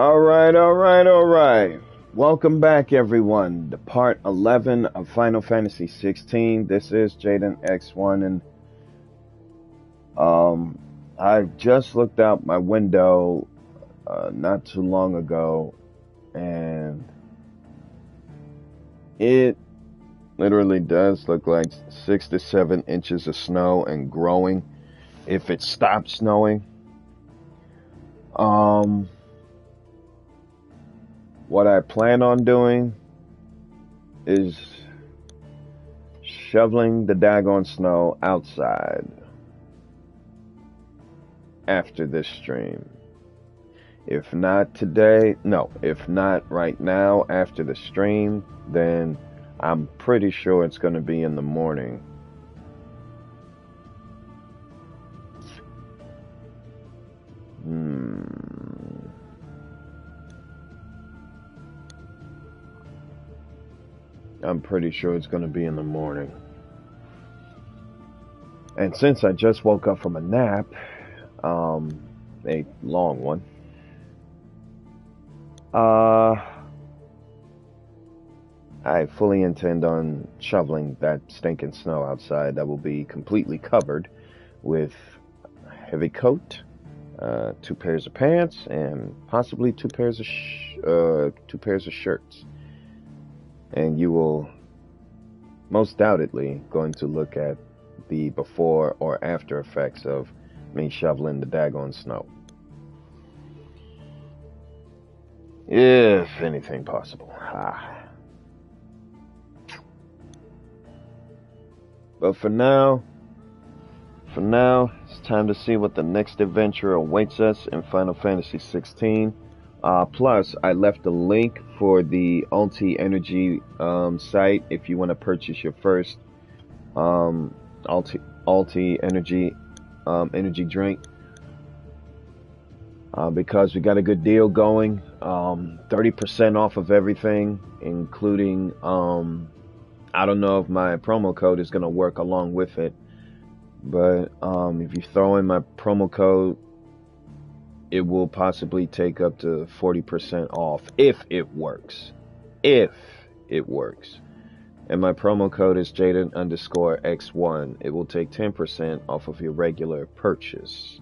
All right. Welcome back, everyone, to part 11 of Final Fantasy 16. This is Jaden X1, and um, I just looked out my window not too long ago, and it literally does look like 6 to 7 inches of snow and growing if it stops snowing. Um, what I plan on doing is shoveling the daggone snow outside after this stream. If not today, no, if not right now after the stream, then I'm pretty sure it's going to be in the morning. I'm pretty sure it's going to be in the morning. And since I just woke up from a nap, a long one, I fully intend on shoveling that stinking snow outside that will be completely covered with a heavy coat, 2 pairs of pants, and possibly two pairs of shirts. And you will most doubtedly going to look at the before or after effects of me shoveling the daggone snow. If anything possible. But for now, it's time to see what the next adventure awaits us in Final Fantasy 16. Plus, I left a link for the Alti Energy site if you want to purchase your first Alti Energy energy drink. Because we got a good deal going, 30% off of everything, including I don't know if my promo code is going to work along with it, but if you throw in my promo code, it will possibly take up to 40% off if it works. If it works. And my promo code is Jaden_X1. It will take 10% off of your regular purchase.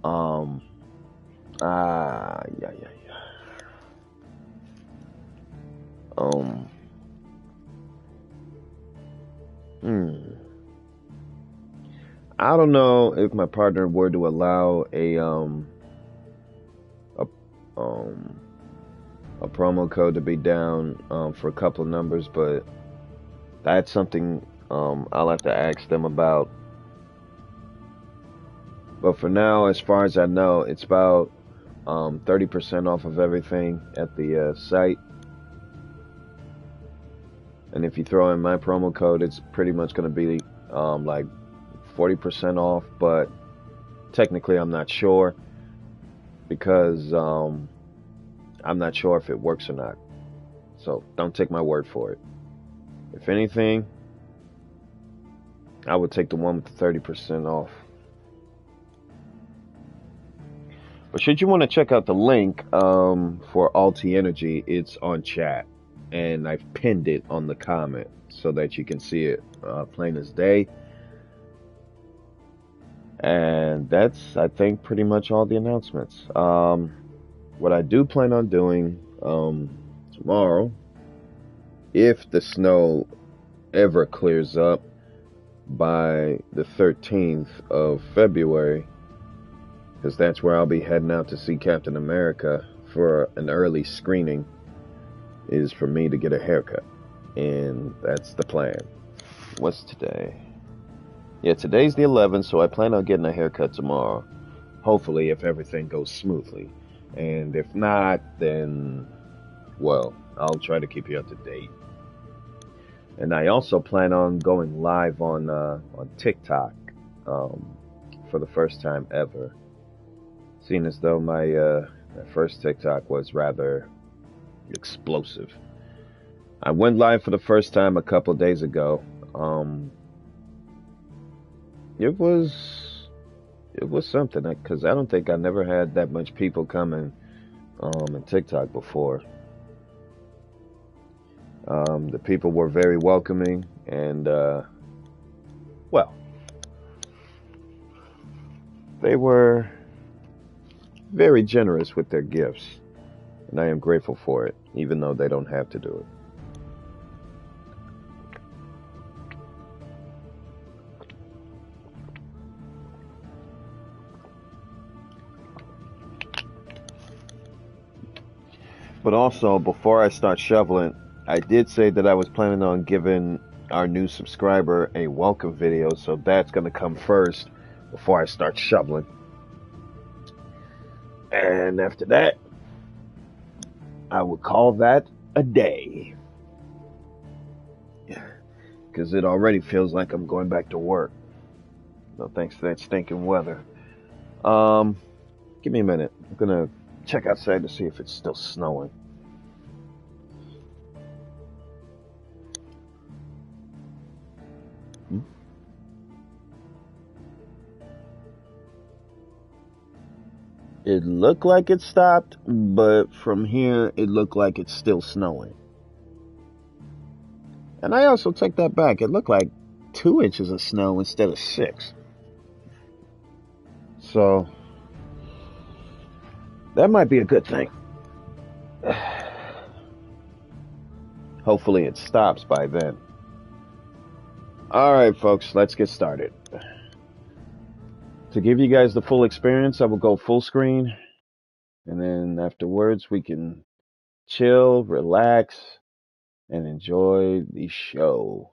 Yeah. I don't know if my partner were to allow a promo code to be down for a couple of numbers, but that's something I'll have to ask them about. But for now, as far as I know, it's about 30% off of everything at the site. And if you throw in my promo code, it's pretty much going to be like 40% off, but technically I'm not sure because I'm not sure if it works or not. So don't take my word for it. If anything, I would take the one with the 30% off. But should you want to check out the link for Alti Energy, it's on chat. And I've pinned it on the comment so that you can see it plain as day. And that's, I think, pretty much all the announcements. What I do plan on doing tomorrow, if the snow ever clears up by the 13th of February, because that's where I'll be heading out to see Captain America for an early screening, is for me to get a haircut. And that's the plan. What's today? Yeah, today's the 11th, so I plan on getting a haircut tomorrow. Hopefully, if everything goes smoothly. And if not, then, well, I'll try to keep you up to date. And I also plan on going live on TikTok for the first time ever. Seeing as though my first TikTok was rather explosive. I went live for the first time a couple days ago. It was It was something because I don't think I never had that much people coming in TikTok before. The people were very welcoming and well, they were very generous with their gifts, and I am grateful for it, even though they don't have to do it. But also, before I start shoveling, I did say that I was planning on giving our new subscriber a welcome video, so that's going to come first before I start shoveling. And after that, I would call that a day. Because it already feels like I'm going back to work. No thanks to that stinking weather. Give me a minute. I'm going to check outside to see if it's still snowing. It looked like it stopped, but from here, it looked like it's still snowing. And I also take that back. It looked like 2 inches of snow instead of 6. So, that might be a good thing. Hopefully it stops by then. Alright, folks, let's get started. To give you guys the full experience, I will go full screen. And then afterwards, we can chill, relax, and enjoy the show.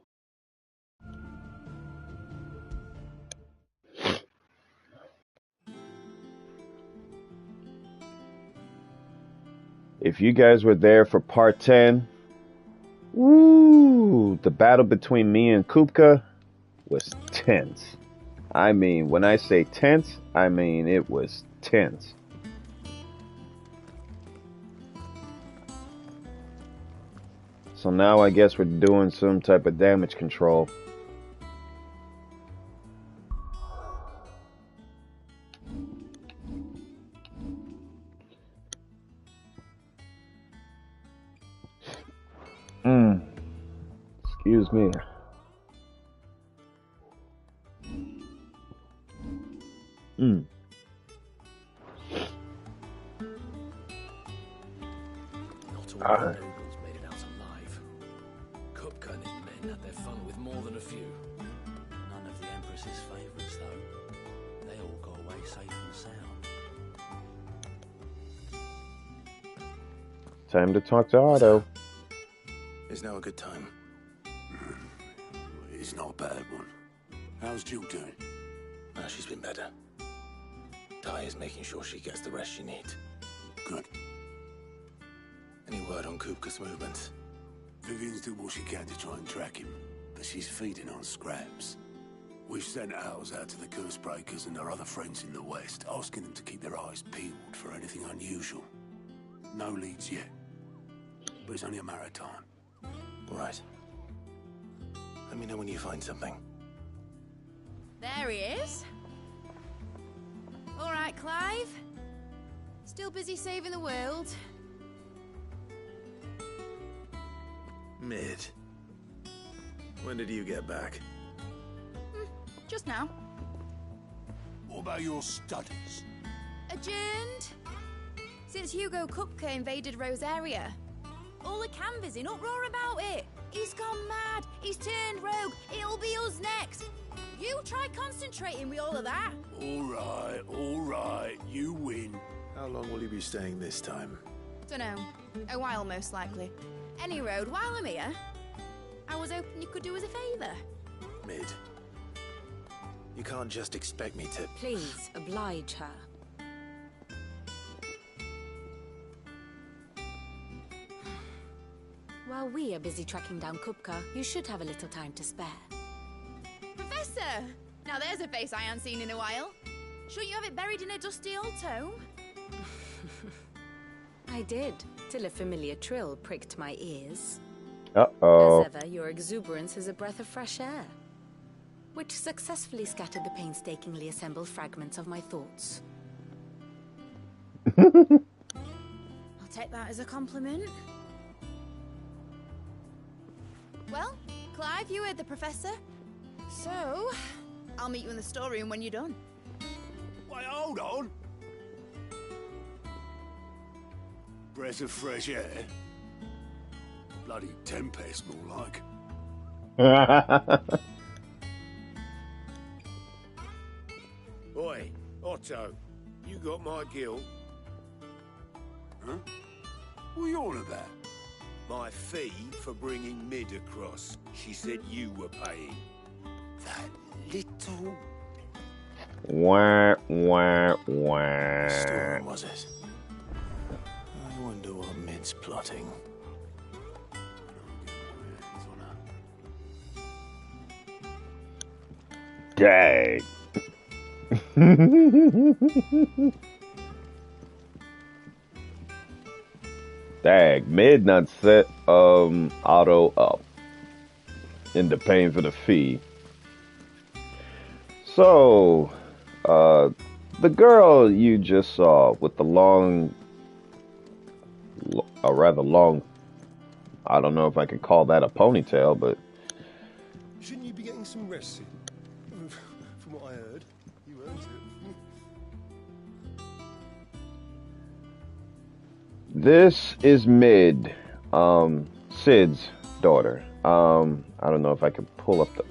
If you guys were there for part 10, woo, the battle between me and Kupka was tense. I mean, when I say tense, I mean it was tense. So now I guess we're doing some type of damage control. Excuse me. Not all the nobles made it out alive. Kupka and his men had their fun with more than a few. None of the Empress's favourites, though. They all got away safe and sound. Time to talk to Otto. Is now a good time? It's not a bad one. How's Jill doing? Oh, she's been better. Ty is making sure she gets the rest she needs. Good. Any word on Kupka's movements? Vivian's doing what she can to try and track him, but she's feeding on scraps. We've sent ours out to the curse breakers and our other friends in the west, asking them to keep their eyes peeled for anything unusual. No leads yet, but it's only a matter of time. Right. Let me know when you find something. There he is. All right, Clive. Still busy saving the world. Mid. When did you get back? Just now. What about your studies? Adjourned. Since Hugo Kupka invaded Rosaria. All the canvas in uproar about it. He's gone mad. He's turned rogue. It'll be us next. You try concentrating with all of that. All right, you win. How long will you be staying this time? Dunno. A while, most likely. Any road, while I'm here, I was hoping you could do us a favour. Mid. You can't just expect me to... Please, oblige her. While we are busy tracking down Kupka, you should have a little time to spare. Professor! Now there's a face I haven't seen in a while. Shouldn't you have it buried in a dusty old tome? I did, till a familiar trill pricked my ears. Uh-oh. As ever, your exuberance is a breath of fresh air. which successfully scattered the painstakingly assembled fragments of my thoughts. I'll take that as a compliment. Well, Clive, you heard the professor. So, I'll meet you in the storeroom when you're done. Wait, hold on. Breath of fresh air. Bloody tempest, more like. Oi, Otto, you got my guilt. Huh? What are you on about? My fee for bringing Mid across. She said you were paying. That little... Wah, wah, wah. Storm, was it? I wonder what Mid's plotting. Dang. Dang, Midnight set Otto up into paying for the fee. So, the girl you just saw with the a rather long, I don't know if I can call that a ponytail, but Shouldn't you be getting some rest soon? From what I heard, you earned it. this is Mid, Sid's daughter. I don't know if I can pull up the,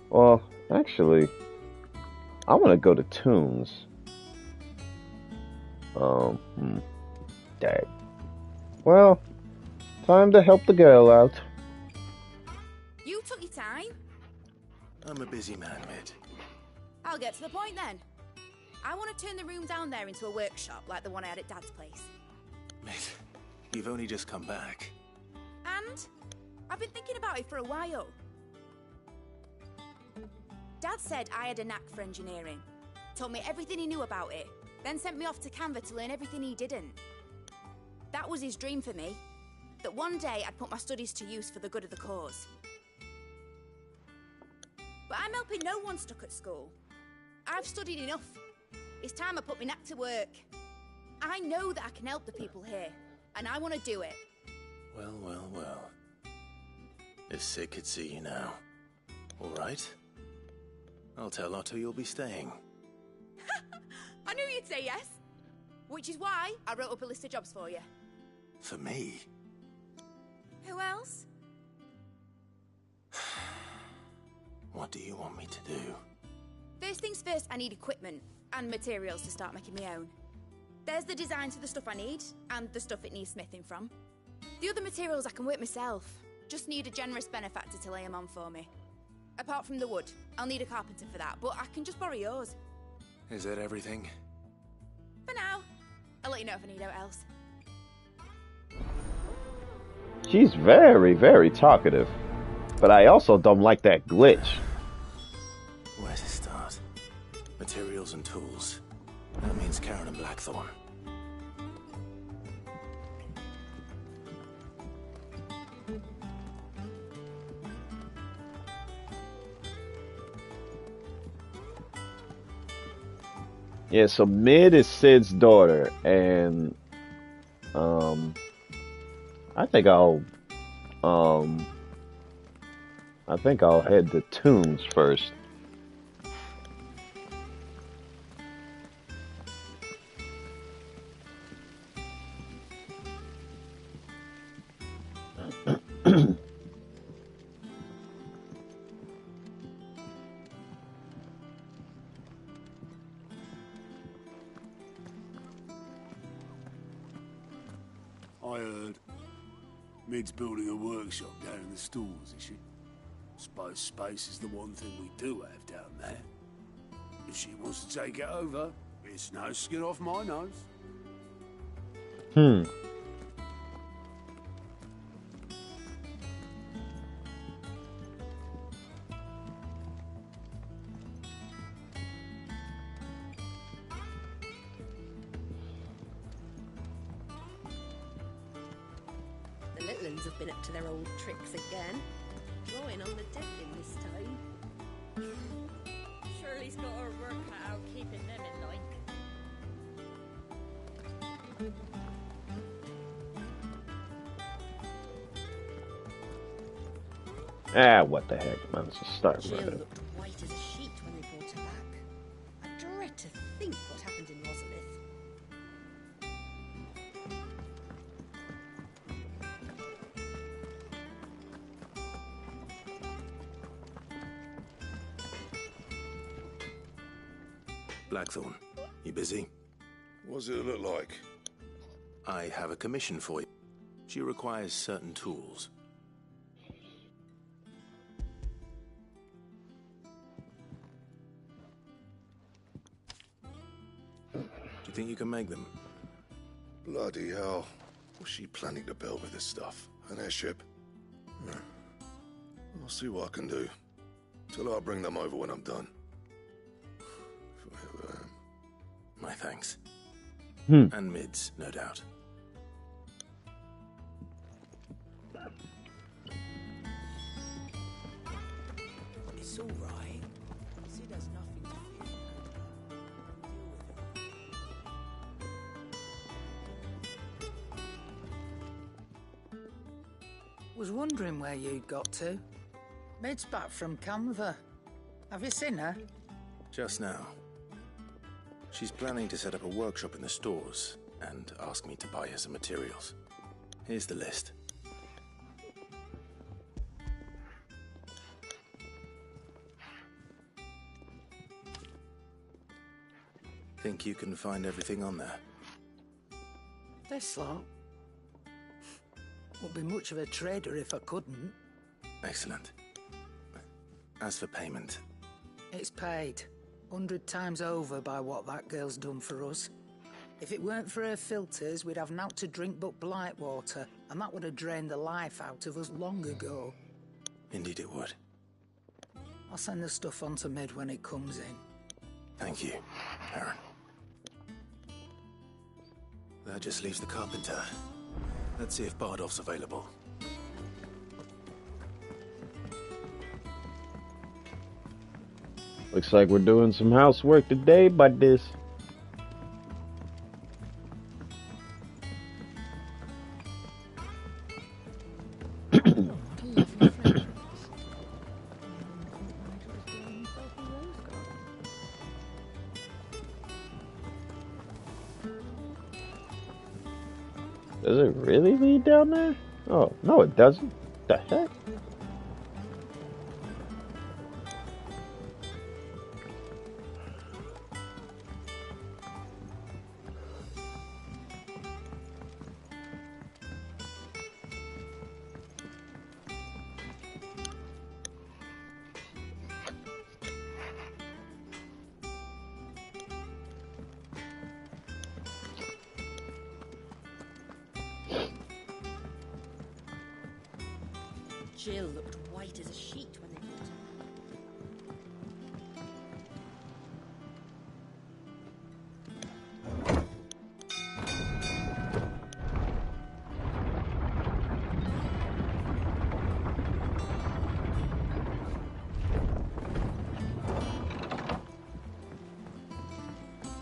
well, actually, I want to go to Tunes. Dang. Well, time to help the girl out. You took your time. I'm a busy man, Mid. I'll get to the point then. I want to turn the room down there into a workshop like the one I had at Dad's place. Mid, you've only just come back. And I've been thinking about it for a while. Dad said I had a knack for engineering. Told me everything he knew about it, then sent me off to Canva to learn everything he didn't. That was his dream for me. That one day I'd put my studies to use for the good of the cause. But I'm helping no one stuck at school. I've studied enough. It's time I put my knack to work. I know that I can help the people here, and I want to do it. Well, well, well. If Sid could see you now. All right. I'll tell Otto you'll be staying. I knew you'd say yes. Which is why I wrote up a list of jobs for you. For me? Who else? What do you want me to do? First things first, I need equipment and materials to start making my own. There's the designs for the stuff I need, and the stuff it needs smithing from. The other materials I can work myself. Just need a generous benefactor to lay them on for me. Apart from the wood, I'll need a carpenter for that, but I can just borrow yours. Is that everything? For now. I'll let you know if I need out else. She's very, very talkative. But I also don't like that glitch. Where to start? Materials and tools. That means Karen and Blackthorn. Yeah, so Mid is Sid's daughter, and I think I'll head to Tunes first. I heard. Mid's building a workshop down in the stores, is she? Suppose space is the one thing we do have down there. If she wants to take it over, it's no skin off my nose. The little uns have been up to their old tricks again. Drawing on the dead in this time. he's got her work cut out keeping them in line. Ah, what the heck? Might as well start Jill running. looked white as a sheet when they brought her back. I dread to think what happened in Rosalith. Blackthorn, you busy? What does it look like? I have a commission for you. She requires certain tools. Do you think you can make them? Bloody hell. What's she planning to build with this stuff? An airship? I'll see what I can do. Tell her I'll bring them over when I'm done. My thanks. Hmm. And mids, no doubt. It's all right. Sid has nothing to fear. Deal with it. Was wondering where you'd got to. Mid's back from Canva. Have you seen her? Just now. She's planning to set up a workshop in the stores and ask me to buy her some materials. Here's the list. Think you can find everything on there? This lot. Wouldn't be much of a trader if I couldn't. Excellent. As for payment, It's paid. 100 times over by what that girl's done for us. If it weren't for her filters, we'd have naught to drink but blight water, and that would have drained the life out of us long ago. indeed it would. I'll send the stuff on to Mid when it comes in. Thank you, Aaron. That just leaves the carpenter. Let's see if Bardolph's available. Looks like we're doing some housework today, but this. Does it really lead down there? Oh, no it doesn't. The heck? Jill looked white as a sheet when they brought her.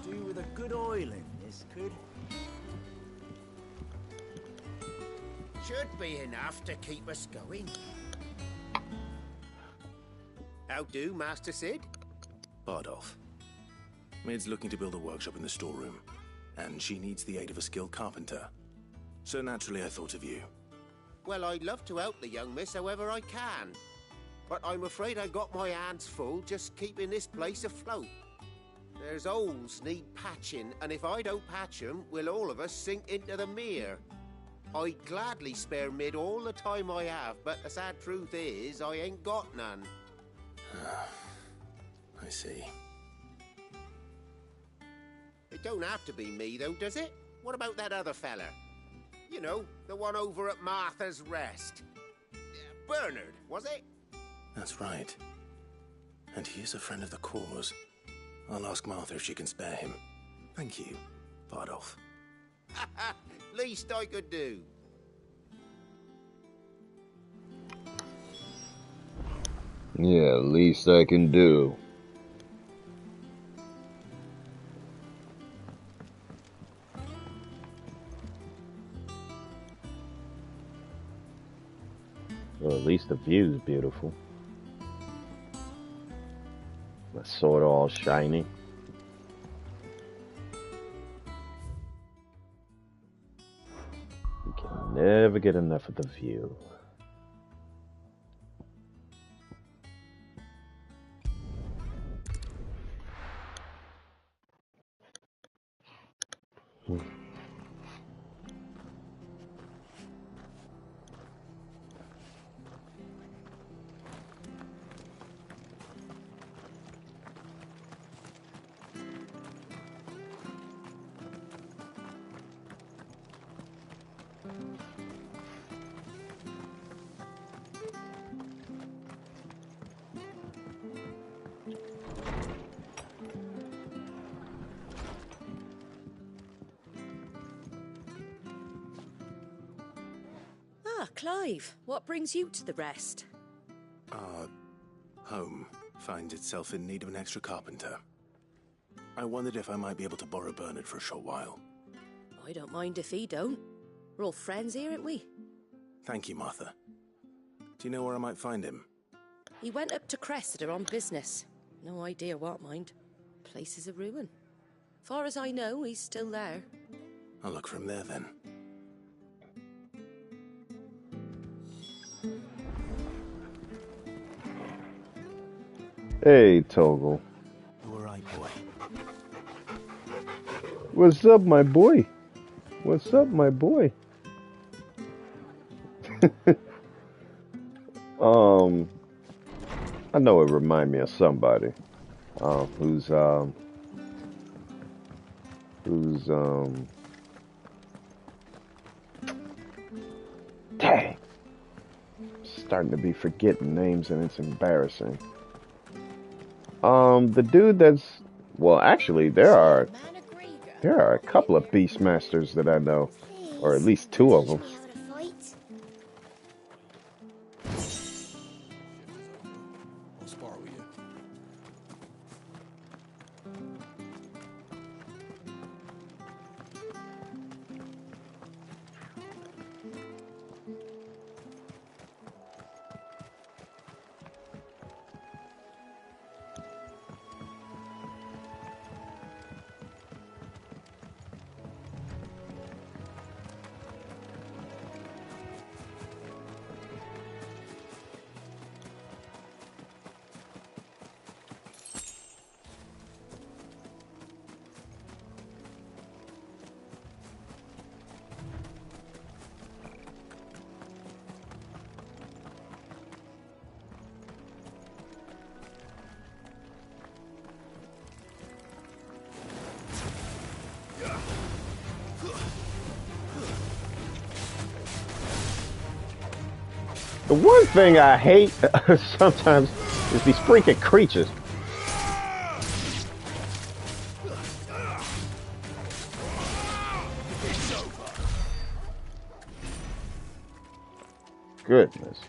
Do with a good oiling, this could. Should be enough to keep us going. How do, Master Sid? Bardolph. Mid's looking to build a workshop in the storeroom, and she needs the aid of a skilled carpenter. So naturally I thought of you. Well, I'd love to help the young miss however I can. But I'm afraid I got my hands full just keeping this place afloat. There's holes need patching, and if I don't patch them, we'll all of us sink into the mere. I'd gladly spare Mid all the time I have, but the sad truth is, I ain't got none. I see. It don't have to be me, though, does it? What about that other fella? You know, the one over at Martha's Rest. Bernard, was it? That's right. And he is a friend of the cause. I'll ask Martha if she can spare him. Thank you, Bardolph. Least I could do. Yeah, least I can do. Well, at least the view's beautiful. The sword all shiny. You can never get enough of the view. Ah, Clive, what brings you to the rest? Our home finds itself in need of an extra carpenter. I wondered if I might be able to borrow Bernard for a short while. I don't mind if he don't. We're all friends here, aren't we? Thank you, Martha. Do you know where I might find him? He went up to Cressida on business. No idea what, mind. Place is a ruin. Far as I know, he's still there. I'll look for him there then. Hey, Toggle. You alright, boy? What's up, my boy? What's up, my boy? I know it remind me of somebody. Who's dang. Starting to be forgetting names and it's embarrassing. The dude that's, well, actually, there are a couple of Beastmasters that I know, or at least two of them. I'll spar with you. The one thing I hate sometimes is these freaking creatures. Goodness.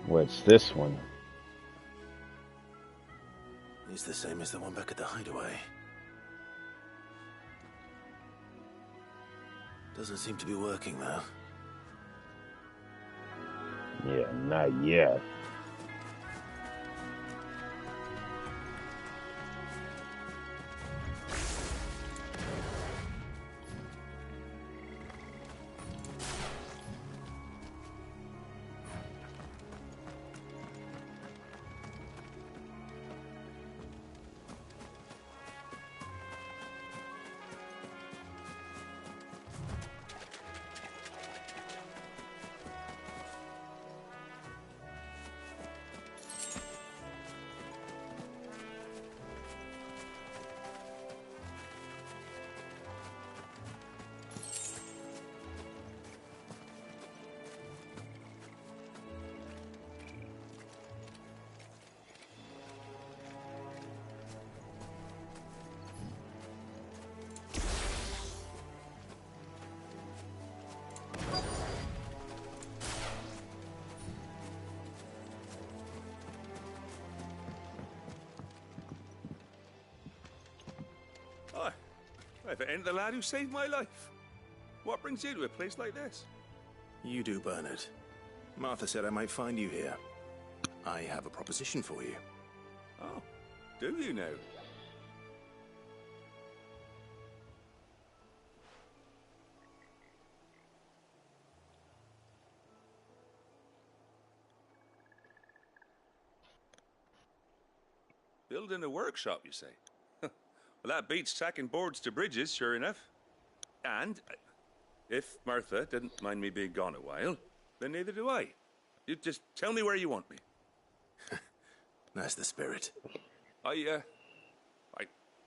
What's this one? It's the same as the one back at the hideaway. Doesn't seem to be working, though. Yeah, not yet. If it ain't the lad who saved my life. What brings you to a place like this? You do, Bernard. Martha said I might find you here. I have a proposition for you. Oh, do you now? Building a workshop, you say? Well, that beats tacking boards to bridges, sure enough. And if Martha didn't mind me being gone a while, then neither do I. You just tell me where you want me. That's the spirit. I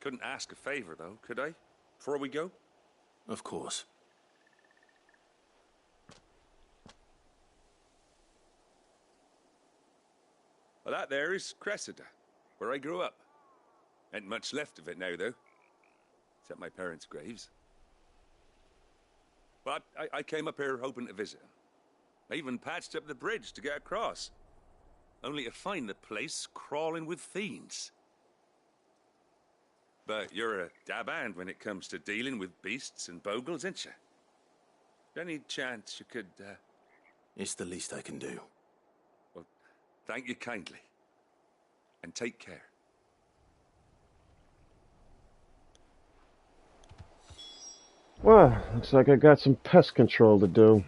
couldn't ask a favor, though, could I? Before we go? Of course. Well, that there is Cressida, where I grew up. Ain't much left of it now, though. Except my parents' graves. But I came up here hoping to visit them. I even patched up the bridge to get across. Only to find the place crawling with fiends. But you're a dab hand when it comes to dealing with beasts and bogles, ain't you? Any chance you could, It's the least I can do. Well, thank you kindly. And take care. Well, looks like I got some pest control to do.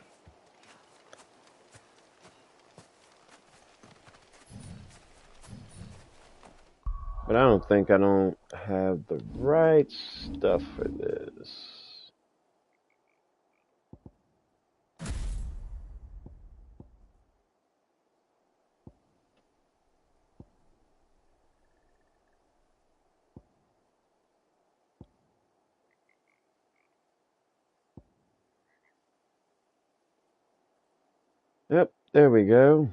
But I don't have the right stuff for this. Yep, there we go.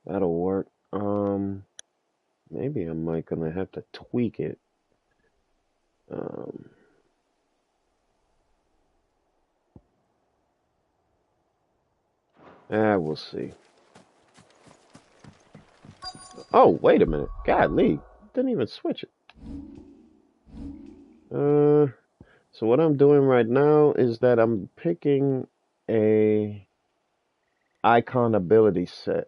That'll work. Maybe I might gonna have to tweak it. We'll see. Oh, wait a minute. Godly, didn't even switch it. So what I'm doing right now is that I'm picking a iconic ability set.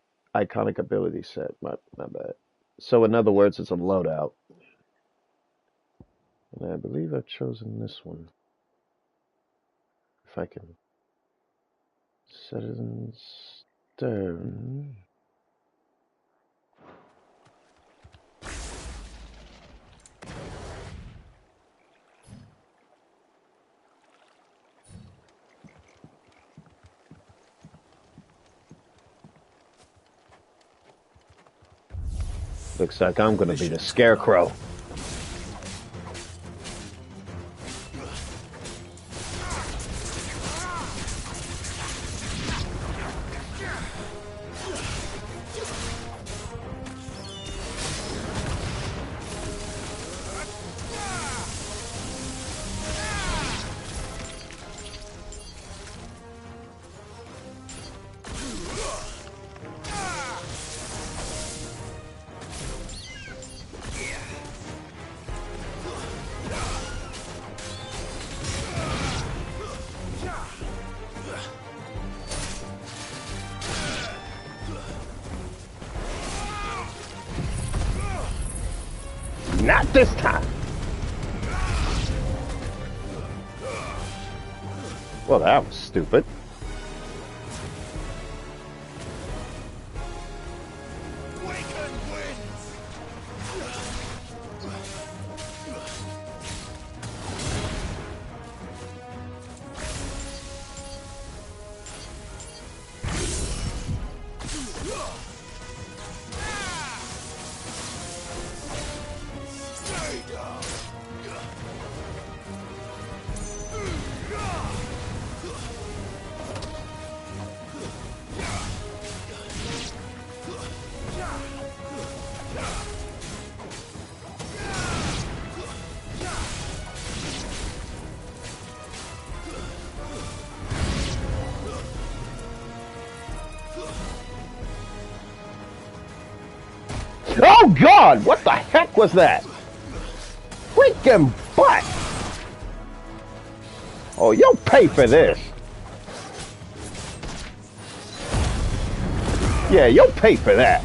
My bad. So in other words, it's a loadout. And I believe I've chosen this one. If I can set it in stone. Looks like I'm gonna be the scarecrow. Not this time. Well, that was stupid. Oh God! What the heck was that? freaking butt! Oh, you'll pay for this. Yeah, you'll pay for that.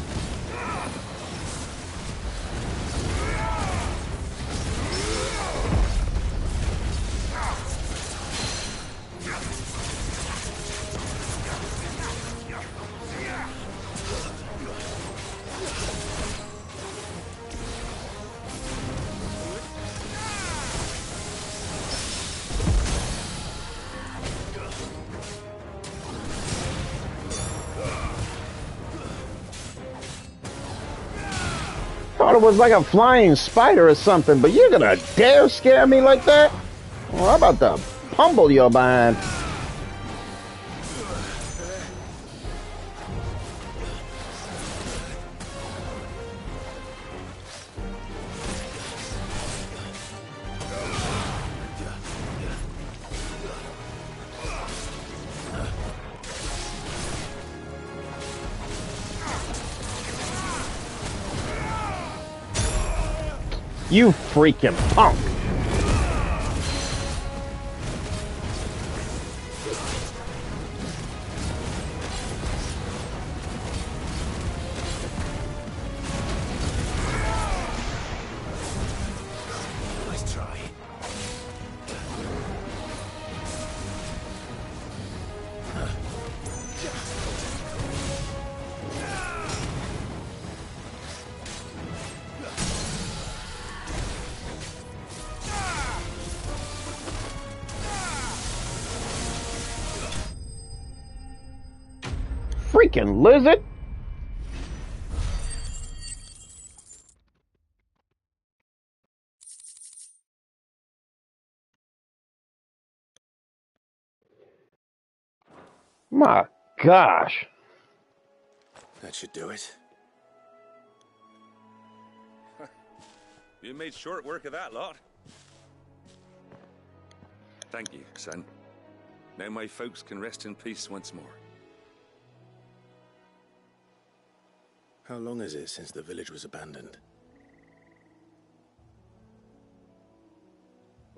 Thought it was like a flying spider or something, but you're gonna dare scare me like that? Well, I'm about to pummel your mind. You freaking punk! Nice try. Freaking lizard! My gosh. That should do it. You made short work of that lot. Thank you, son. Now my folks can rest in peace once more. How long is it since the village was abandoned?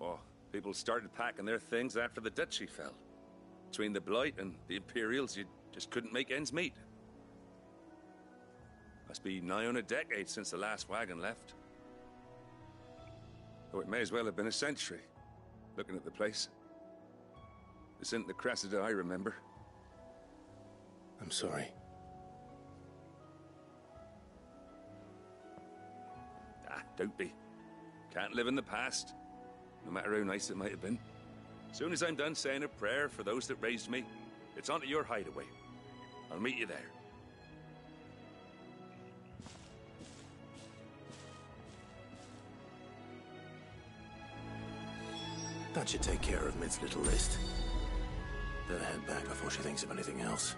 Oh, people started packing their things after the duchy fell. Between the Blight and the Imperials, you just couldn't make ends meet. Must be nigh on a decade since the last wagon left. Though it may as well have been a century, looking at the place. This isn't the Cressida I remember. I'm sorry. Ah, don't be. Can't live in the past, no matter how nice it might have been. As soon as I'm done saying a prayer for those that raised me, it's onto your hideaway. I'll meet you there. That should take care of Mid's little list. Better head back before she thinks of anything else.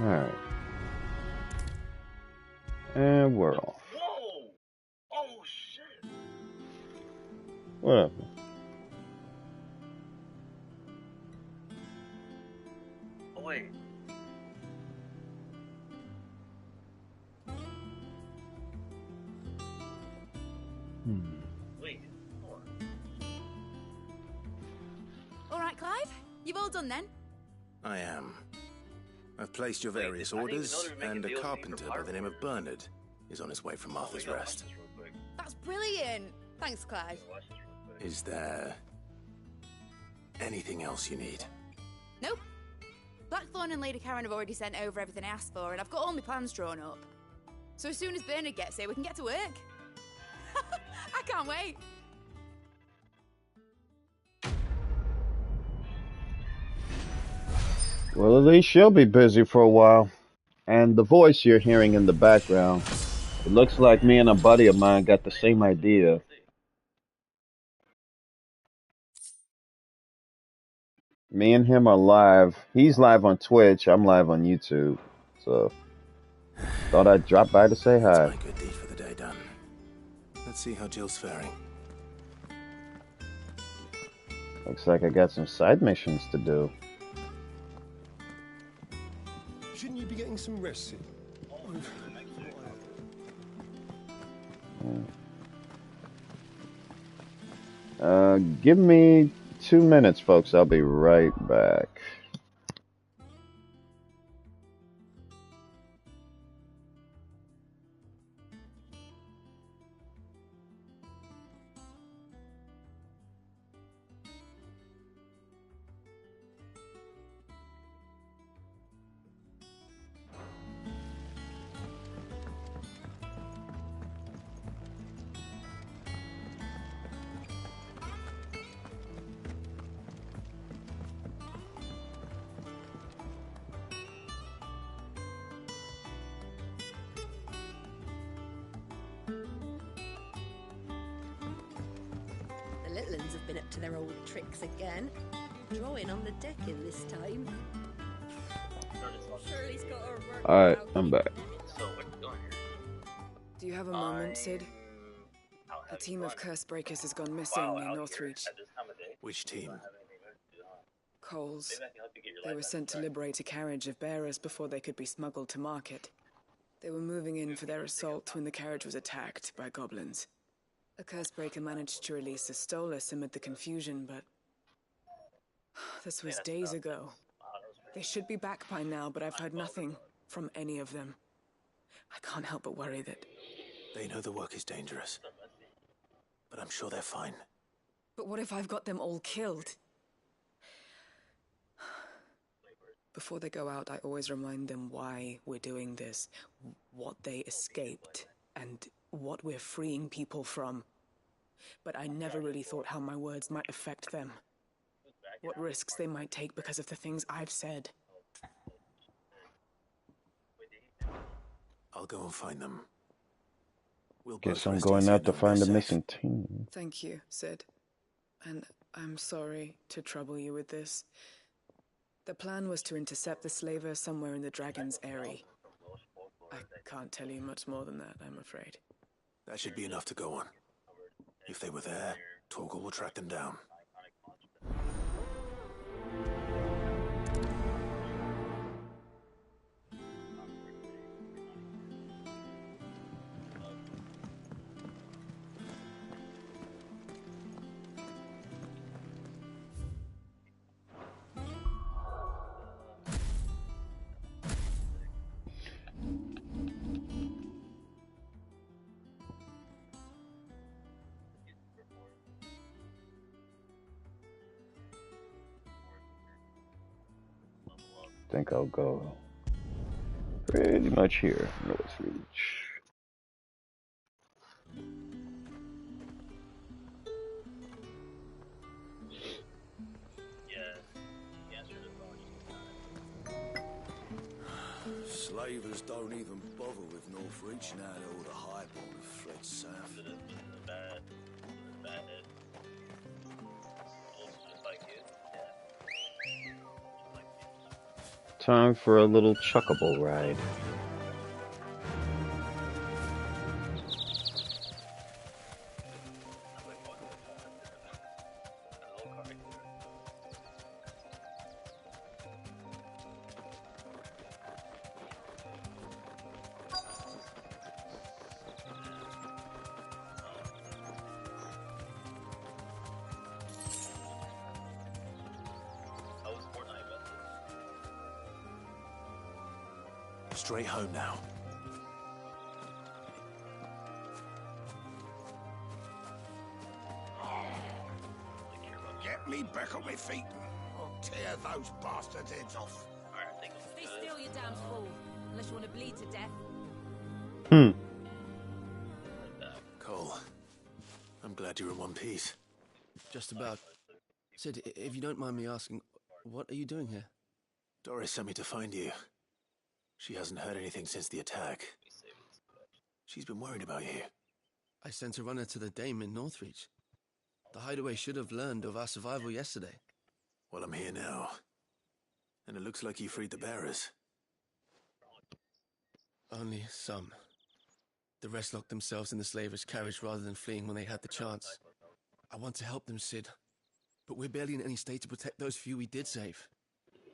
Alright. And we're off. Whoa! Oh shit! Whatever. Oh wait. Wait. Hold on. All right, Clive. You've all done then. I am. I've placed your various orders, and a carpenter by the name of Bernard is on his way from Martha's Rest. That's brilliant. Thanks, Clive. Is there anything else you need? Nope. Blackthorn and Lady Karen have already sent over everything I asked for, and I've got all my plans drawn up. So as soon as Bernard gets here, we can get to work. I can't wait. Well, at least she'll be busy for a while. And the voice you're hearing in the background, it looks like me and a buddy of mine got the same idea. Me and him are live. He's live on Twitch. I'm live on YouTube. So, thought I'd drop by to say hi. That's my good deed for the day done. Let's see how Jill's faring. Looks like I got some side missions to do. Shouldn't you be getting some rest, Sid? Give me 2 minutes, folks. I'll be right back. The little uns have been up to their old tricks again. Drawing on the decking this time. Shirley's got her work. Alright, I'm back. So what you doing here? Do you have a moment, Sid? A team of curse breakers has gone missing near Northreach. Which team? Coles. They were sent to liberate a carriage of bearers before they could be smuggled to market. They were moving in for their assault when the carriage was attacked by goblins. A curse breaker managed to release a Stolas amid the confusion, but this was days ago. They should be back by now, but I've heard nothing from any of them. I can't help but worry that... They know the work is dangerous, but I'm sure they're fine. But what if I've got them all killed? Before they go out, I always remind them why we're doing this, what they escaped, and what we're freeing people from. But I never really thought how my words might affect them. What risks they might take because of the things I've said. I'll go and find them. We'll Guess both I'm rest going easy out to knowing they're find the safe. missing team. Thank you, Sid. And I'm sorry to trouble you with this. The plan was to intercept the slaver somewhere in the Dragon's Eyrie. I can't tell you much more than that, I'm afraid. That should be enough to go on. If they were there, Torgal will track them down. Think I'll go pretty much here, Northreach. Slavers don't even bother with Northreach now that all the highborn have fled south. Time for a little chuckable ride. Straight home now. Get me back on my feet. I'll tear those bastards' heads off. Stay still, you damn fool. Unless you want to bleed to death. Cole, I'm glad you're in one piece. Just about. Sid, if you don't mind me asking, what are you doing here? Doris sent me to find you. She hasn't heard anything since the attack. She's been worried about you. I sent a runner to the Dame in Northreach. The hideaway should have learned of our survival yesterday. Well, I'm here now. And it looks like you freed the bearers. Only some. The rest locked themselves in the slaver's carriage rather than fleeing when they had the chance. I want to help them, Sid. but we're barely in any state to protect those few we did save.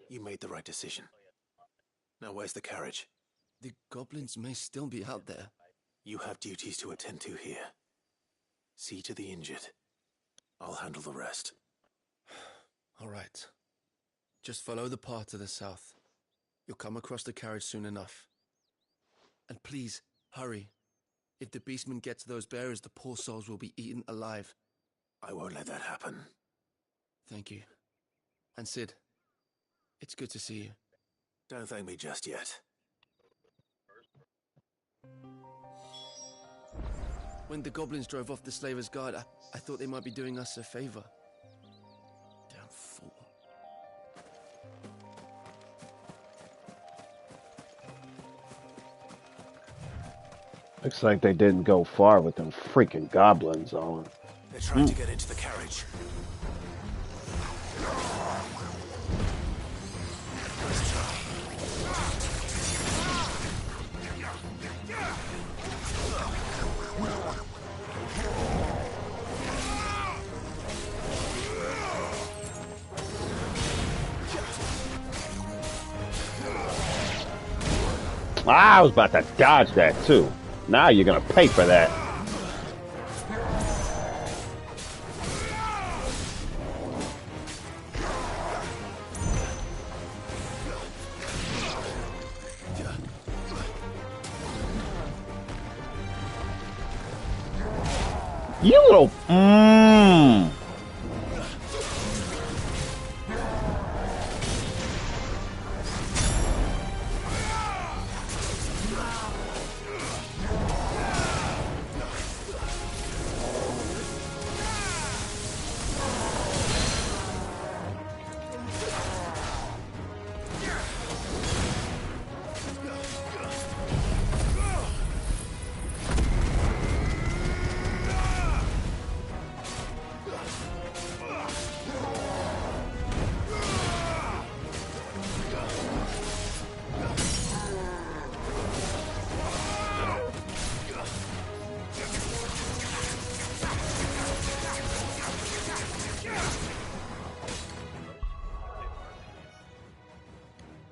You made the right decision. Now where's the carriage? The goblins may still be out there. You have duties to attend to here. See to the injured. I'll handle the rest. All right. Just follow the path to the south. You'll come across the carriage soon enough. And please, hurry. If the beastmen get to those bearers, the poor souls will be eaten alive. I won't let that happen. Thank you. And Sid, it's good to see you. Don't thank me just yet. When the goblins drove off the Slavers' Guard, I thought they might be doing us a favor. Damn fool. Looks like they didn't go far with them freaking goblins on. They're trying to get into the carriage. I was about to dodge that too. Now you're gonna pay for that. You little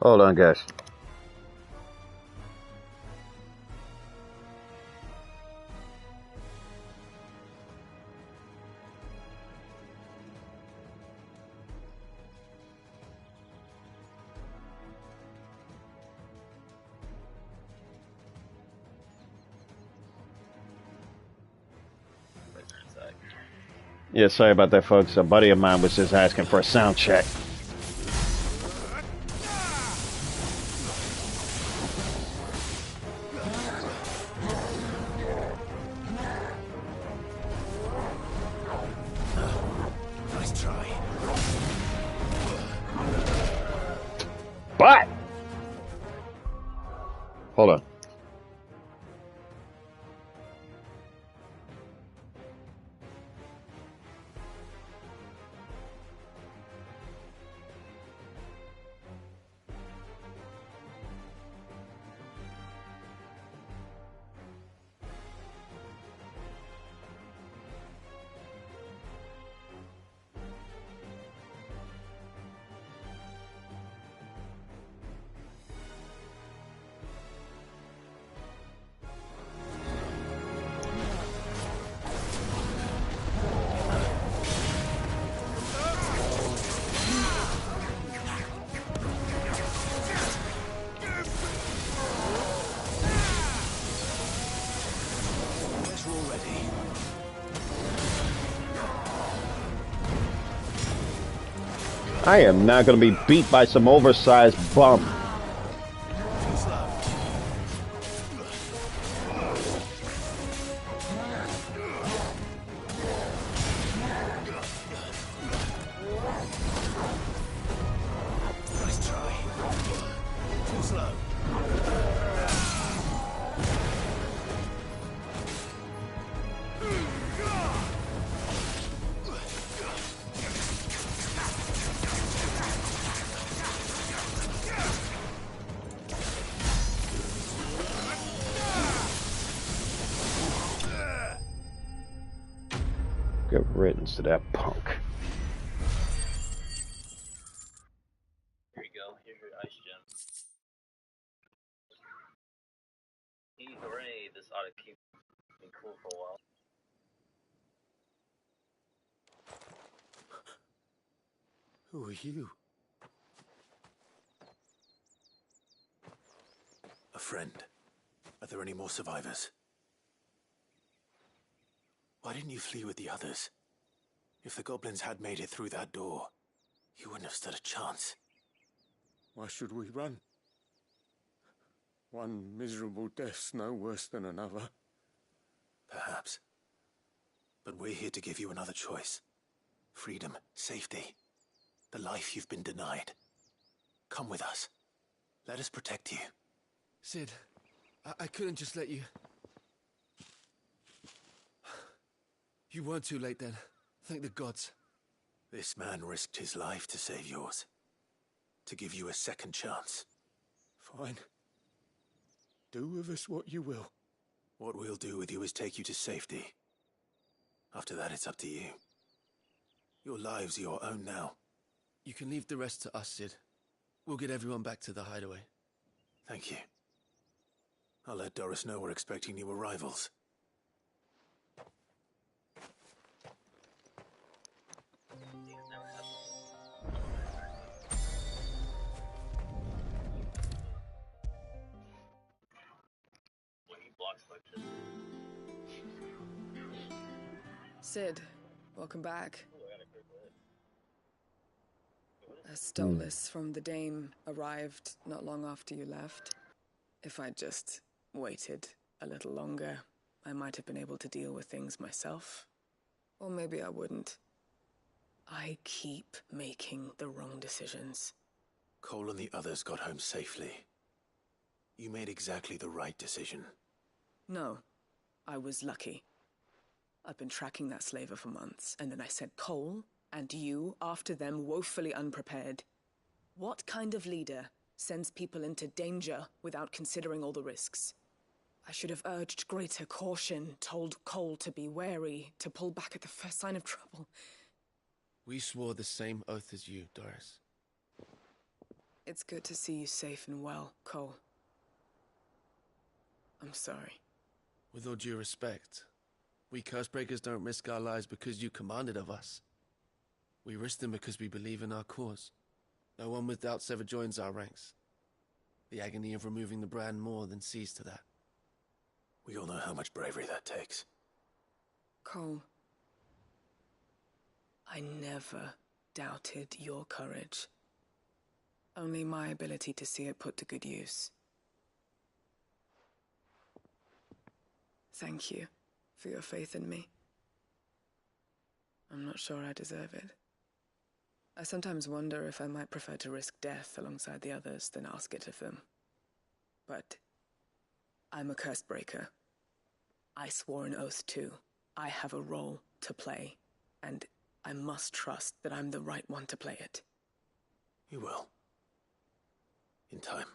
Hold on, guys. Yeah, sorry about that, folks. A buddy of mine was just asking for a sound check. But hold on. I am not going to be beat by some oversized bum. Good riddance to that punk. Either way, this ought to keep me cool for a while. Who are you? A friend. Are there any more survivors? Why didn't you flee with the others? If the goblins had made it through that door, you wouldn't have stood a chance. Why should we run? One miserable death's no worse than another. Perhaps. But we're here to give you another choice. Freedom, safety, the life you've been denied. Come with us. Let us protect you. Sid, I couldn't just let you... You weren't too late then. Thank the gods. This man risked his life to save yours. To give you a second chance. Fine. Do with us what you will. What we'll do with you is take you to safety. After that, it's up to you. Your lives are your own now. You can leave the rest to us, Sid. We'll get everyone back to the hideaway. Thank you. I'll let Doris know we're expecting new arrivals. Sid, welcome back. A stolus from the Dame arrived not long after you left. If I'd just waited a little longer, I might have been able to deal with things myself. Or maybe I wouldn't. I keep making the wrong decisions. Cole and the others got home safely. You made exactly the right decision. No, I was lucky. I've been tracking that slaver for months, and then I sent Cole and you after them woefully unprepared. What kind of leader sends people into danger without considering all the risks? I should have urged greater caution, told Cole to be wary, to pull back at the first sign of trouble. We swore the same oath as you, Doris. It's good to see you safe and well, Cole. I'm sorry. With all due respect, we Cursebreakers don't risk our lives because you commanded of us. We risk them because we believe in our cause. No one with doubts ever joins our ranks. The agony of removing the brand more than sees to that. We all know how much bravery that takes. Cole, I never doubted your courage. Only my ability to see it put to good use. Thank you for your faith in me. I'm not sure I deserve it. I sometimes wonder if I might prefer to risk death alongside the others than ask it of them. But I'm a Cursebreaker. I swore an oath too. I have a role to play, and I must trust that I'm the right one to play it. You will. In time.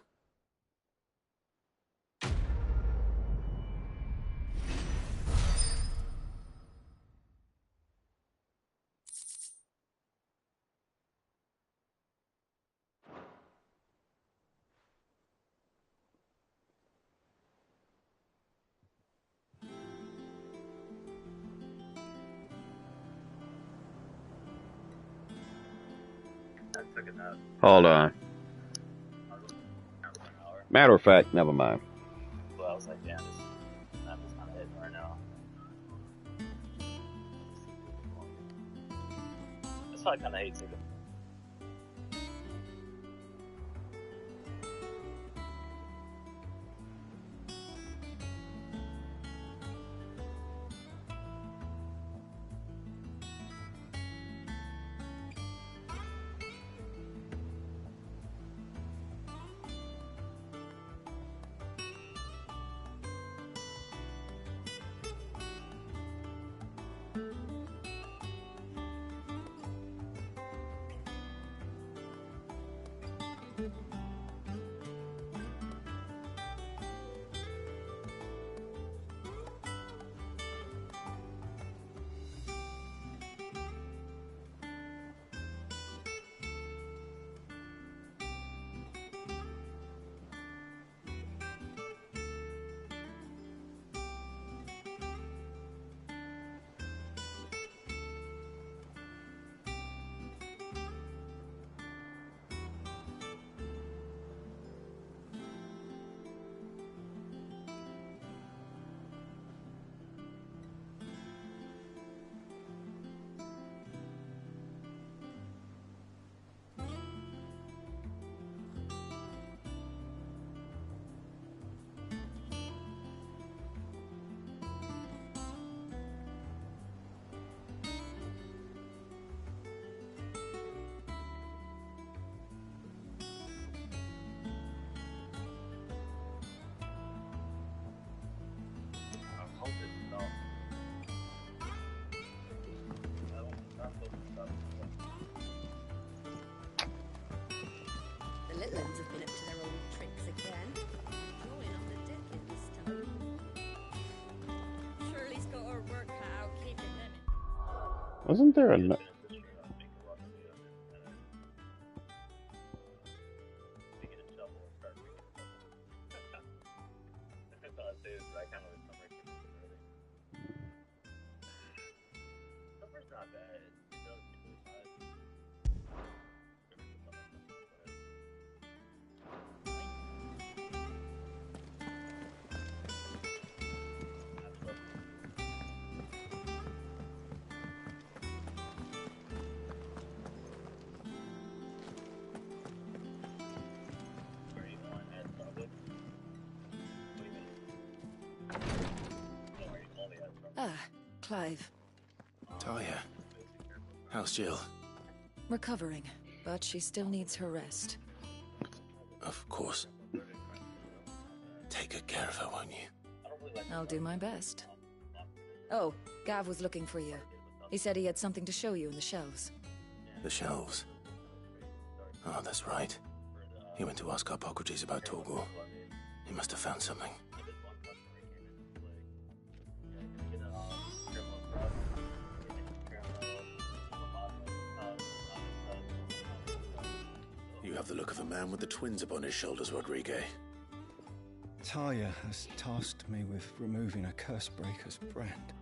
Hold on. Matter of fact, never mind. Well, I was like, damn, I'm just kind of hitting right now. That's why I kind of hate taking. Wasn't there a? Ah, Clive. Talia. How's Jill? Recovering, but she still needs her rest. Of course. Take good care of her, won't you? I'll do my best. Oh, Gav was looking for you. He said he had something to show you in the shelves. The shelves. Oh, that's right. He went to ask Hippocrates about Torgor. He must have found something. You have the look of a man with the twins upon his shoulders, Rodrigue. Talia has tasked me with removing a Cursebreaker's brand.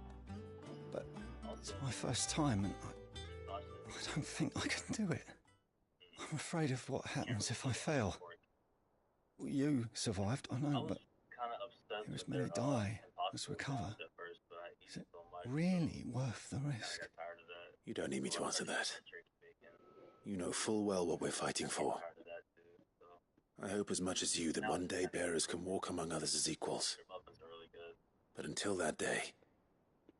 But it's my first time and I don't think I can do it. I'm afraid of what happens if I fail. You survived, I know, but there is many die, must recover. Is it really worth the risk? You don't need me to answer that. You know full well what we're fighting for. I hope as much as you that one day bearers can walk among others as equals. But until that day,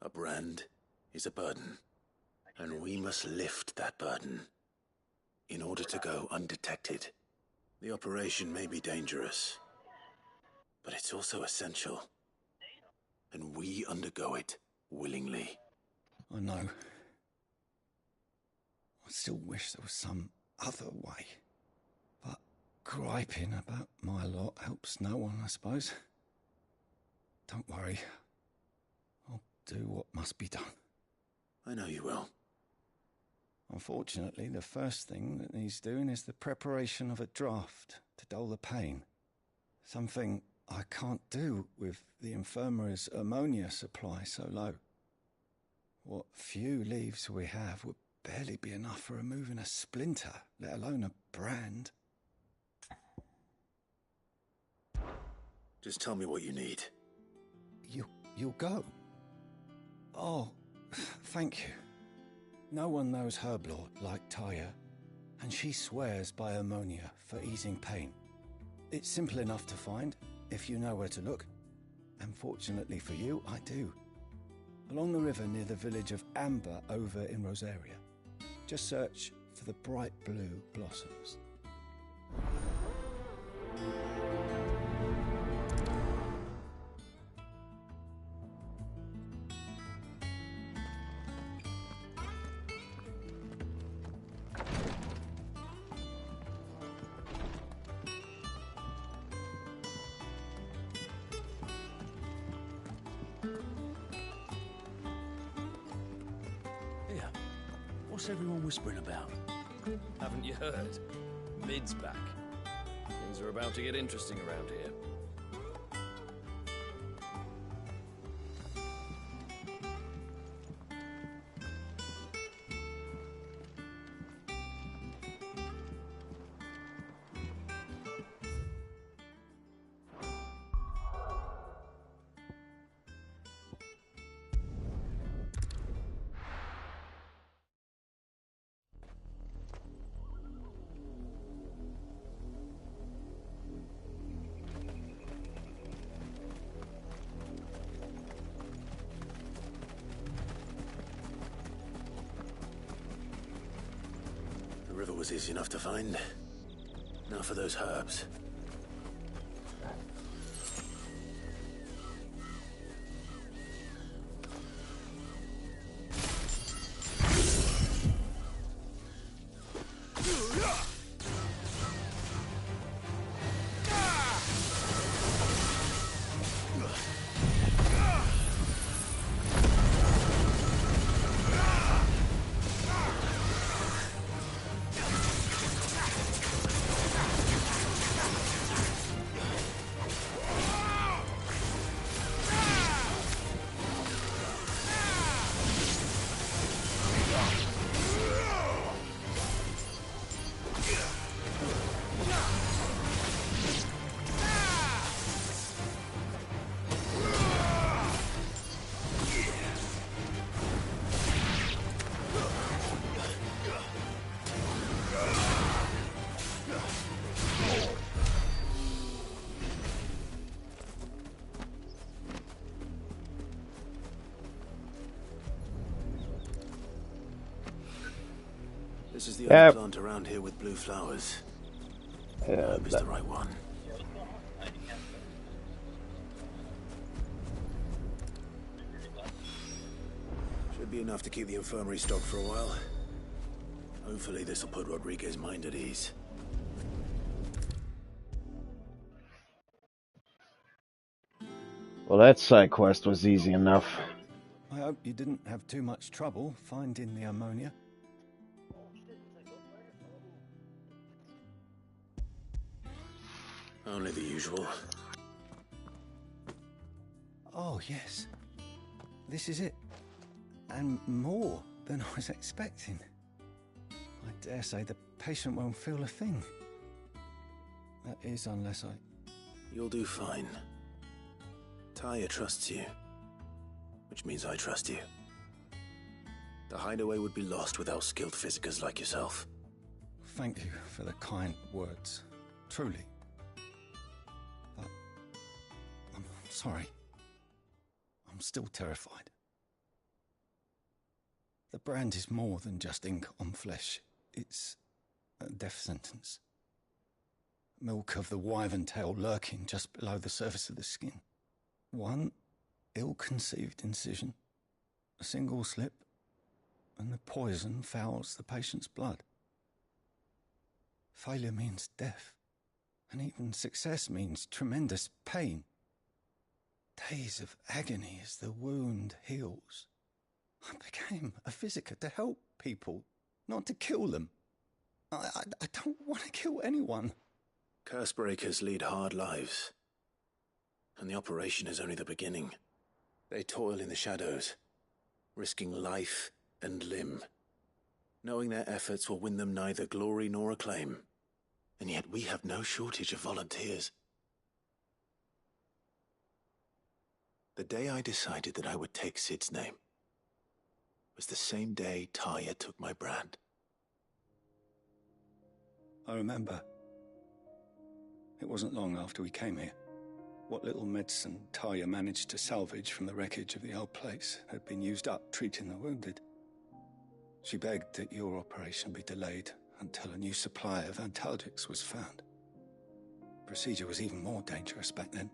a brand is a burden, and we must lift that burden in order to go undetected. The operation may be dangerous, but it's also essential, and we undergo it willingly. I know. I still wish there was some other way. But griping about my lot helps no one, I suppose. Don't worry. I'll do what must be done. I know you will. Unfortunately, the first thing that needs doing is the preparation of a draft to dull the pain. Something I can't do with the infirmary's ammonia supply so low. What few leaves we have would barely be enough for removing a splinter, let alone a brand. Just tell me what you need. You'll go? Oh, thank you. No one knows Herblord like Talia, and she swears by ammonia for easing pain. It's simple enough to find, if you know where to look. And fortunately for you, I do. Along the river near the village of Amber over in Rosaria. Just search for the bright blue blossoms. What's everyone whispering about? Haven't you heard? Mid's back. Things are about to get interesting around here. The river was easy enough to find. Now for those herbs. This is the Yep. only plant around here with blue flowers. Yeah, I hope it's the right one. Should be enough to keep the infirmary stocked for a while. Hopefully this will put Rodriguez's mind at ease. Well, that side quest was easy enough. I hope you didn't have too much trouble finding the ammonia. Only the usual. Oh, yes. This is it. And more than I was expecting. I dare say the patient won't feel a thing. That is, unless I... You'll do fine. Taya trusts you, which means I trust you. The hideaway would be lost without skilled physicers like yourself. Thank you for the kind words. Truly. But I'm sorry. I'm still terrified. The brand is more than just ink on flesh. It's a death sentence. Milk of the wyvern tail lurking just below the surface of the skin. One ill-conceived incision, a single slip, and the poison fouls the patient's blood. Failure means death, and even success means tremendous pain. Days of agony as the wound heals. I became a physiker to help people, not to kill them. I don't want to kill anyone. Cursebreakers lead hard lives, and the operation is only the beginning. They toil in the shadows, risking life and limb, knowing their efforts will win them neither glory nor acclaim. And yet we have no shortage of volunteers. The day I decided that I would take Sid's name was the same day Taya took my brand. I remember. It wasn't long after we came here. What little medicine Taya managed to salvage from the wreckage of the old place had been used up treating the wounded. She begged that your operation be delayed until a new supply of antalgics was found. Procedure was even more dangerous back then.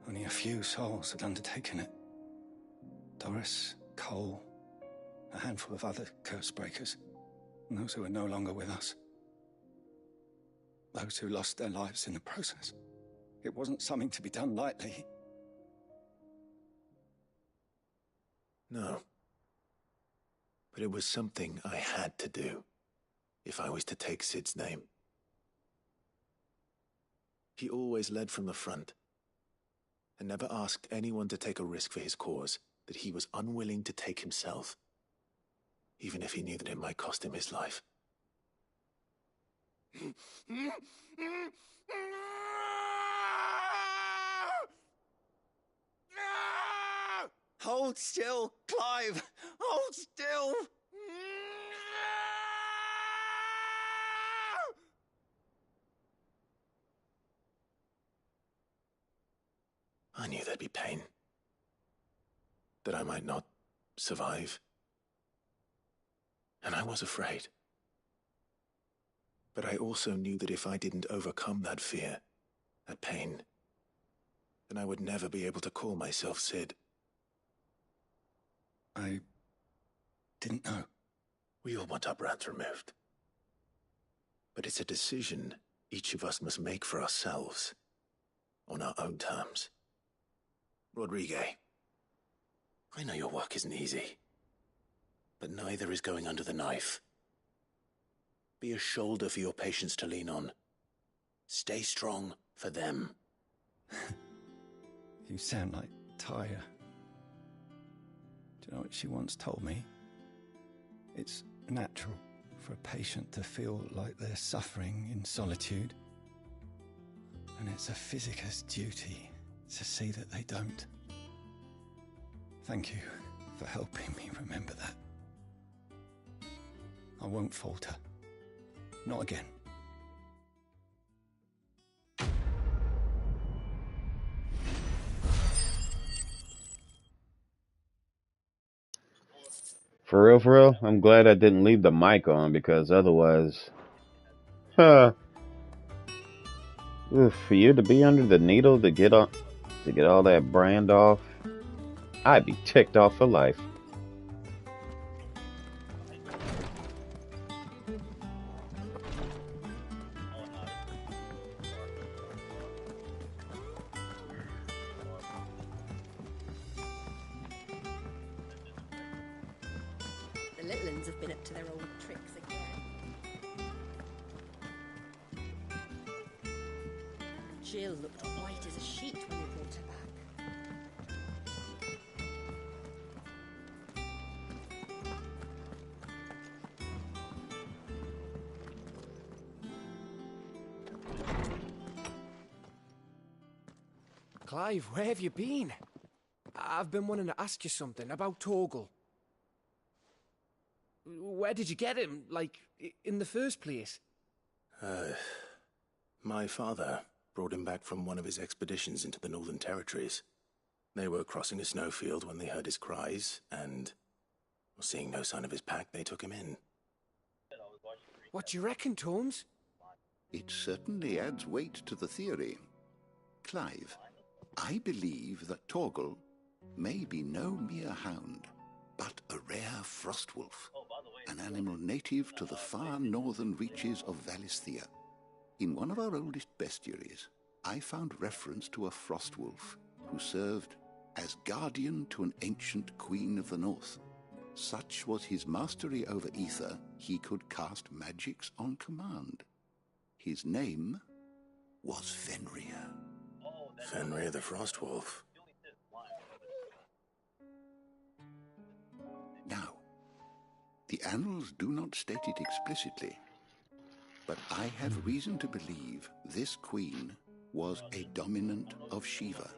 Only a few souls had undertaken it. Doris, Cole, a handful of other curse-breakers, and those who are no longer with us. Those who lost their lives in the process. It wasn't something to be done lightly. No. But it was something I had to do, if I was to take Sid's name. He always led from the front, and never asked anyone to take a risk for his cause that he was unwilling to take himself, even if he knew that it might cost him his life. Hold still, Clive! Hold still! I knew there'd be pain. That I might not survive. And I was afraid. But I also knew that if I didn't overcome that fear, that pain, then I would never be able to call myself Sid. I didn't know. We all want our brands removed. But it's a decision each of us must make for ourselves, on our own terms. Rodriguez, I know your work isn't easy, but neither is going under the knife. Be a shoulder for your patients to lean on. Stay strong for them. You sound like Taya. Do you know what she once told me? It's natural for a patient to feel like they're suffering in solitude. And it's a physiker's duty to see that they don't. Thank you for helping me remember that. I won't falter. Not again. For real, I'm glad I didn't leave the mic on because otherwise, for you to be under the needle to get all that brand off, I'd be ticked off for life. The little uns have been up to their old tricks again. Jill looked white as a sheet when we brought her back. Clive, where have you been? I've been wanting to ask you something about Torgal. Where did you get him, like, in the first place? My father brought him back from one of his expeditions into the Northern Territories. They were crossing a snowfield when they heard his cries, and, seeing no sign of his pack, they took him in. What do you reckon, Tomes? It certainly adds weight to the theory. Clive, I believe that Torgal may be no mere hound, but a rare frostwolf, an animal native to the far northern reaches of Valisthea. In one of our oldest bestiaries, I found reference to a frostwolf who served as guardian to an ancient queen of the north. Such was his mastery over ether, he could cast magics on command. His name was Fenrir. Fenrir the Frostwolf. Now, the annals do not state it explicitly, but I have reason to believe this queen was a dominant of Shiva,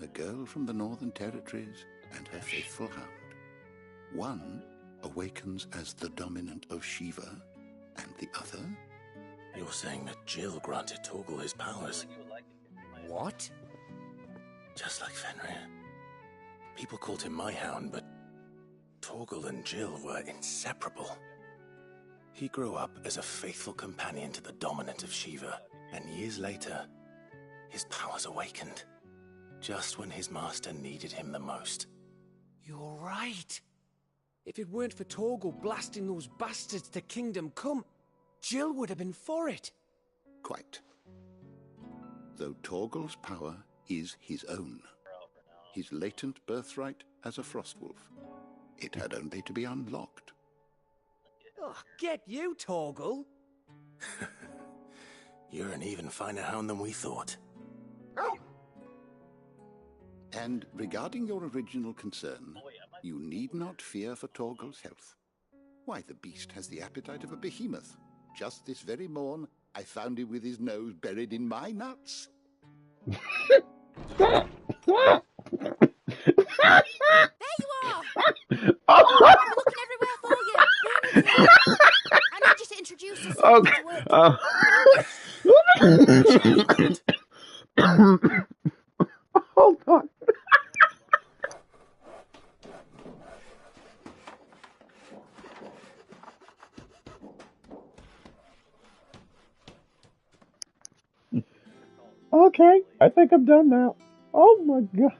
a girl from the Northern Territories and her faithful hound. One awakens as the dominant of Shiva, and the other... You're saying that Jill granted Torgal his powers? What? Just like Fenrir. People called him my hound, but Torgal and Jill were inseparable. He grew up as a faithful companion to the dominant of Shiva, and years later, his powers awakened, just when his master needed him the most. You're right. If it weren't for Torgal blasting those bastards to Kingdom Come, Jill would have been for it. Quite. Though Torgal's power is his own, his latent birthright as a Frostwolf, it had only to be unlocked. Oh, get you, Torgal! You're an even finer hound than we thought. And regarding your original concern, you need not fear for Torgal's health. Why, the beast has the appetite of a behemoth. Just this very morn, I found him with his nose buried in my nuts. There you are! I've been looking everywhere for you. Where is he? I need you to introduce us. Okay. Hold on. Okay, I think I'm done now. Oh my gosh.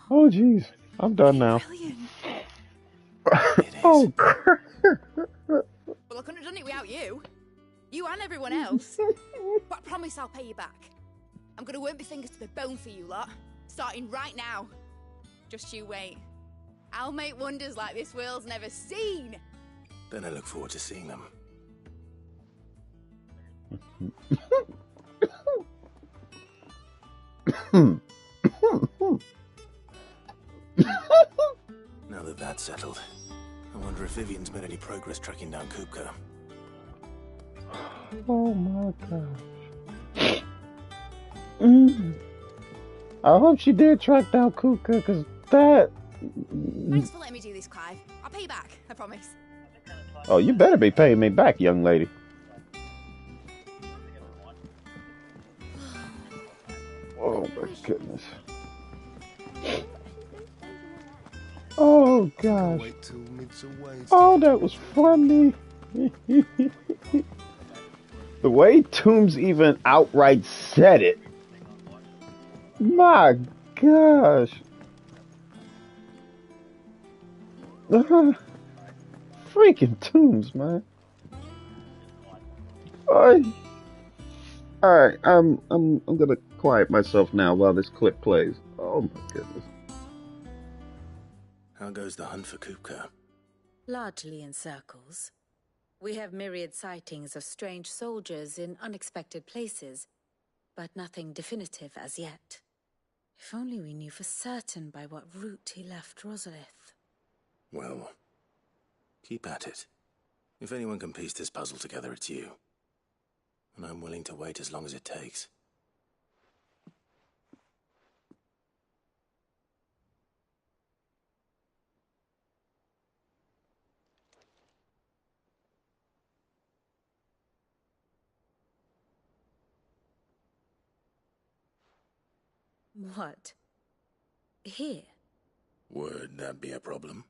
Oh jeez, I'm done now. Oh crap. Well, I couldn't have done it without you. You and everyone else. But I promise I'll pay you back. I'm gonna work my fingers to the bone for you lot, starting right now. Just you wait. I'll make wonders like this world's never seen. Then I look forward to seeing them. Now that that's settled, I wonder if Vivian's made any progress tracking down Kupka. Oh my gosh. I hope she did track down Kupka, because that... Thanks for letting me do this, Clive. I'll pay you back, I promise. Oh, you better be paying me back, young lady. Oh my goodness. Oh gosh. Wait till mid's away. Oh, that was funny. The way Toombs even outright said it. My gosh. Freaking Toombs, man. Alright, I'm gonna quiet myself now while this clip plays. Oh my goodness. How goes the hunt for Kupka? Largely in circles. We have myriad sightings of strange soldiers in unexpected places, but nothing definitive as yet. If only we knew for certain by what route he left Rosalith. Well, keep at it. If anyone can piece this puzzle together, it's you. And I'm willing to wait as long as it takes. What? Here? Would that be a problem?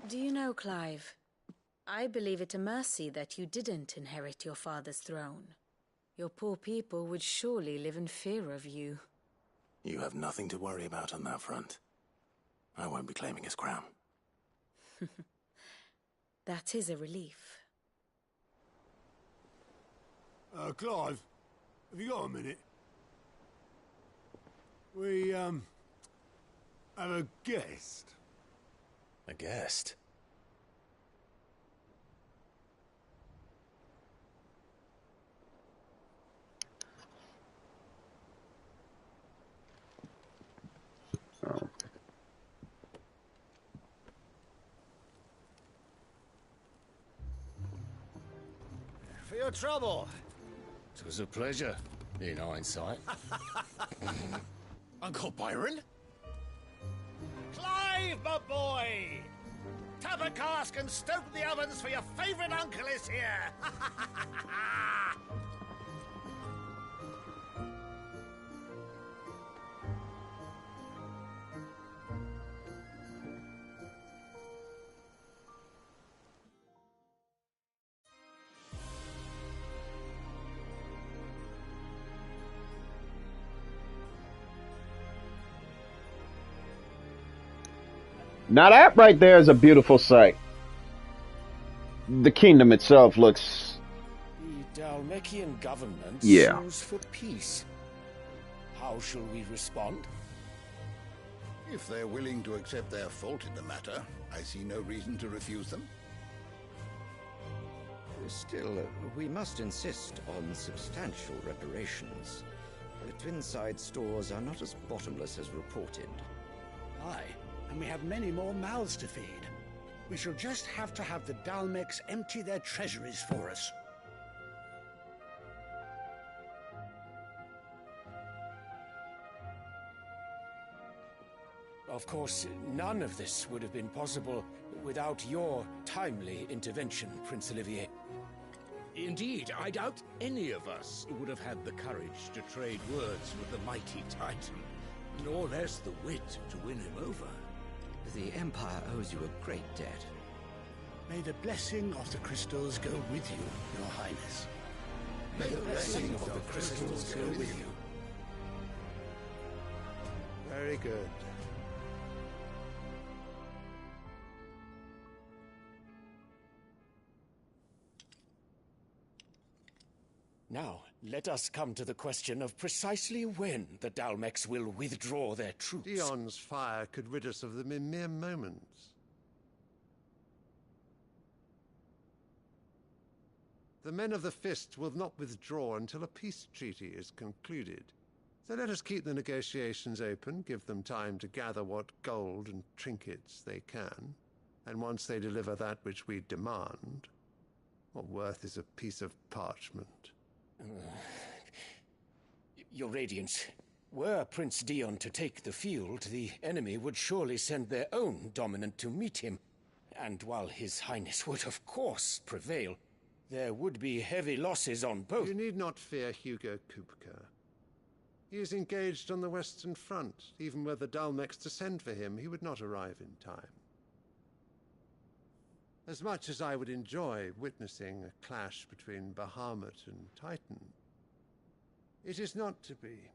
Do you know, Clive, I believe it a mercy that you didn't inherit your father's throne. Your poor people would surely live in fear of you. You have nothing to worry about on that front. I won't be claiming his crown. That is a relief. Clive, have you got a minute? We, have a guest. A guest? Oh. For your trouble. It was a pleasure, in hindsight. Uncle Byron? Clive, my boy! Tap a cask and stoke the ovens, for your favourite uncle is here! Now that right there is a beautiful sight. The kingdom itself looks... The Dalmekian government Yeah. sues for peace. How shall we respond? If they're willing to accept their fault in the matter, I see no reason to refuse them. Still, we must insist on substantial reparations. The Twinside stores are not as bottomless as reported. Aye, and we have many more mouths to feed. We shall just have to have the Dalmecs empty their treasuries for us. Of course, none of this would have been possible without your timely intervention, Prince Olivier. Indeed, I doubt any of us would have had the courage to trade words with the mighty Titan, nor less the wit to win him over. The Empire owes you a great debt. May the blessing of the crystals go with you, Your Highness. May the blessing of the crystals go with you. Very good. Now, let us come to the question of precisely when the Dalmecs will withdraw their troops. Dion's fire could rid us of them in mere moments. The men of the Fist will not withdraw until a peace treaty is concluded. So let us keep the negotiations open, give them time to gather what gold and trinkets they can, and once they deliver that which we demand, what worth is a piece of parchment? Your Radiance, were Prince Dion to take the field, the enemy would surely send their own dominant to meet him. And while His Highness would of course prevail, there would be heavy losses on both. You need not fear Hugo Kupka. He is engaged on the Western Front. Even were the Dalmex to send for him, he would not arrive in time. As much as I would enjoy witnessing a clash between Bahamut and Titan, it is not to be.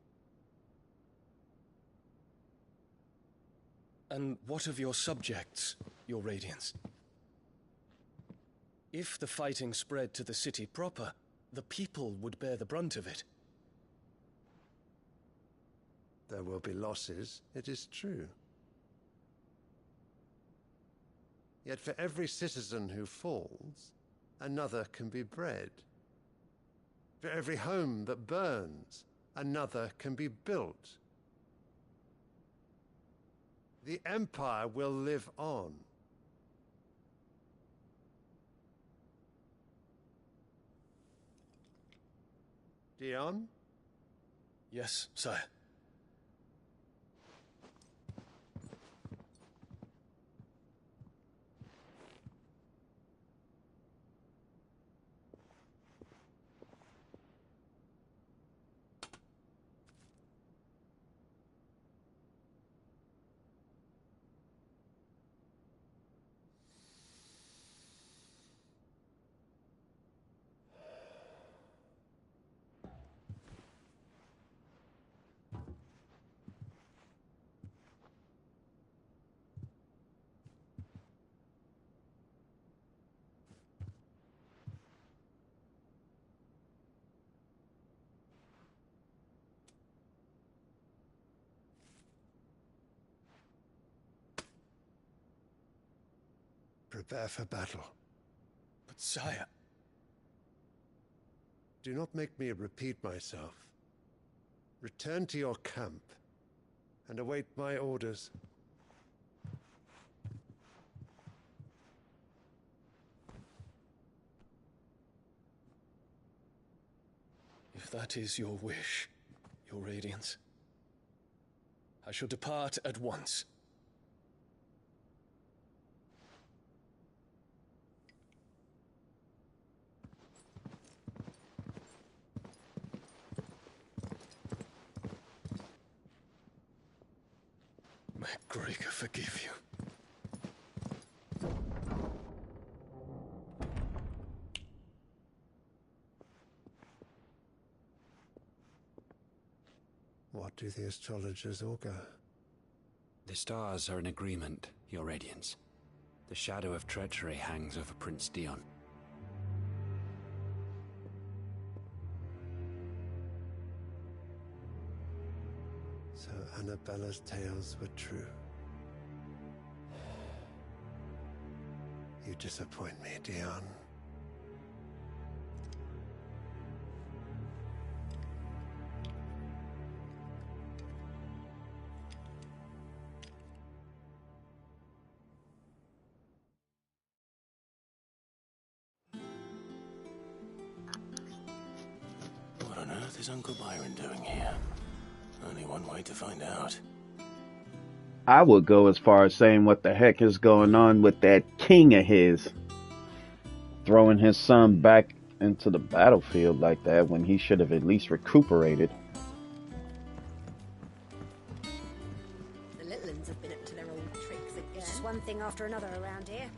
And what of your subjects, your Radiance? If the fighting spread to the city proper, the people would bear the brunt of it. There will be losses, it is true. Yet for every citizen who falls, another can be bred. For every home that burns, another can be built. The Empire will live on. Dion? Yes, sire. Prepare for battle. But sire... Do not make me repeat myself. Return to your camp and await my orders. If that is your wish, your Radiance, I shall depart at once. May Gregor forgive you. What do the astrologers augur? The stars are in agreement, Your Radiance. The shadow of treachery hangs over Prince Dion. So Annabella's tales were true. You disappoint me, Dion. What on earth is Uncle Byron doing here? Only one way to find out. I would go as far as saying what the heck is going on with that king of his. Throwing his son back into the battlefield like that when he should have at least recuperated. The little ones have been up to their old tricks again. It's just one thing after another around here.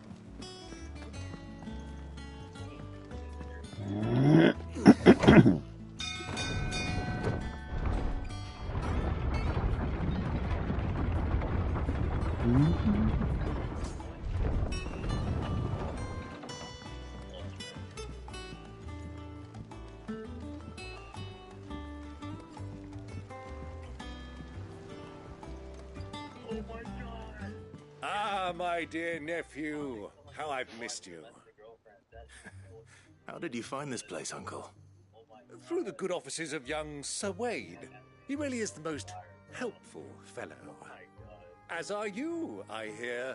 Ah, my dear nephew. How I've missed you. How did you find this place, Uncle? Through the good offices of young Sir Wade. He really is the most helpful fellow. As are you, I hear.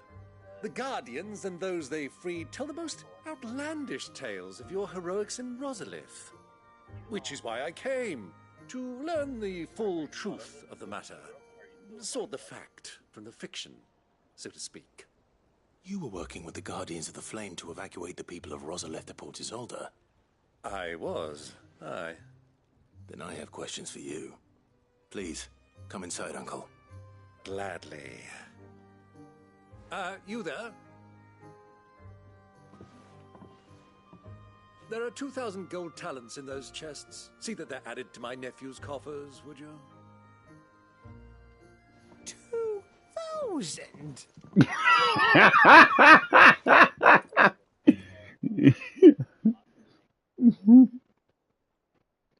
The Guardians and those they freed tell the most outlandish tales of your heroics in Rosalith. Which is why I came, to learn the full truth of the matter. Sort the fact from the fiction, so to speak. You were working with the Guardians of the Flame to evacuate the people of Rosalith to Port I was, aye. Then I have questions for you. Please, come inside, Uncle. Gladly. You there? There are 2,000 gold talents in those chests. See that they're added to my nephew's coffers, would you? 2,000?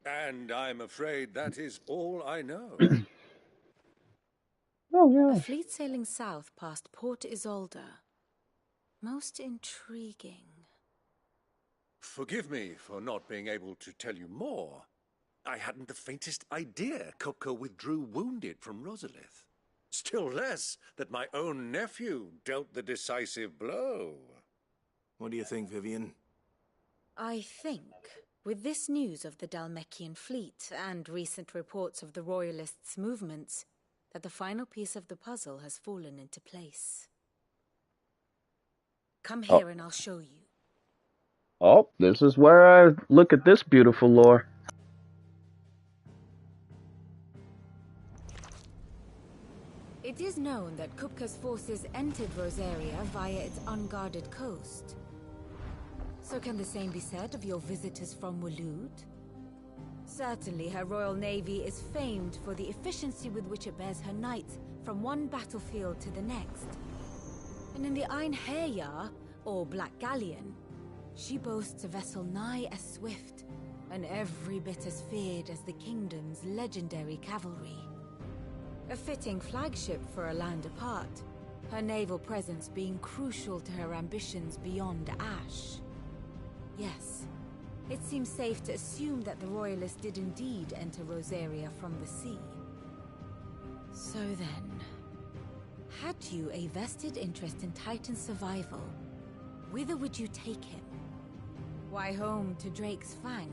And I'm afraid that is all I know. Oh, yeah. A fleet sailing south past Port Isolde. Most intriguing. Forgive me for not being able to tell you more. I hadn't the faintest idea Kupka withdrew wounded from Rosalith. Still less that my own nephew dealt the decisive blow. What do you think, Vivian? I think, with this news of the Dalmekian fleet and recent reports of the Royalists' movements, that the final piece of the puzzle has fallen into place. Come here and I'll show you. Oh, this is where I look at this beautiful lore. It is known that Kupka's forces entered Rosaria via its unguarded coast. So can the same be said of your visitors from Waloed? Certainly her Royal Navy is famed for the efficiency with which it bears her knights from one battlefield to the next. And in the Einherjar, or Black Galleon, she boasts a vessel nigh as swift and every bit as feared as the kingdom's legendary cavalry. A fitting flagship for a land apart, her naval presence being crucial to her ambitions beyond Ash. Yes, it seems safe to assume that the Royalists did indeed enter Rosaria from the sea. So then, had you a vested interest in Titan's survival, whither would you take him? Why, home to Drake's Fang,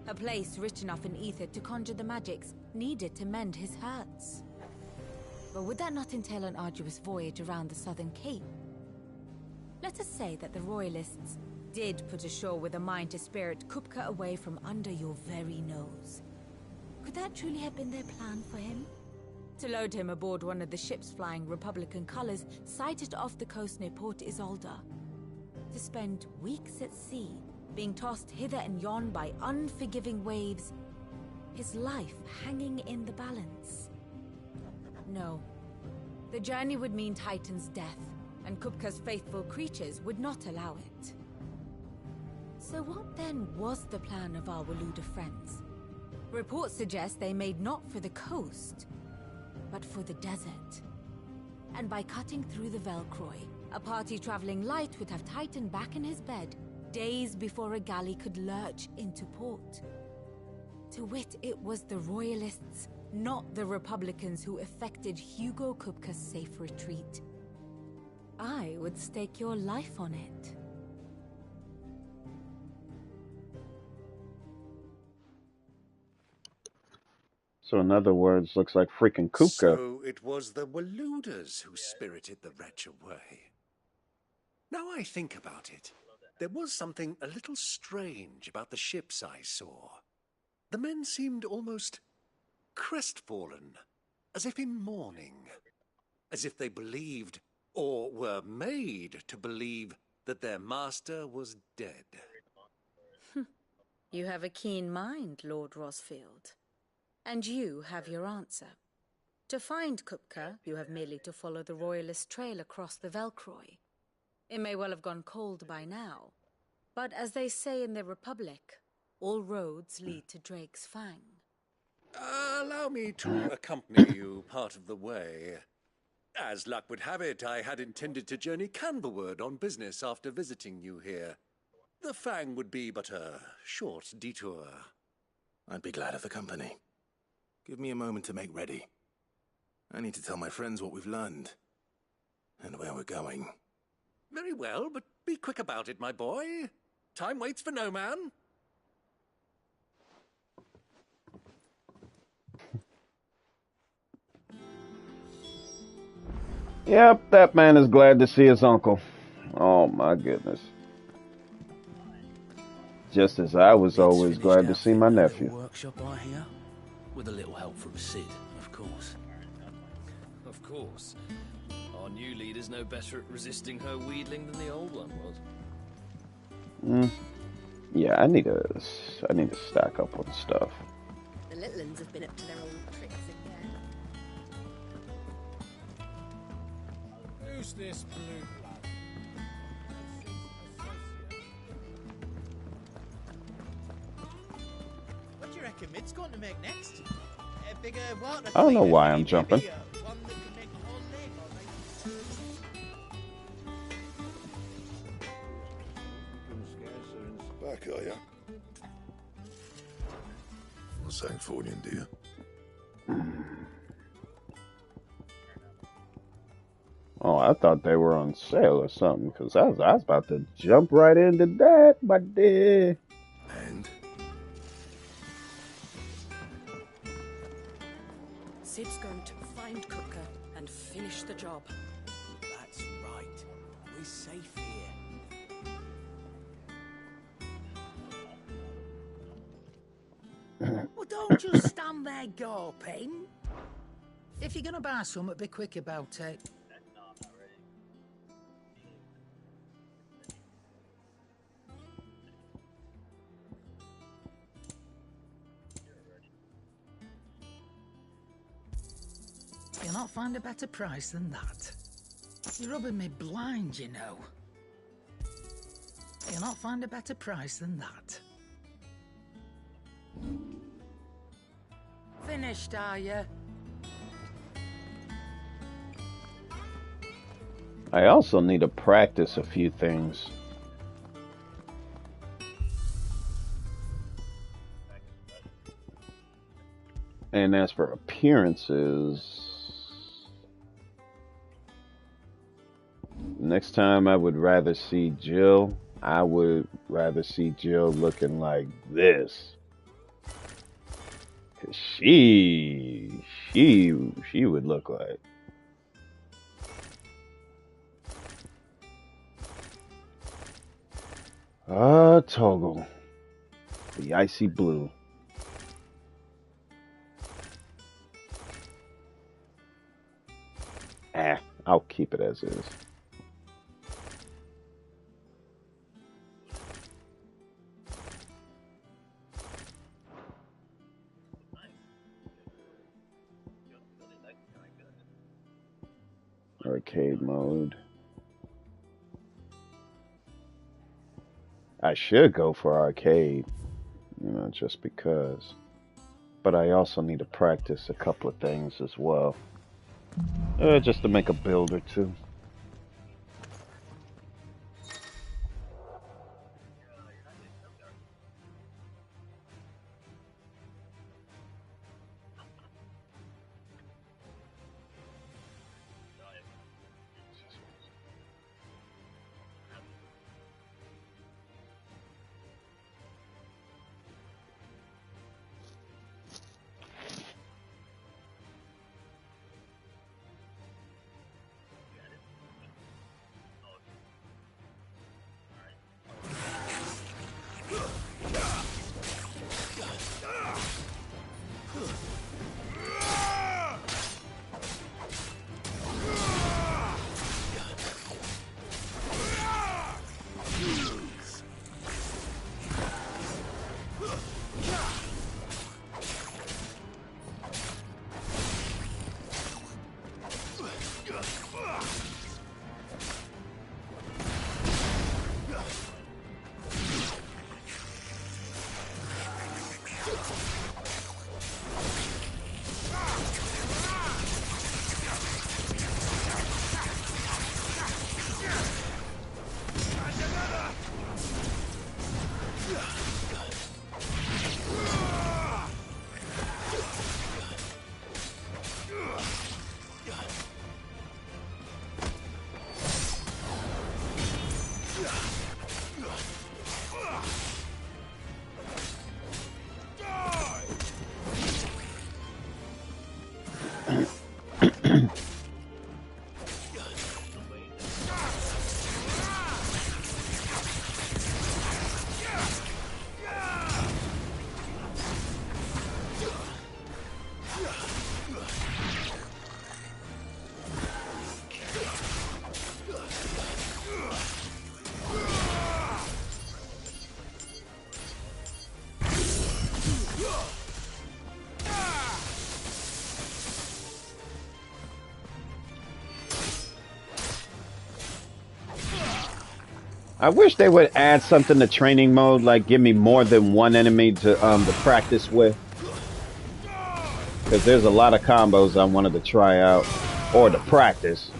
a place rich enough in ether to conjure the magics needed to mend his hurts. But would that not entail an arduous voyage around the southern cape? Let us say that the Royalists did put ashore with a mind to spirit Kupka away from under your very nose. Could that truly have been their plan for him? To load him aboard one of the ships flying Republican colors sighted off the coast near Port Isolde? To spend weeks at sea, being tossed hither and yon by unforgiving waves, his life hanging in the balance? No. The journey would mean Titan's death, and Kupka's faithful creatures would not allow it. So what then was the plan of our Waloed friends? Reports suggest they made not for the coast, but for the desert. And by cutting through the Velcroy, a party traveling light would have Titan back in his bed days before a galley could lurch into port. To wit, it was the Royalists, not the Republicans, who effected Hugo Kupka's safe retreat. I would stake your life on it. So in other words, looks like freaking Kupka. So it was the Waloeders who spirited the wretch away. Now I think about it, there was something a little strange about the ships I saw. The men seemed almost crestfallen, as if in mourning, as if they believed, or were made to believe, that their master was dead. You have a keen mind, Lord Rosfield. And you have your answer. To find Kupka, you have merely to follow the Royalist trail across the Velcroy. It may well have gone cold by now, but as they say in the Republic, all roads lead to Drake's Fang. Allow me to accompany you part of the way. As luck would have it, I had intended to journey Canberward on business after visiting you here. The Fang would be but a short detour. I'd be glad of the company. Give me a moment to make ready. I need to tell my friends what we've learned, and where we're going. Very well, but be quick about it, my boy. Time waits for no man. Yep, that man is glad to see his uncle. Oh my goodness. Just as I was always glad to see my nephew. Workshop, I hear, with a little help from Sid, Of course. Of course. Our new leader's no better at resisting her wheedling than the old one was. Yeah, I need to stack up on stuff. The little uns have been up to their old tricks again. Who's this blue blood? What do you reckon Mid's going to make next? A bigger water I don't know cleaner, why I'm maybe, jumping. one that can make a whole lake or Back, are ya? What's that for you, dear? Oh, I thought they were on sale or something, because I was about to jump right into that, but And? Sid's going to find Kupka and finish the job. That's right. We're safe here. Well, don't just stand there gawping. If you're going to buy something, be quick about it. You'll not find a better price than that. You're rubbing me blind, you know. You'll not find a better price than that. Finished, are you? I also need to practice a few things. And as for appearances, next time I would rather see Jill looking like this. 'Cause she would look like. Toggle. The icy blue. I'll keep it as is. Arcade mode. I should go for arcade, just because. But I also need to practice a couple of things as well. Just to make a build or two. I wish they would add something to training mode, like give me more than one enemy to practice with. Because there's a lot of combos I wanted to try out or to practice.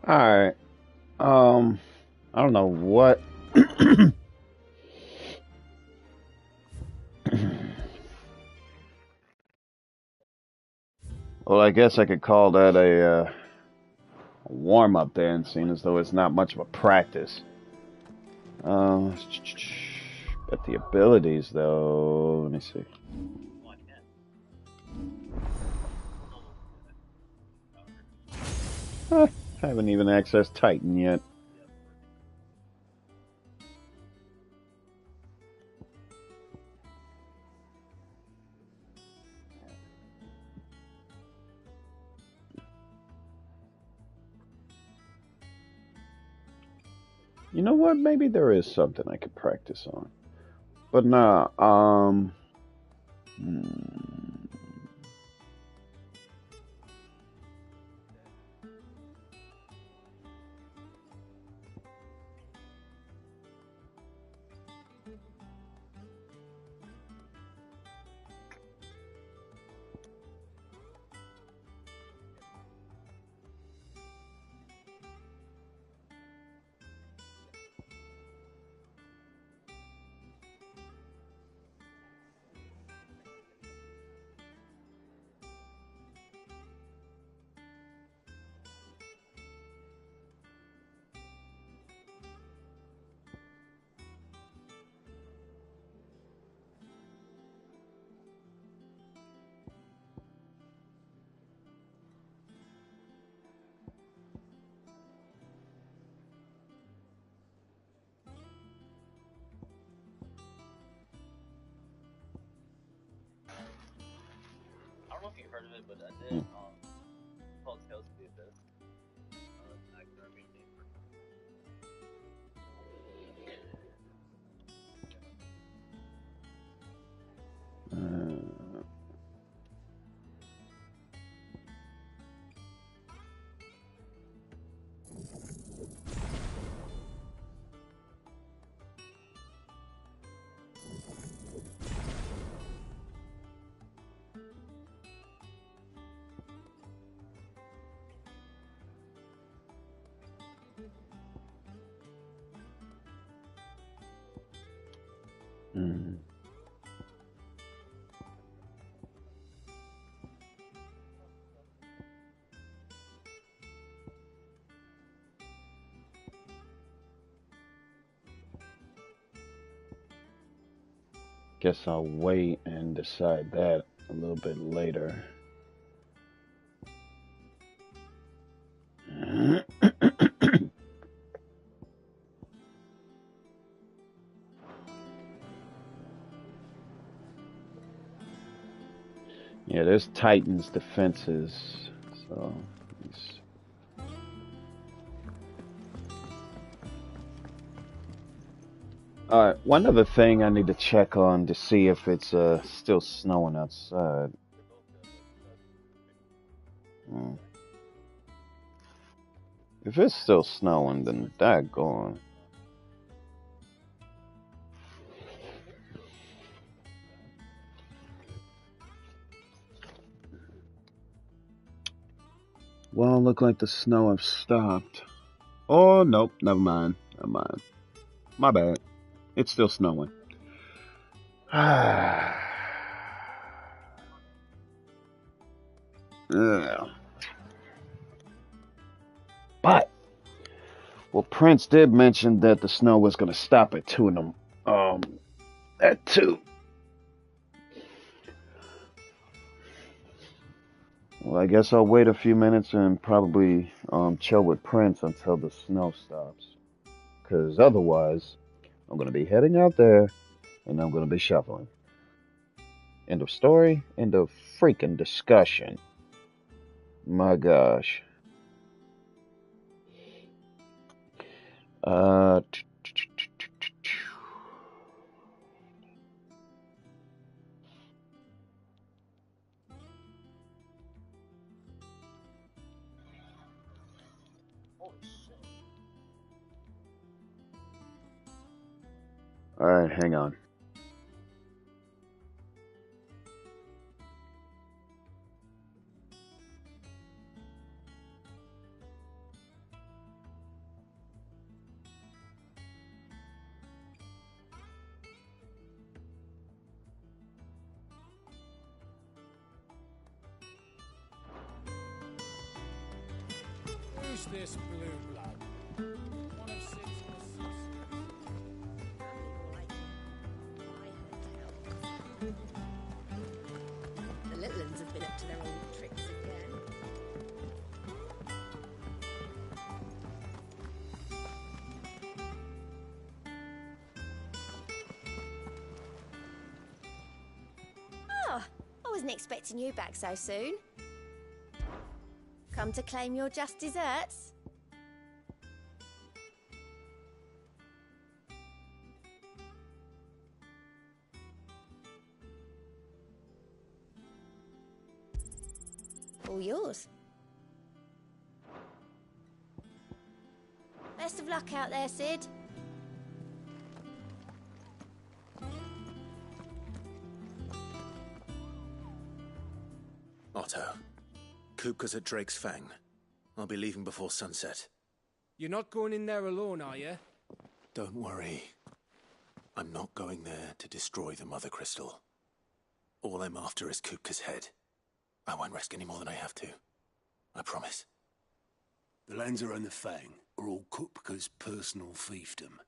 Alright. I don't know what. Well, I guess I could call that a warm-up then, seeing as though it's not much of a practice. But the abilities, though, let me see. Haven't even accessed Titan yet. You know what? Maybe there is something I could practice on. But nah, I don't know if you heard of it, but I did. Called Tales of the Abyss. Guess I'll wait and decide that a little bit later. Yeah, there's Titan's defenses, so Alright, one other thing I need to check on to see if it's still snowing outside. Hmm. If it's still snowing, then daggone. Well, look like the snow have stopped. Oh, nope, never mind. Never mind. My bad. It's still snowing. Ugh. But, well, Prince did mention that the snow was going to stop at 2 in the, at 2. Well, I guess I'll wait a few minutes and probably chill with Prince until the snow stops. Because otherwise, I'm going to be heading out there and I'm going to be shoveling. End of story. End of freaking discussion. My gosh. Uh. Alright, hang on. Who's this blue blood? One of Sid's associates. The little ones have been up to their old tricks again. Oh, I wasn't expecting you back so soon. Come to claim your just desserts? All yours. Best of luck out there, Sid. Otto, Kupka's at Drake's Fang. I'll be leaving before sunset. You're not going in there alone, are you? Don't worry. I'm not going there to destroy the Mother Crystal. All I'm after is Kupka's head. I won't risk any more than I have to. I promise. The Lancer and the Fang are all Kupka's personal fiefdom.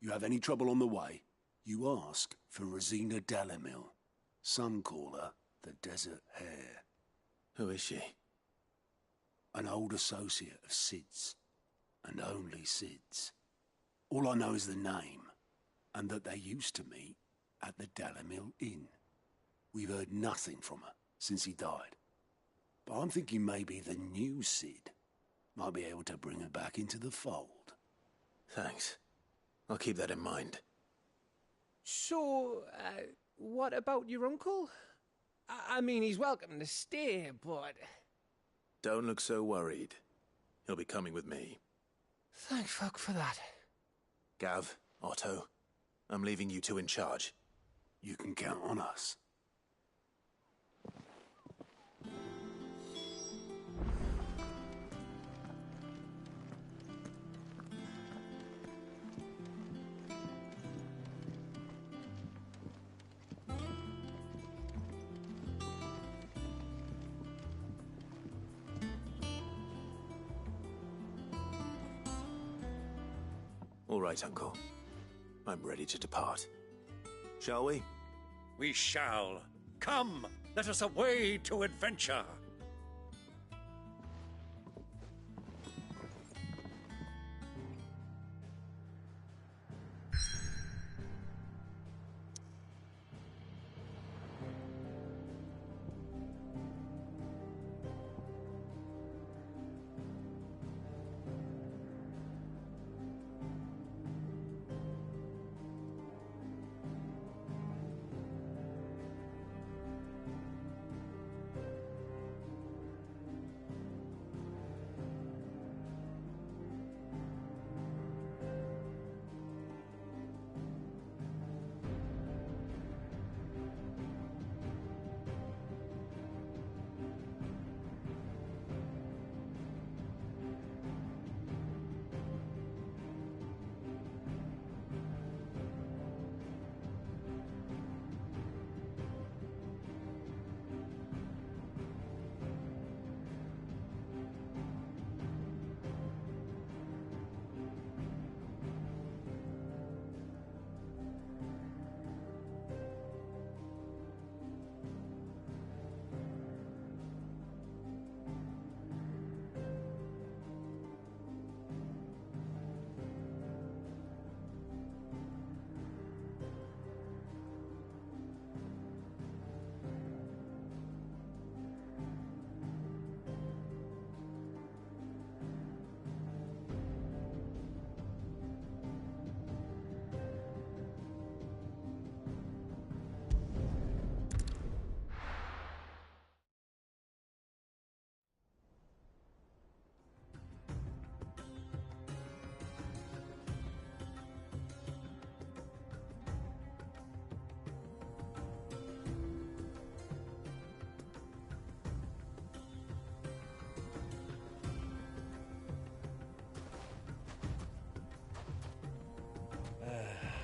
You have any trouble on the way, you ask for Rosina Dalamil. Some call her the Desert Hare. Who is she? An old associate of Sid's, and only Sid's. All I know is the name, and that they used to meet at the Dalamil Inn. We've heard nothing from her since he died. But I'm thinking maybe the new Sid might be able to bring her back into the fold. Thanks. I'll keep that in mind. So, what about your uncle? I mean, he's welcome to stay, but... Don't look so worried. He'll be coming with me. Thank fuck for that. Gav, Otto, I'm leaving you two in charge. You can count on us. All right, Uncle. I'm ready to depart. Shall we? We shall. Come, let us away to adventure.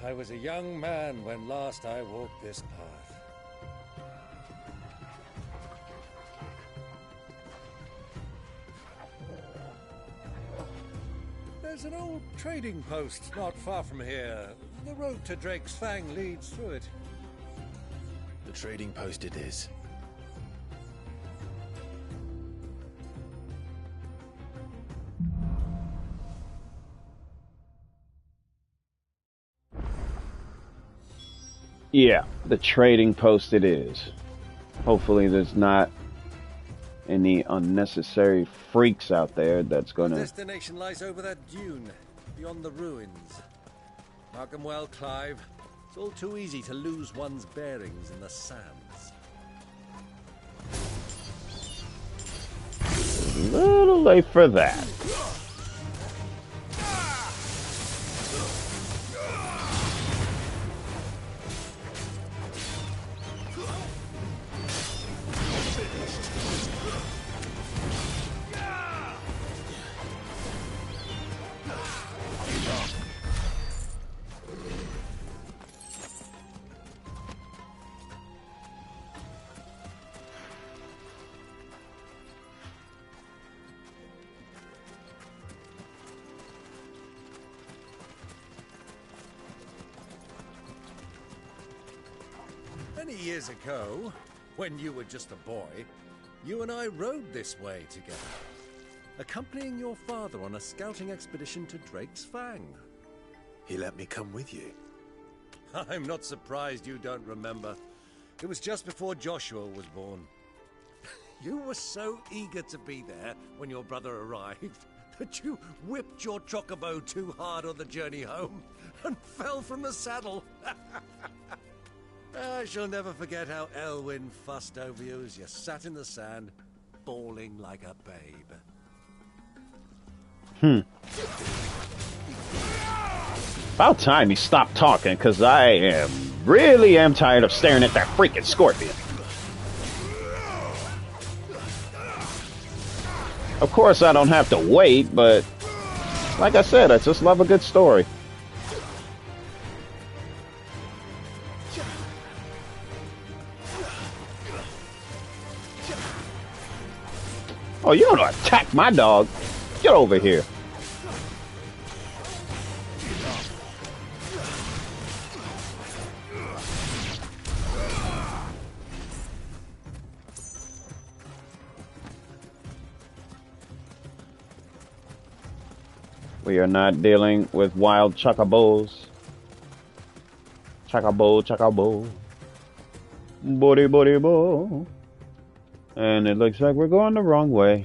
I was a young man when last I walked this path. There's an old trading post not far from here. The road to Drake's Fang leads through it. The trading post it is. Yeah, the trading post it is. Hopefully there's not any unnecessary freaks out there that's The gonna... destination lies over that dune, beyond the ruins. Mark 'em well, Clive. It's all too easy to lose one's bearings in the sands. A little late for that. Many years ago, when you were just a boy, you and I rode this way together, accompanying your father on a scouting expedition to Drake's Fang. He let me come with you. I'm not surprised you don't remember. It was just before Joshua was born. You were so eager to be there when your brother arrived that you whipped your chocobo too hard on the journey home and fell from the saddle. I shall never forget how Elwyn fussed over you as you sat in the sand, bawling like a babe. About time he stopped talking, because I really am tired of staring at that freaking scorpion. Of course, I don't have to wait, but like I said, I just love a good story. Oh, you're gonna attack my dog? Get over here. We are not dealing with wild chocobos. Chocobo, chocobo. Body, body, bo. And it looks like we're going the wrong way.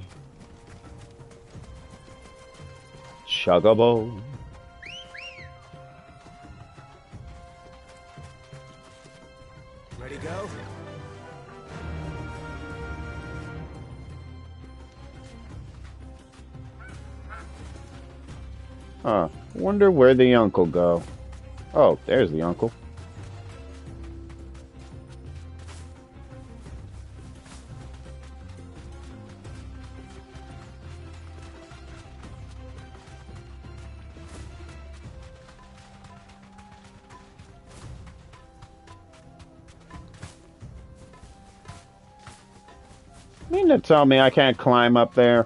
Chocobo. Ready, go? Huh. Wonder where the uncle go. Oh, there's the uncle. Mean to tell me I can't climb up there?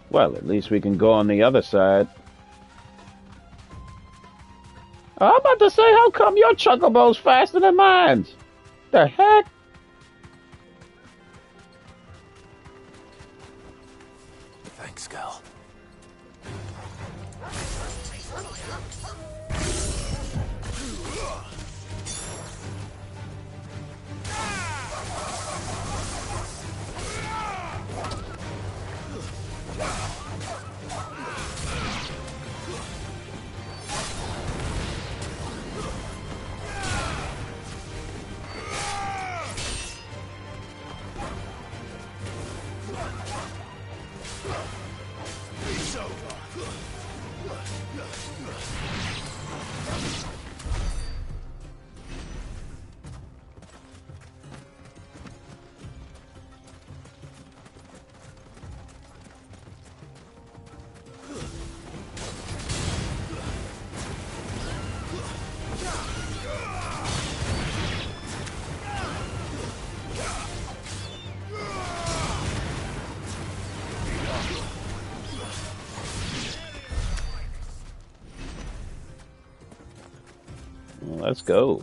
Well, at least we can go on the other side. I'm about to say, how come your chocobo's faster than mine? The heck? Thanks, girl. Let's go.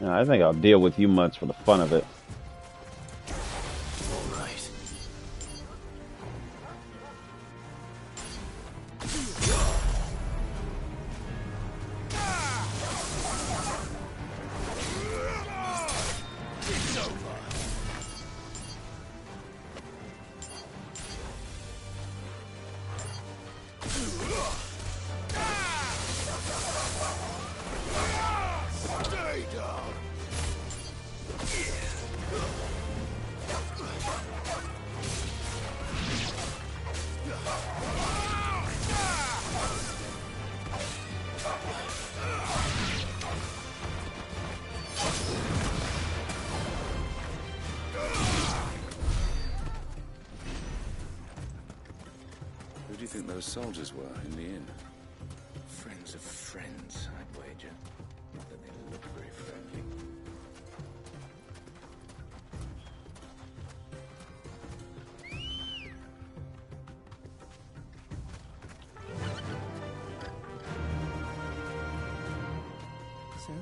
I think I'll deal with you much for the fun of it. All right. It's over. Stay down. Who do you think those soldiers were in the inn? Friends of friends, I'd wager. Not that they look very friendly. So,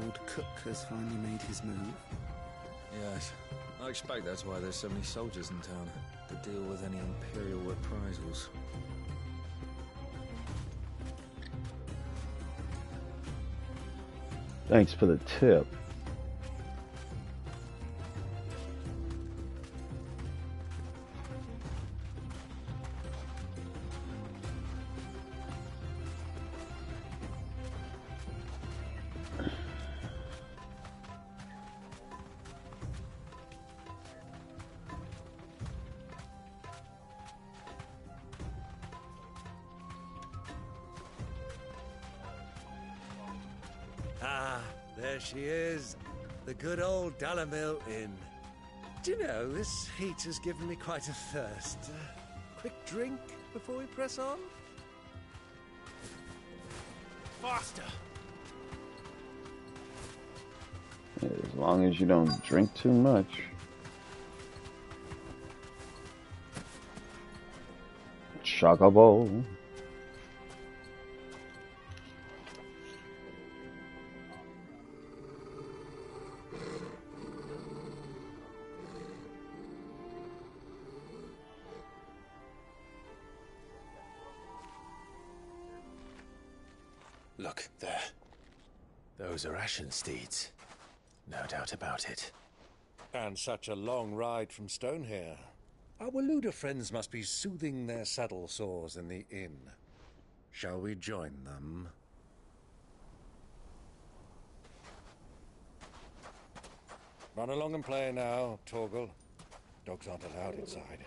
Lord Cook has finally made his move. Yes. I expect that's why there's so many soldiers in town, to deal with any Imperial reprisals. Thanks for the tip. Ah, there she is. The good old Dalamil Inn. Do you know, this heat has given me quite a thirst. Quick drink before we press on? Faster! As long as you don't drink too much. Chocobo. Look, there. Those are Ashen steeds. No doubt about it. And such a long ride from Stonehair. Our Waluda friends must be soothing their saddle sores in the inn. Shall we join them? Run along and play now, Torgal. Dogs aren't allowed inside.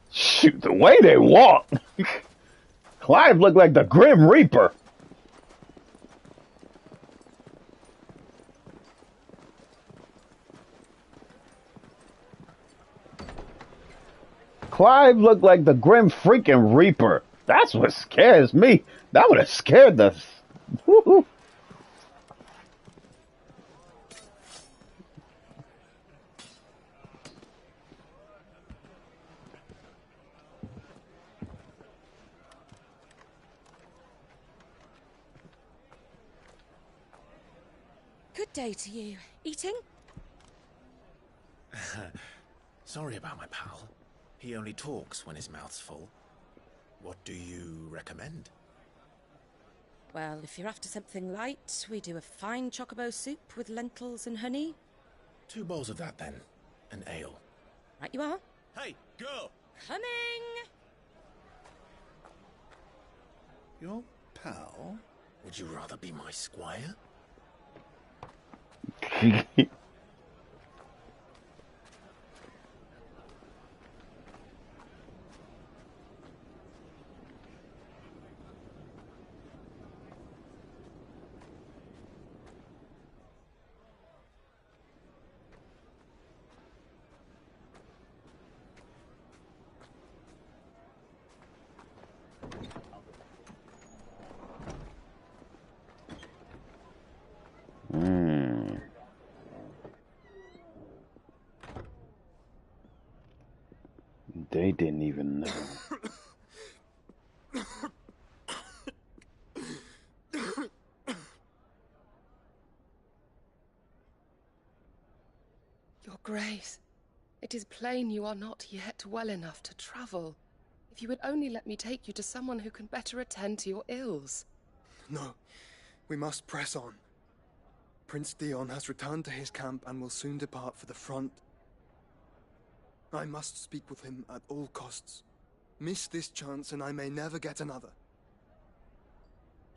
Shoot, the way they walk! Clive looked like the Grim Reaper. Clive looked like the Grim freaking Reaper. That's what scares me. That would have scared the... Woo-hoo. Good day to you. Eating? Sorry about my pal. He only talks when his mouth's full. What do you recommend? Well, if you're after something light, we do a fine chocobo soup with lentils and honey. 2 bowls of that, then. An ale. Right you are. Hey, girl! Coming! Your pal? Would you rather be my squire? They didn't even know. Your Grace, it is plain you are not yet well enough to travel. If you would only let me take you to someone who can better attend to your ills. No, we must press on. Prince Dion has returned to his camp and will soon depart for the front. I must speak with him at all costs. Miss this chance and I may never get another.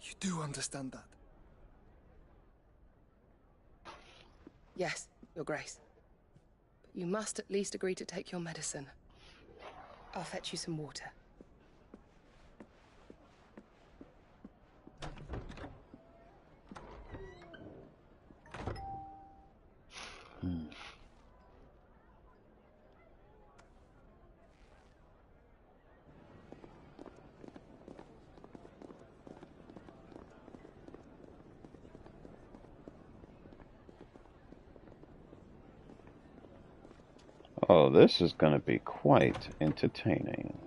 You do understand that? Yes, Your Grace. But you must at least agree to take your medicine. I'll fetch you some water. Oh, this is going to be quite entertaining.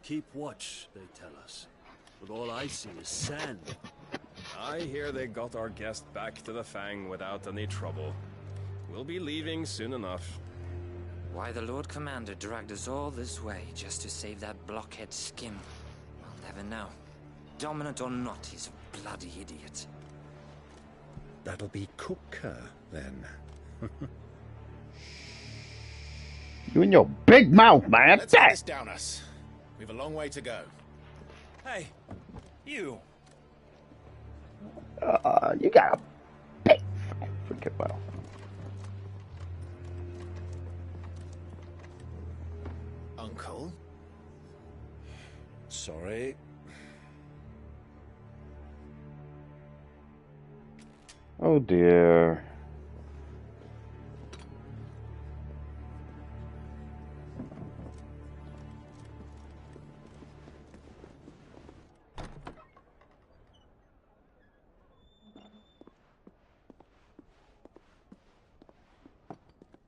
Keep watch, they tell us. But all I see is sand. I hear they got our guest back to the Fang without any trouble. We'll be leaving soon enough. Why the Lord Commander dragged us all this way just to save that blockhead skin, I'll never know. Dominant or not, he's a bloody idiot. That'll be Kupka, then. You and your big mouth, man. Let's get this down us. We've a long way to go. Hey, you. You got a big freaking mouth. Uncle? Sorry. Oh dear.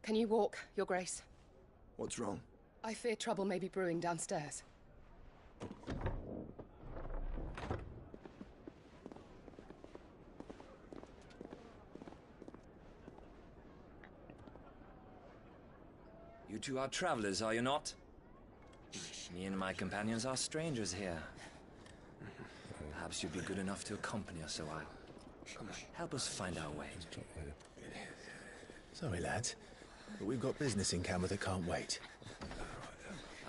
Can you walk, Your Grace? What's wrong? I fear trouble may be brewing downstairs. You two are travelers, are you not? Me and my companions are strangers here. Perhaps you'd be good enough to accompany us a while. Help us find our way. Sorry, lads, but we've got business in camera that can't wait.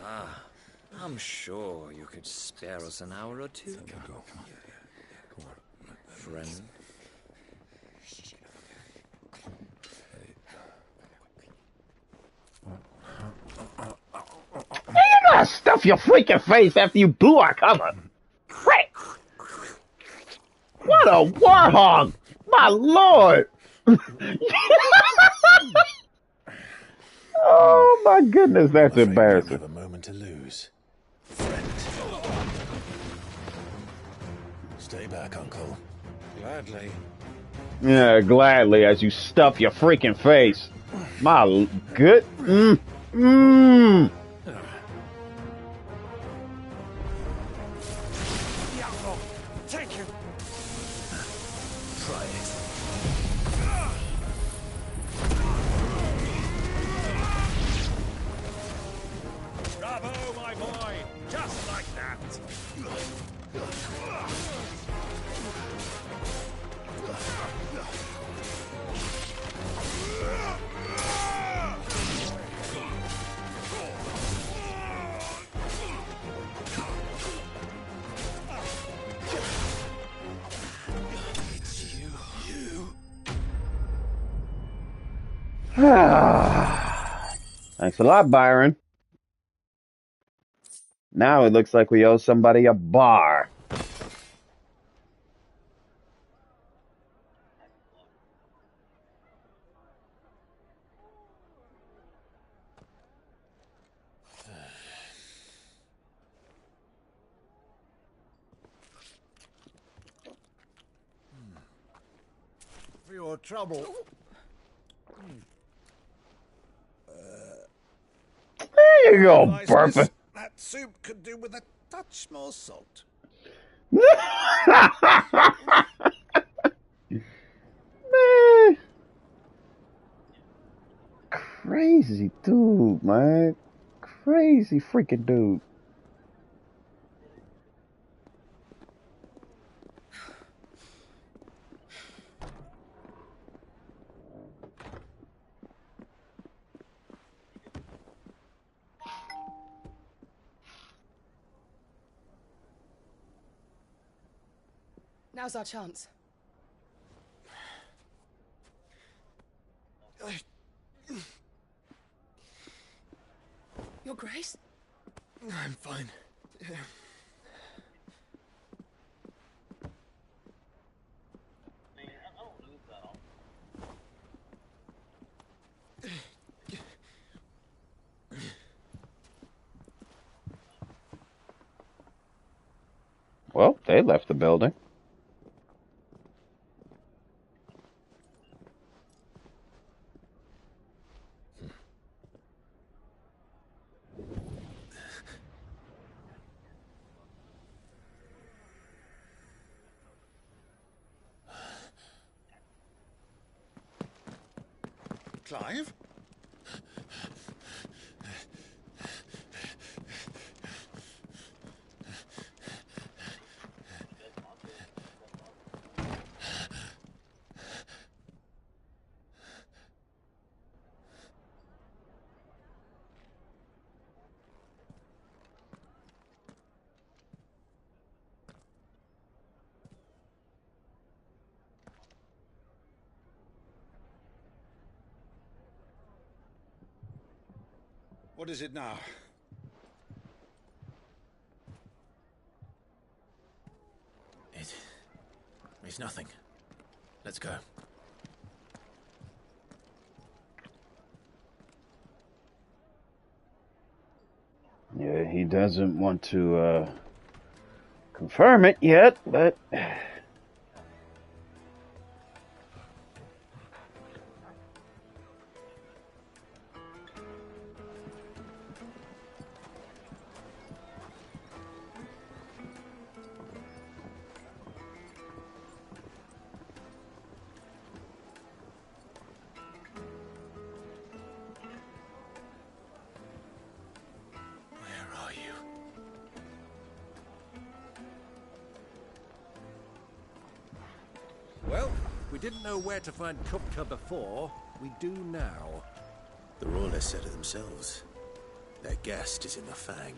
Ah, I'm sure you could spare us an hour or two. Friend. You gotta stuff your freaking face after you blew our cover. Frick! What a warhog! My lord! Oh my goodness, that's embarrassing. We don't have a moment to lose. Friend. Stay back, Uncle. Gladly. Yeah, gladly, as you stuff your freaking face. My good. Take him. Try it. Bravo, my boy! Just like that! Thanks a lot, Byron. Now it looks like we owe somebody a bar. for your trouble. There you go, Niceness, perfect. that soup could do with a touch more salt. Man. Crazy dude, man. Crazy freaking dude. Now's our chance. Your Grace? I'm fine. Well, they left the building. Clive? What is it now? It's nothing. Let's go. Yeah, he doesn't want to confirm it yet, but Where are you? Well, we didn't know where to find Kupka before. We do now. The Royalists said it themselves. Their guest is in the Fang.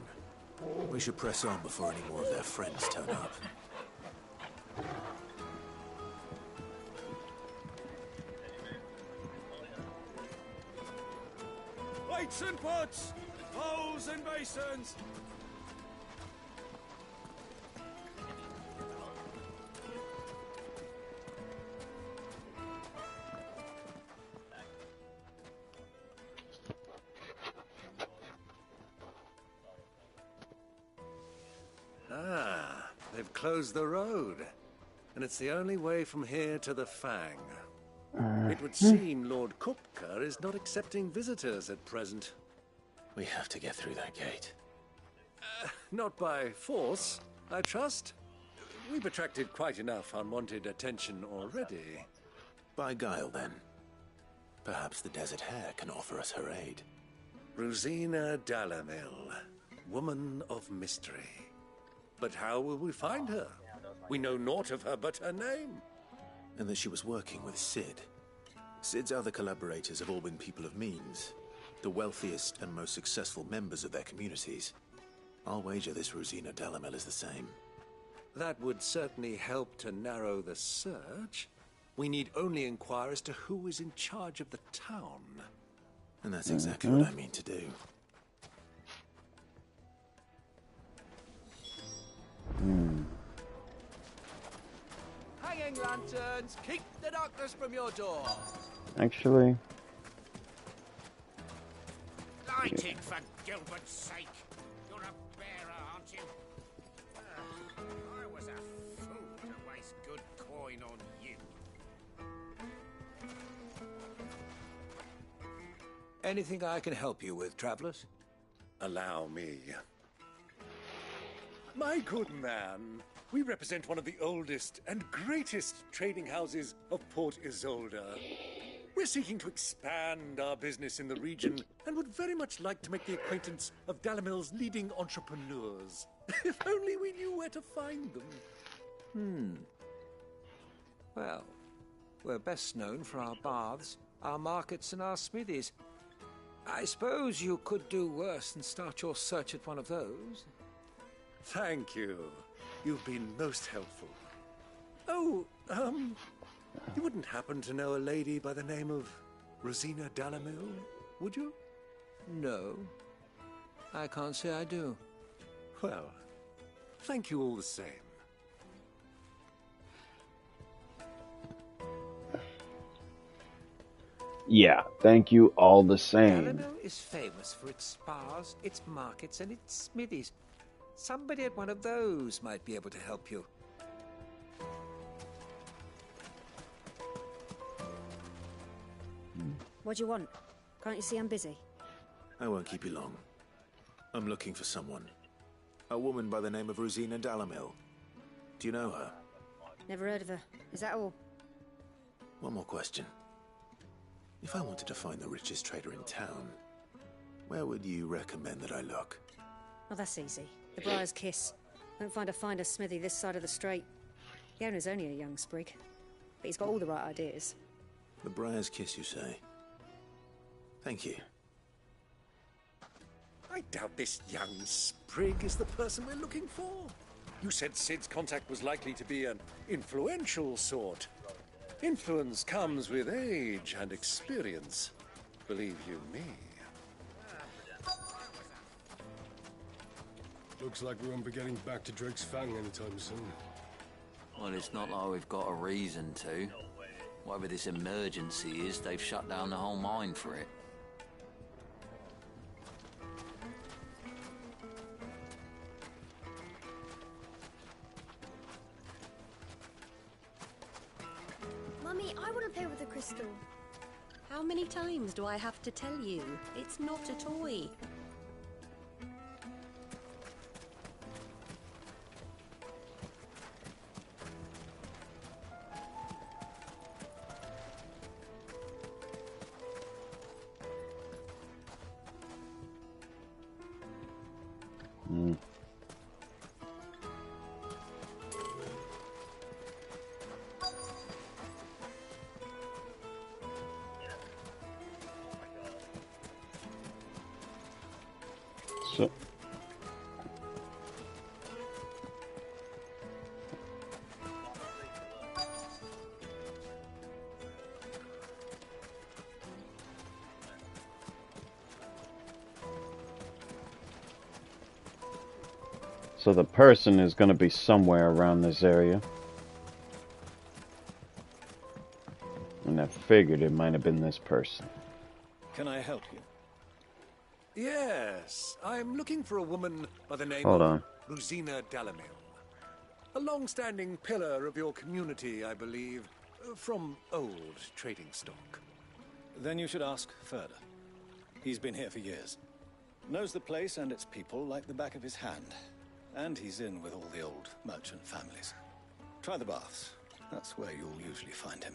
We should press on before any more of their friends turn up. Plates and pots! Bowls and basins! Ah, they've closed the road. And it's the only way from here to the Fang. It would seem Lord Kupka is not accepting visitors at present. We have to get through that gate. Not by force, I trust. We've attracted quite enough unwanted attention already. By guile, then. Perhaps the Desert Hare can offer us her aid. Rosina Dalamil, woman of mystery. But how will we find her? We know naught of her but her name. And that she was working with Sid. Sid's other collaborators have all been people of means, the wealthiest and most successful members of their communities. I'll wager this Rosina Dalamel is the same. That would certainly help to narrow the search. We need only inquire as to who is in charge of the town. And that's exactly what I mean to do. Hanging lanterns, keep the darkness from your door. actually, Light it, for Gilbert's sake. You're a bearer, aren't you? I was a fool to waste good coin on you. Anything I can help you with, travelers? Allow me. My good man, we represent one of the oldest and greatest trading houses of Port Isolde. We're seeking to expand our business in the region and would very much like to make the acquaintance of Dalamil's leading entrepreneurs. If only we knew where to find them. Well, we're best known for our baths, our markets, and our smithies. I suppose you could do worse than start your search at one of those. Thank you. You've been most helpful. Oh, you wouldn't happen to know a lady by the name of Rosina Dalamil, would you? No, I can't say I do. Well, thank you all the same. Yeah, thank you all the same. Dalamil is famous for its spas, its markets, and its smithies. Somebody at one of those might be able to help you. What do you want? Can't you see I'm busy? I won't keep you long. I'm looking for someone. A woman by the name of Rosina Dalamil. Do you know her? Never heard of her. Is that all? One more question. If I wanted to find the richest trader in town, where would you recommend that I look? Oh, that's easy. The Briar's Kiss. Won't find a finer smithy this side of the strait. The owner's only a young sprig, but he's got all the right ideas. The Briar's Kiss, you say? Thank you. I doubt this young sprig is the person we're looking for. You said Sid's contact was likely to be an influential sort. Influence comes with age and experience. Believe you me. Looks like we won't be getting back to Drake's Fang anytime soon. Well, it's not like we've got a reason to. Whatever this emergency is, they've shut down the whole mine for it. Mummy, I want to play with the crystal. How many times do I have to tell you? It's not a toy. So, so the person is going to be somewhere around this area. And I figured it might have been this person. Can I help you? Yes, I'm looking for a woman by the name Hold of on. Rosina Dalamil. A long-standing pillar of your community, I believe, from old trading stock. Then you should ask further. He's been here for years. Knows the place and its people like the back of his hand. And he's in with all the old merchant families. Try the baths. That's where you'll usually find him.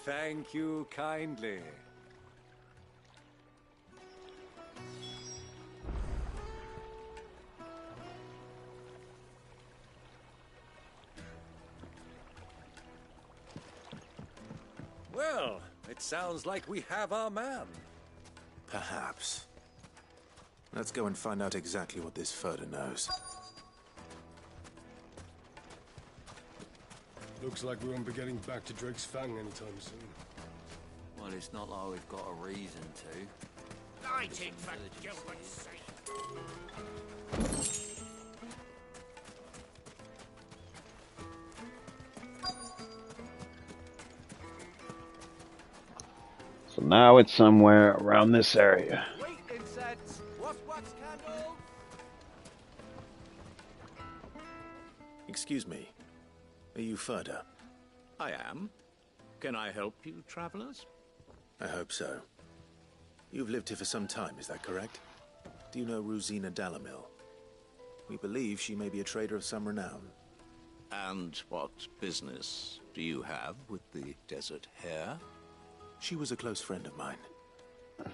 Thank you kindly. Well, it sounds like we have our man. Perhaps. Let's go and find out exactly what this Furder knows. Looks like we won't be getting back to Drake's Fang anytime soon. Well, it's not like we've got a reason to. Light it for Gilbert's sake. So now it's somewhere around this area. Wait, insects! Wax candle! Excuse me. Are you Furder? I am. Can I help you, travelers? I hope so. You've lived here for some time, is that correct? Do you know Rosina Dalamil? We believe she may be a trader of some renown. And what business do you have with the Desert Hare? She was a close friend of mine.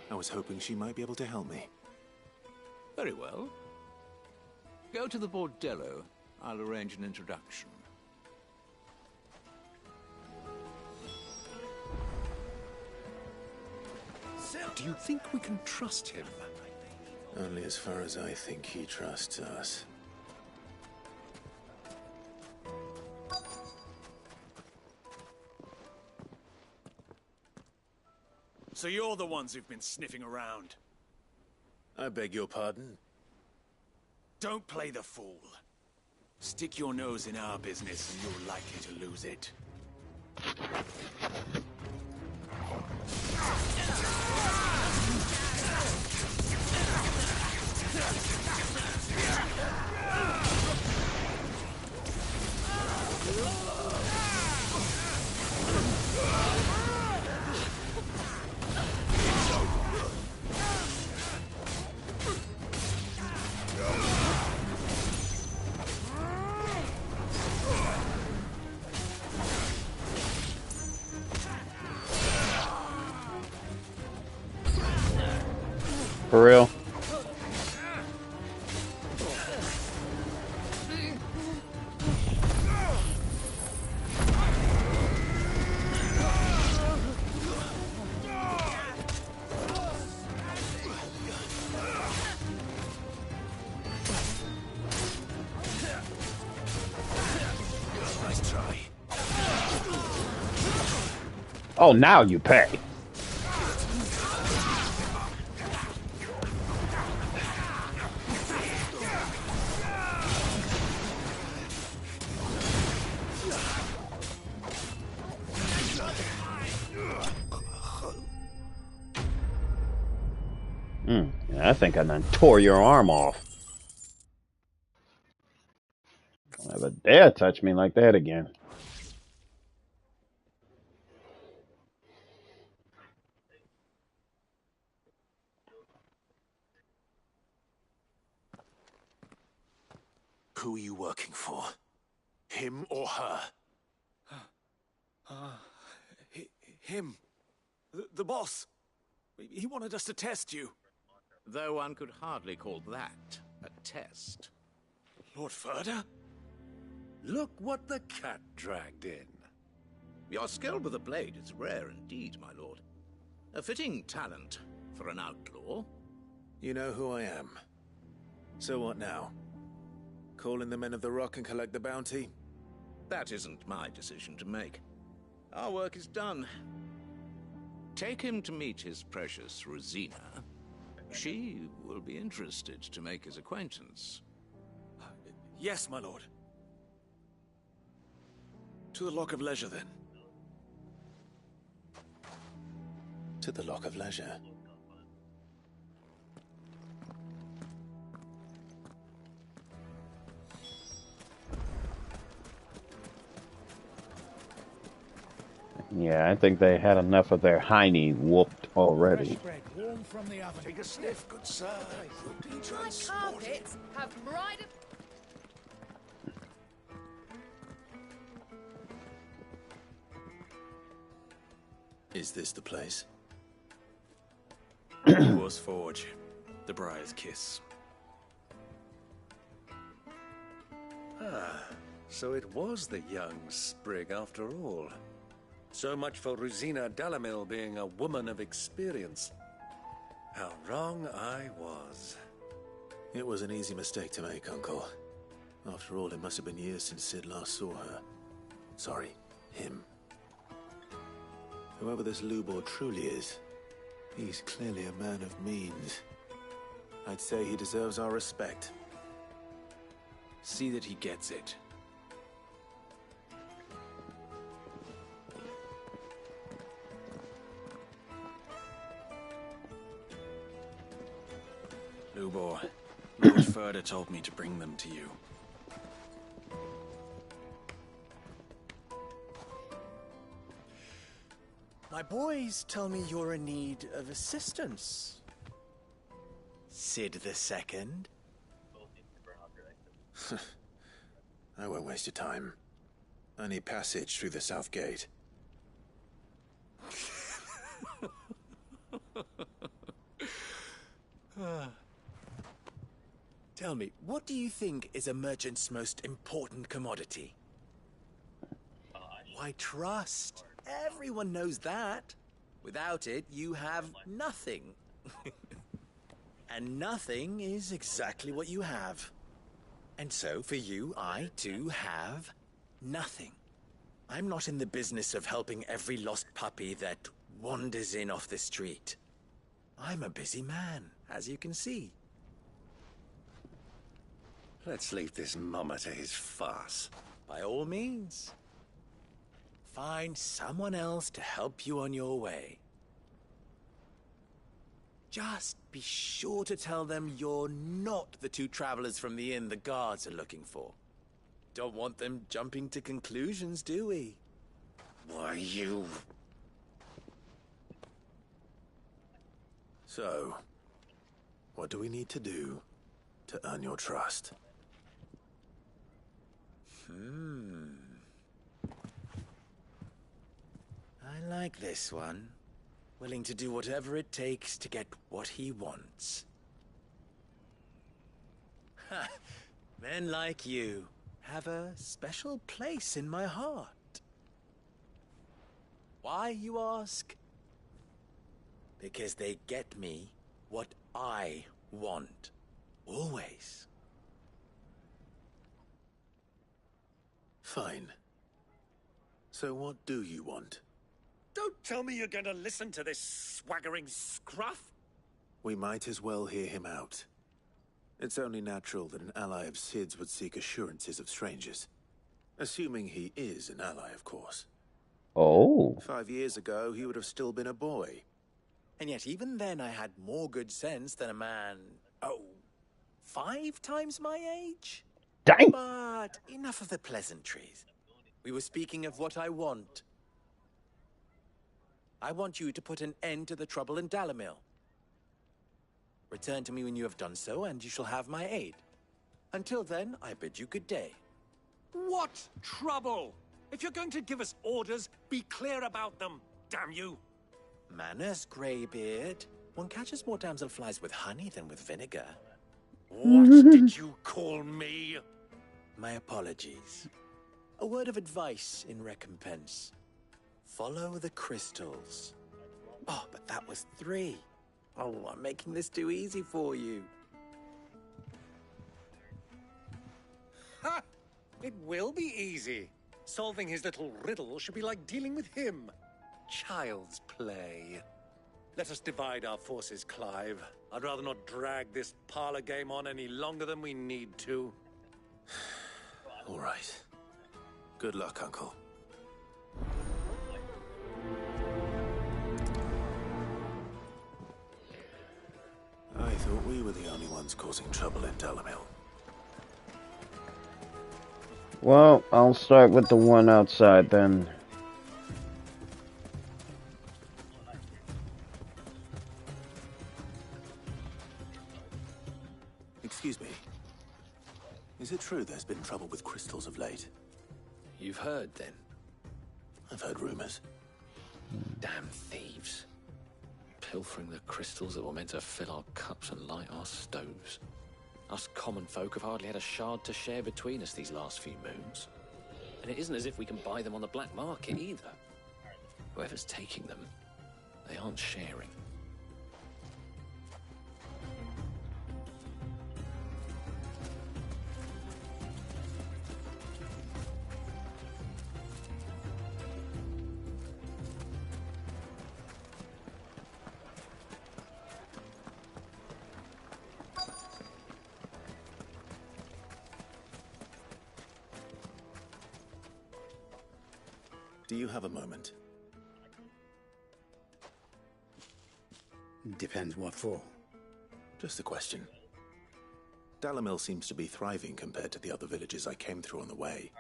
I was hoping she might be able to help me. Very well. Go to the bordello. I'll arrange an introduction. Do you think we can trust him? Only as far as I think he trusts us. So you're the ones who've been sniffing around. I beg your pardon? Don't play the fool. Stick your nose in our business and you're likely to lose it. For real? Nice try. Oh, now you pay. I think I done tore your arm off. Don't ever dare touch me like that again. Who are you working for? Him or her? Him. The boss. He wanted us to test you. Though one could hardly call that a test. Lord Ferda? Look what the cat dragged in. Your skill with the blade is rare indeed, my lord. A fitting talent for an outlaw. You know who I am. So what now? Call in the Men of the Rock and collect the bounty? That isn't my decision to make. Our work is done. Take him to meet his precious Rosina. She will be interested to make his acquaintance. Yes, my lord. To the Lock of Leisure, then. To the Lock of Leisure. Yeah, I think they had enough of their hiney whooped already. Bread warm from the oven. Take a sniff, good sir. You'll be My transported. carpets have right. Is this the place? War's Forge. The Briar's Kiss. Ah, so it was the young sprig after all. So much for Rosina Dalamil being a woman of experience. How wrong I was. It was an easy mistake to make, Uncle. After all, it must have been years since Sid last saw her. Sorry, him. Whoever this Lubor truly is, he's clearly a man of means. I'd say he deserves our respect. See that he gets it. Lubor, Lord Ferda told me to bring them to you. My boys tell me you're in need of assistance. Sid the Second. I won't waste your time. I need passage through the south gate. Tell me, what do you think is a merchant's most important commodity? Why, trust. Everyone knows that. Without it, you have nothing. And nothing is exactly what you have. And so, for you, I, too, have nothing. I'm not in the business of helping every lost puppy that wanders in off the street. I'm a busy man, as you can see. Let's leave this mummer to his farce. By all means. Find someone else to help you on your way. Just be sure to tell them you're not the two travelers from the inn the guards are looking for. Don't want them jumping to conclusions, do we? Why, you... So, what do we need to do to earn your trust? I like this one. Willing to do whatever it takes to get what he wants. Ha! Men like you have a special place in my heart. Why, you ask? Because they get me what I want. Always. Fine. So what do you want? Don't tell me you're going to listen to this swaggering scruff! We might as well hear him out. It's only natural that an ally of Sid's would seek assurances of strangers. Assuming he is an ally, of course. Oh. 5 years ago, he would have still been a boy. And yet even then I had more good sense than a man, 5 times my age? Dang! But enough of the pleasantries. We were speaking of what I want. I want you to put an end to the trouble in Dalamil. Return to me when you have done so, and you shall have my aid. Until then, I bid you good day. What trouble? If you're going to give us orders, be clear about them, damn you! Manners, Greybeard. One catches more damselflies with honey than with vinegar. What did you call me? My apologies. A word of advice in recompense. Follow the crystals. Oh, but that was 3. Oh, I'm making this too easy for you. Ha! It will be easy. Solving his little riddle should be like dealing with him. Child's play. Let us divide our forces, Clive. I'd rather not drag this parlor game on any longer than we need to. All right. Good luck, Uncle. I thought we were the only ones causing trouble in Dalamil. Well, I'll start with the one outside then. Excuse me. Is it true there's been trouble with crystals of late? You've heard, then? I've heard rumors. Damn thieves. Pilfering the crystals that were meant to fill our cups and light our stoves. Us common folk have hardly had a shard to share between us these last few moons. And it isn't as if we can buy them on the black market either. Whoever's taking them, they aren't sharing. Do you have a moment? Depends what for. Just a question. Dalamil seems to be thriving compared to the other villages I came through on the way.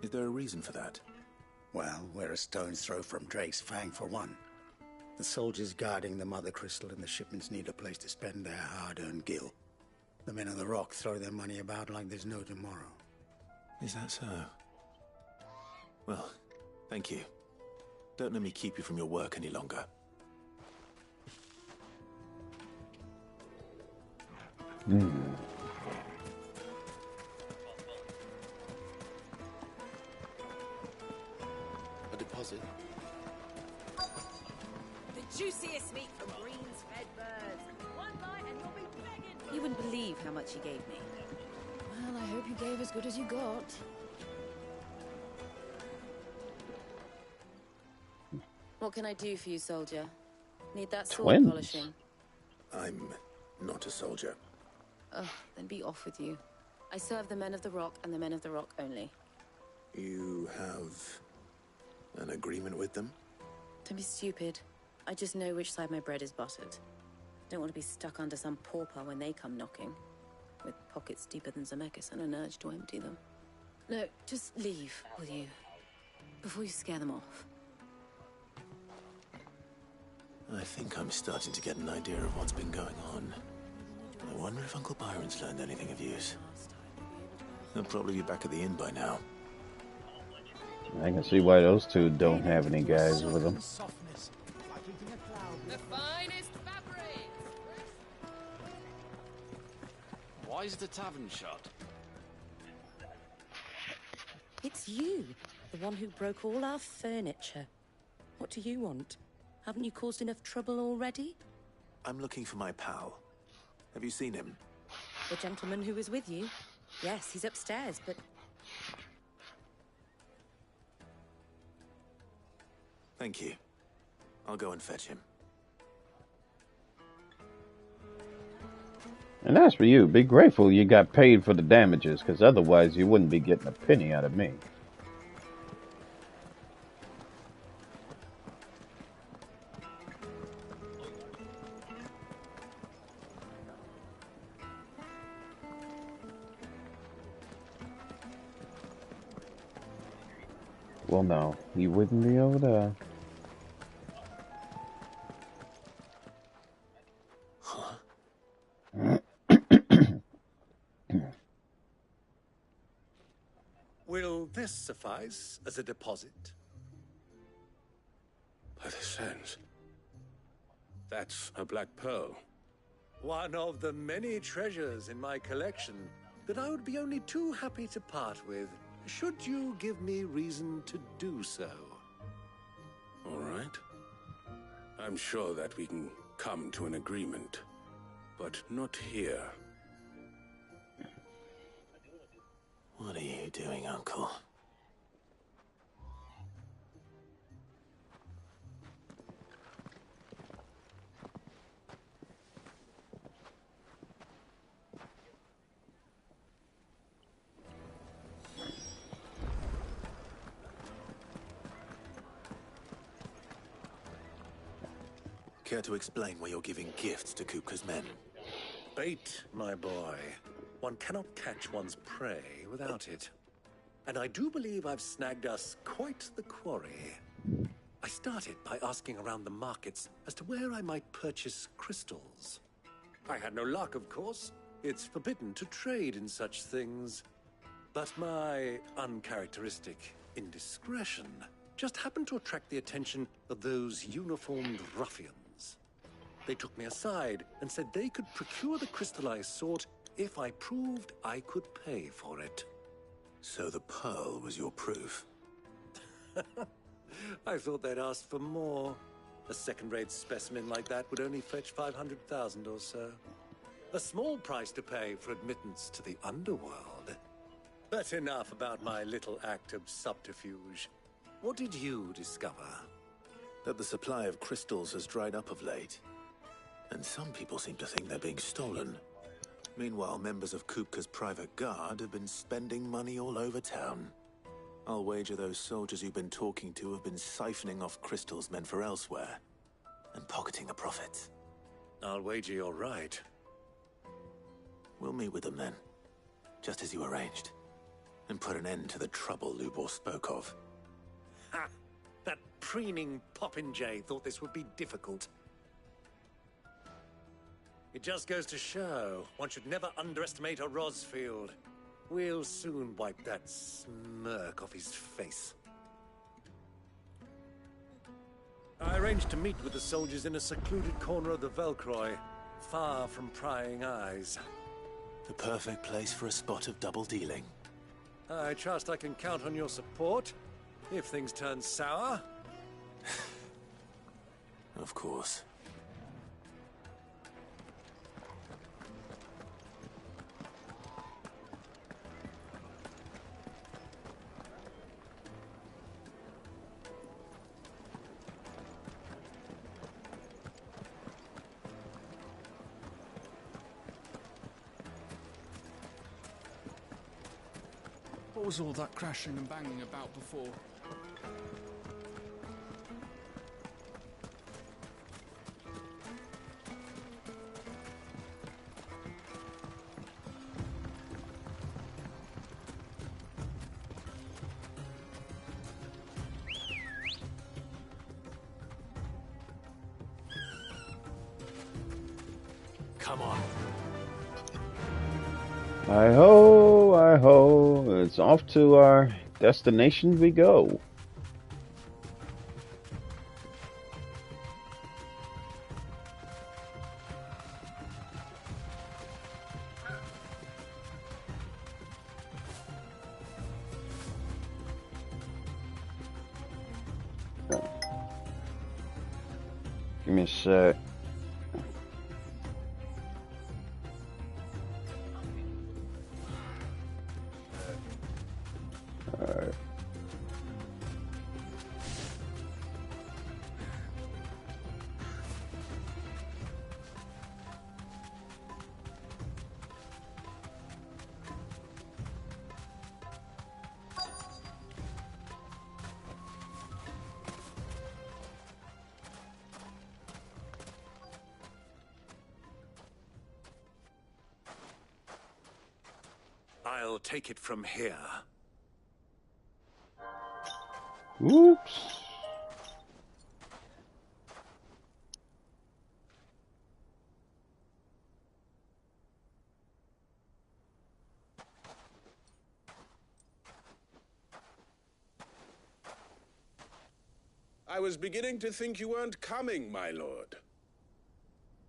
Is there a reason for that? Well, we're a stone's throw from Drake's Fang for one. The soldiers guarding the Mother Crystal and the shipments need a place to spend their hard-earned gil. The men of the Rock throw their money about like there's no tomorrow. Is that so? Well, thank you. Don't let me keep you from your work any longer. A deposit? The juiciest meat from greens fed birds. One bite and you'll be begging. You wouldn't believe how much he gave me. Well, I hope you gave as good as you got. What can I do for you, soldier? Need that sword polishing? I'm not a soldier. Ugh, then be off with you. I serve the men of the Rock and the men of the Rock only. You have an agreement with them? Don't be stupid. I just know which side my bread is buttered. Don't want to be stuck under some pauper when they come knocking. With pockets deeper than Zemeckis and an urge to empty them. No, just leave, will you? Before you scare them off. I think I'm starting to get an idea of what's been going on. I wonder if Uncle Byron's learned anything of use. He'll probably be back at the inn by now. I can see why those two don't have any guys with them. The finest fabrics! Why is the tavern shut? It's you, the one who broke all our furniture. What do you want? Haven't you caused enough trouble already? I'm looking for my pal. Have you seen him? The gentleman who was with you? Yes, he's upstairs, but... Thank you. I'll go and fetch him. And as for you, be grateful you got paid for the damages, because otherwise you wouldn't be getting a penny out of me. Well, no, he wouldn't be over there. Will this suffice as a deposit? By the sands. That's a black pearl. One of the many treasures in my collection that I would be only too happy to part with, should you give me reason to do so. All right. I'm sure that we can come to an agreement, but not here. What are you doing, Uncle? Care to explain why you're giving gifts to Kupka's men? Bait, my boy. One cannot catch one's prey without it. And I do believe I've snagged us quite the quarry. I started by asking around the markets as to where I might purchase crystals. I had no luck, of course. It's forbidden to trade in such things. But my uncharacteristic indiscretion just happened to attract the attention of those uniformed ruffians. They took me aside and said they could procure the crystal I sought if I proved I could pay for it. So the pearl was your proof? I thought they'd asked for more. A second-rate specimen like that would only fetch 500,000 or so. A small price to pay for admittance to the underworld. But enough about my little act of subterfuge. What did you discover? That the supply of crystals has dried up of late. And some people seem to think they're being stolen. Meanwhile, members of Kupka's private guard have been spending money all over town. I'll wager those soldiers you've been talking to have been siphoning off crystals meant for elsewhere, and pocketing the profits. I'll wager you're right. We'll meet with them then, just as you arranged, and put an end to the trouble Lubor spoke of. Ha! That preening popinjay thought this would be difficult. It just goes to show one should never underestimate a Rosfield. We'll soon wipe that smirk off his face. I arranged to meet with the soldiers in a secluded corner of the Velcroy, far from prying eyes. The perfect place for a spot of double dealing. I trust I can count on your support if things turn sour. Of course. What was all that crashing and banging about before? Come on. Hi ho, it's off to our destination we go. Give me a sec. Alright. I'll take it from here. Oops. I was beginning to think you weren't coming, my lord.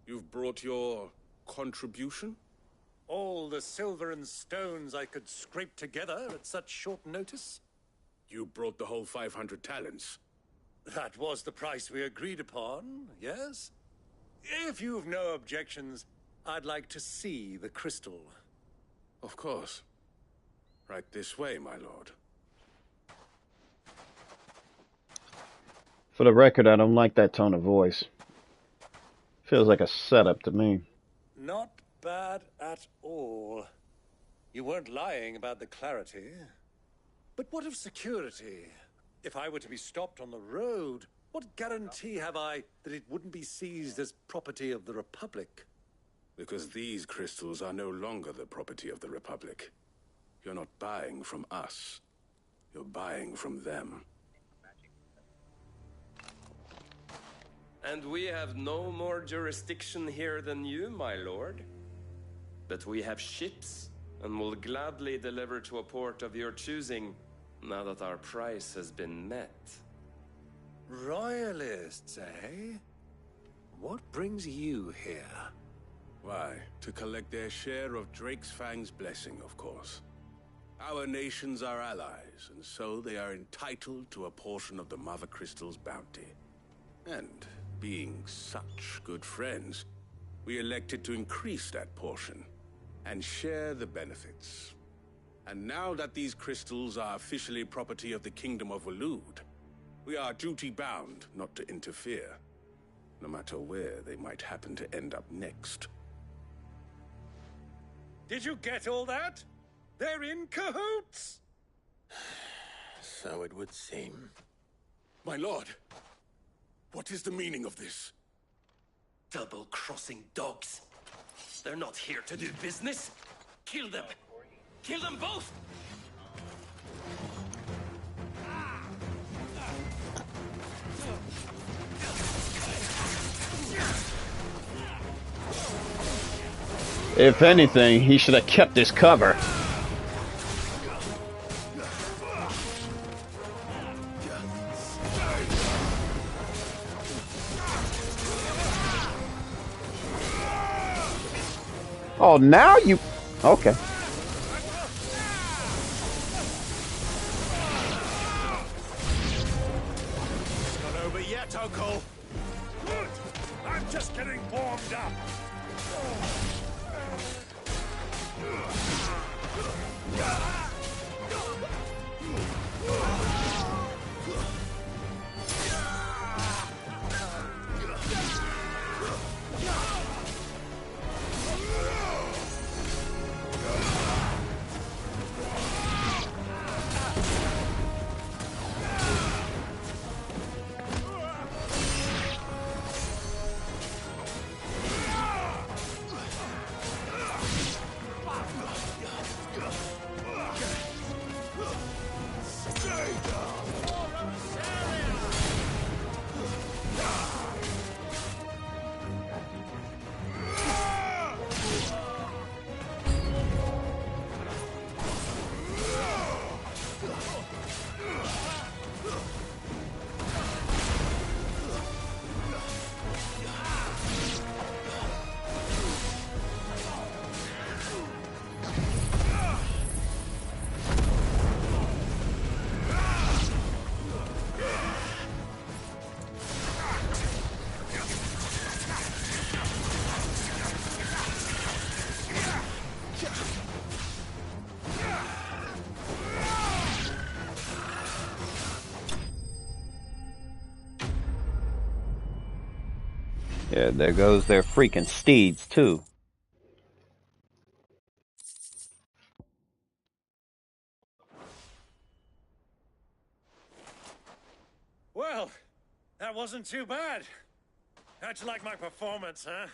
You've brought your contribution? All the silver and stones I could scrape together at such short notice? You brought the whole 500 talents. That was the price we agreed upon, yes? If you've no objections, I'd like to see the crystal. Of course. Right this way, my lord. For the record, I don't like that tone of voice. Feels like a setup to me. Not bad at all. You weren't lying about the clarity. But what of security? If I were to be stopped on the road, what guarantee have I that it wouldn't be seized as property of the Republic? Because these crystals are no longer the property of the Republic. You're not buying from us. You're buying from them. And we have no more jurisdiction here than you, my lord. But we have ships, and will gladly deliver to a port of your choosing, now that our price has been met. Royalists, eh? What brings you here? Why, to collect their share of Drake's Fang's blessing, of course. Our nations are allies, and so they are entitled to a portion of the Mother Crystal's bounty. And, being such good friends, we elected to increase that portion and share the benefits. And now that these crystals are officially property of the Kingdom of Waloed, we are duty-bound not to interfere, no matter where they might happen to end up next. Did you get all that? They're in cahoots! So it would seem. My lord, what is the meaning of this? Double-crossing dogs. They're not here to do business. Kill them. Kill them both! If anything, he should have kept his cover. Oh, now you... Okay. It's not over yet, Uncle. Good. I'm just getting warmed up. Yeah, there goes their freaking steeds, too. Well, that wasn't too bad. How'd you like my performance, huh?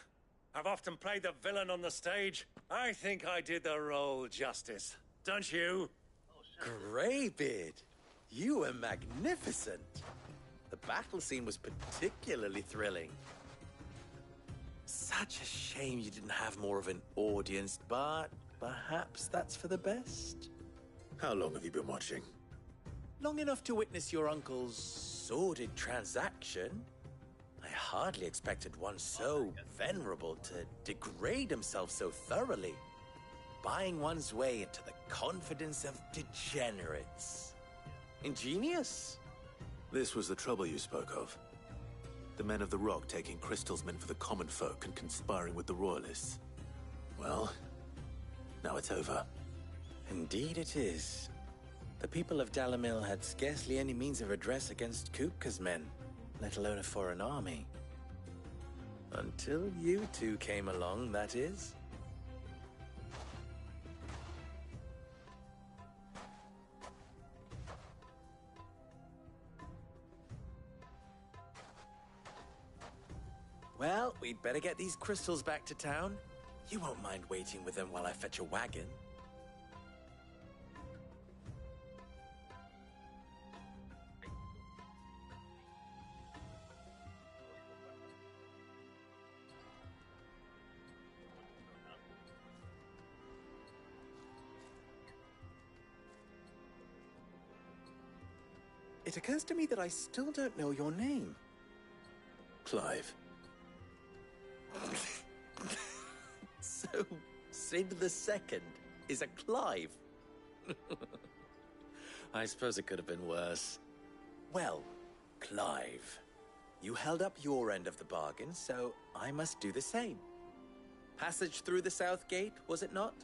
I've often played the villain on the stage. I think I did the role justice. Don't you? Greybeard, you were magnificent. The battle scene was particularly thrilling. Such a shame you didn't have more of an audience, but perhaps that's for the best. How long have you been watching? Long enough to witness your uncle's sordid transaction. I hardly expected one so venerable to degrade himself so thoroughly, buying one's way into the confidence of degenerates. Ingenious. This was the trouble you spoke of. The men of the Rock taking crystals meant for the common folk and conspiring with the Royalists. Well, now it's over. Indeed it is. The people of Dalamil had scarcely any means of redress against Kupka's men, let alone a foreign army. Until you two came along, that is. Well, we'd better get these crystals back to town. You won't mind waiting with them while I fetch a wagon. It occurs to me that I still don't know your name. Clive. So, Sid the Second is a Clive. I suppose it could have been worse. Well, Clive, you held up your end of the bargain, so I must do the same. Passage through the South Gate, was it not?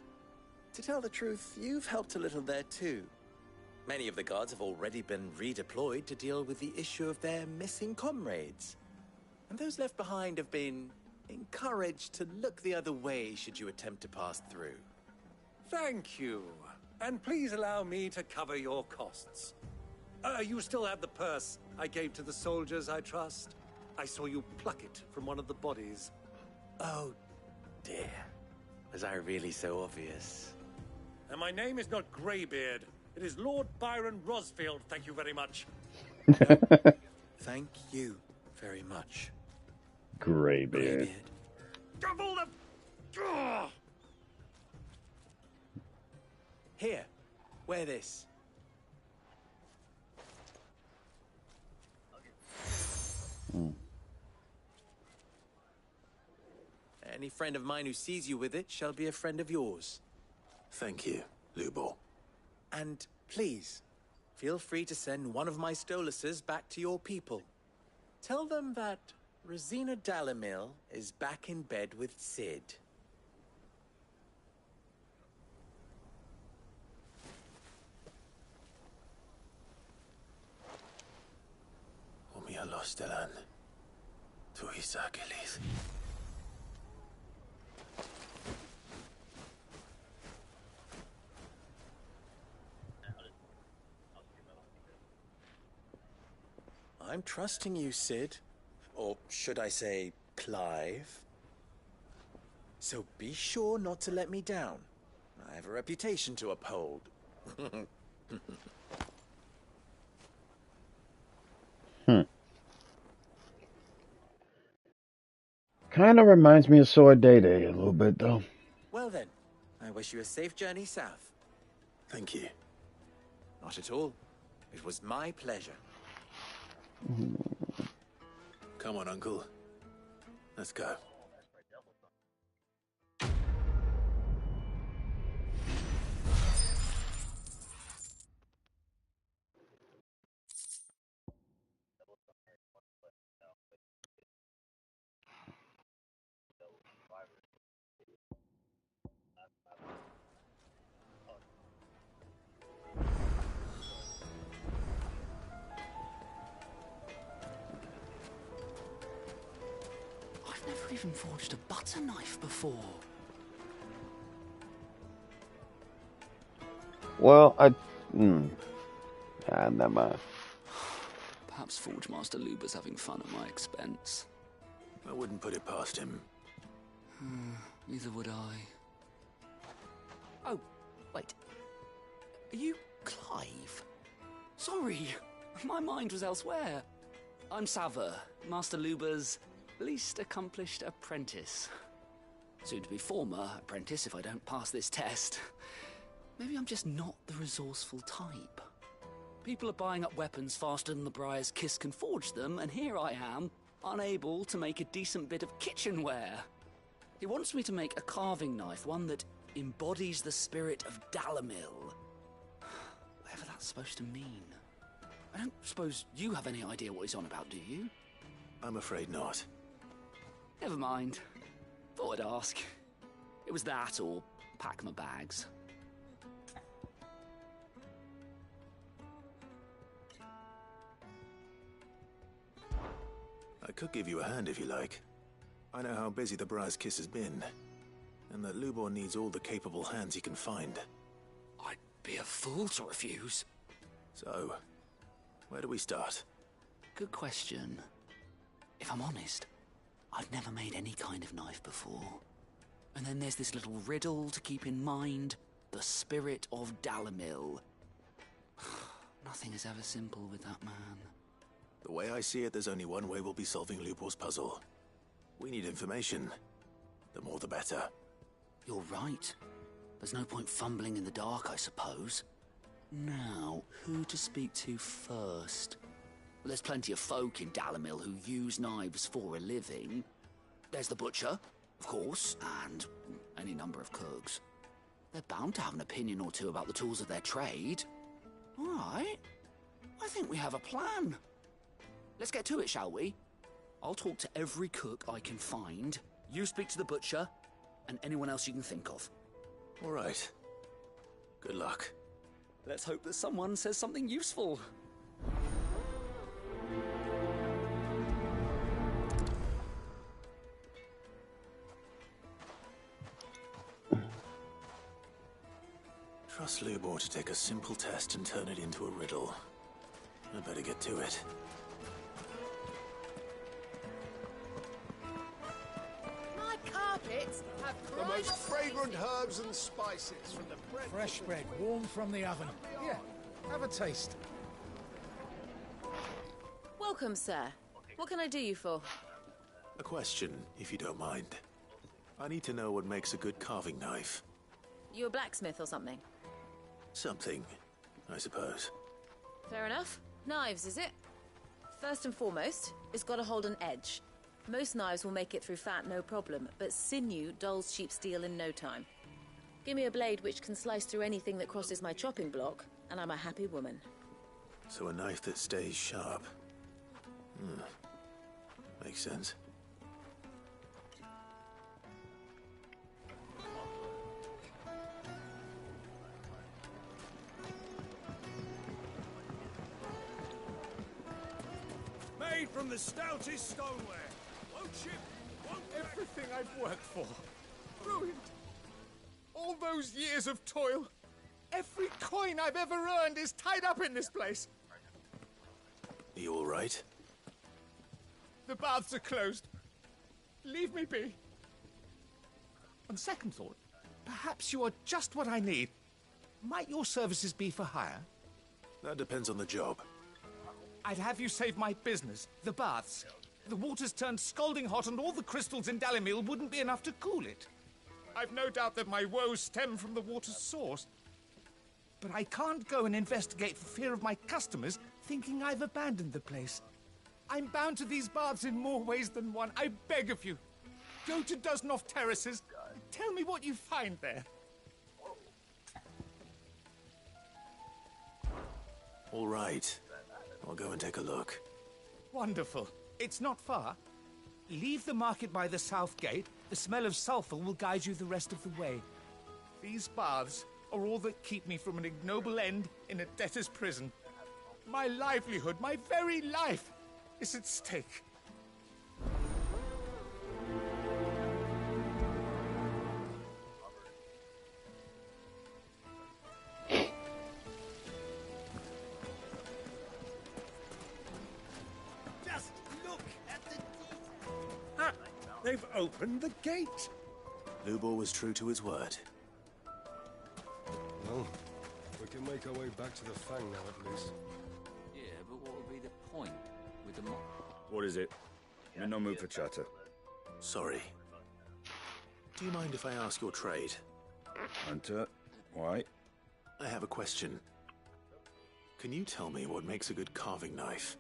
To tell the truth, you've helped a little there too. Many of the guards have already been redeployed to deal with the issue of their missing comrades. And those left behind have been encouraged to look the other way should you attempt to pass through. Thank you. And please allow me to cover your costs. You still have the purse I gave to the soldiers, I trust? I saw you pluck it from one of the bodies. Oh, dear. Was I really so obvious? And my name is not Greybeard. It is Lord Byron Rosfield, thank you very much. Thank you very much. Greybeard. Double the... Ugh! Here, wear this. Any friend of mine who sees you with it shall be a friend of yours. Thank you, Lubor. And please, feel free to send one of my Stoluses back to your people. Tell them that Rosina Dalamil is back in bed with Sid. Omia Lostelan. Tuisa Achilles. I'm trusting you, Sid. Or should I say, Clive? So be sure not to let me down. I have a reputation to uphold. Kind of reminds me of Sword Day Day a little bit, though. Well then, I wish you a safe journey south. Thank you. Not at all. It was my pleasure. Come on, Uncle. Let's go. I've never even forged a butter knife before. Well, never mind. Perhaps Forge Master Luber's having fun at my expense. I wouldn't put it past him. Neither would I. Oh, wait. Are you Clive? Sorry, my mind was elsewhere. I'm Sava, Master Luber's least accomplished apprentice. Soon to be former apprentice if I don't pass this test. Maybe I'm just not the resourceful type. People are buying up weapons faster than the Briar's Kiss can forge them, and here I am, unable to make a decent bit of kitchenware. He wants me to make a carving knife, one that embodies the spirit of Dalamil. Whatever that's supposed to mean. I don't suppose you have any idea what he's on about, do you? I'm afraid not. Never mind. Thought I'd ask. It was that or pack my bags. I could give you a hand if you like. I know how busy the Briar's Kiss has been, and that Lubor needs all the capable hands he can find. I'd be a fool to refuse. So, where do we start? Good question. If I'm honest, I've never made any kind of knife before. And then there's this little riddle to keep in mind. The spirit of Dalamil. Nothing is ever simple with that man. The way I see it, there's only one way we'll be solving Lubor's puzzle. We need information. The more the better. You're right. There's no point fumbling in the dark, I suppose. Now, who to speak to first? Well, there's plenty of folk in Dalamil who use knives for a living. There's the butcher, of course, and any number of cooks. They're bound to have an opinion or two about the tools of their trade. All right. I think we have a plan. Let's get to it, shall we? I'll talk to every cook I can find. You speak to the butcher, and anyone else you can think of. All right. Good luck. Let's hope that someone says something useful. Trust Lubor to take a simple test and turn it into a riddle. I better get to it. My carpets have The most fragrant herbs and spices from the bread. fresh bread, warm from the oven. Yeah, have a taste. Welcome, sir. What can I do you for? A question, if you don't mind. I need to know what makes a good carving knife. You a blacksmith or something? Something, I suppose. Fair enough. Knives, is it? First and foremost, it's got to hold an edge. Most knives will make it through fat, no problem, but sinew dulls cheap steel in no time. Give me a blade which can slice through anything that crosses my chopping block, and I'm a happy woman. So a knife that stays sharp. Makes sense. Made from the stoutest stoneware. Won't chip, won't everything I've worked for. Ruined. All those years of toil. Every coin I've ever earned is tied up in this place. Are you all right? The baths are closed. Leave me be. On second thought, perhaps you are just what I need. Might your services be for hire? That depends on the job. I'd have you save my business, the baths. The water's turned scalding hot and all the crystals in Dalimil wouldn't be enough to cool it. I've no doubt that my woes stem from the water's source. But I can't go and investigate for fear of my customers thinking I've abandoned the place. I'm bound to these baths in more ways than one. I beg of you. Go to Dusnoff Terraces. Tell me what you find there. All right. I'll go and take a look. Wonderful. It's not far. Leave the market by the south gate. The smell of sulfur will guide you the rest of the way. These baths are all that keep me from an ignoble end in a debtor's prison. My livelihood, my very life, is at stake. Just look at the detail. Ha! They've opened the gate. Lubor was true to his word. Well, we can make our way back to the Fang now, at least. Yeah, but what would be the point with the What is it? I'm in no mood for chatter. Sorry. Do you mind if I ask your trade? Hunter, why? I have a question. Can you tell me what makes a good carving knife?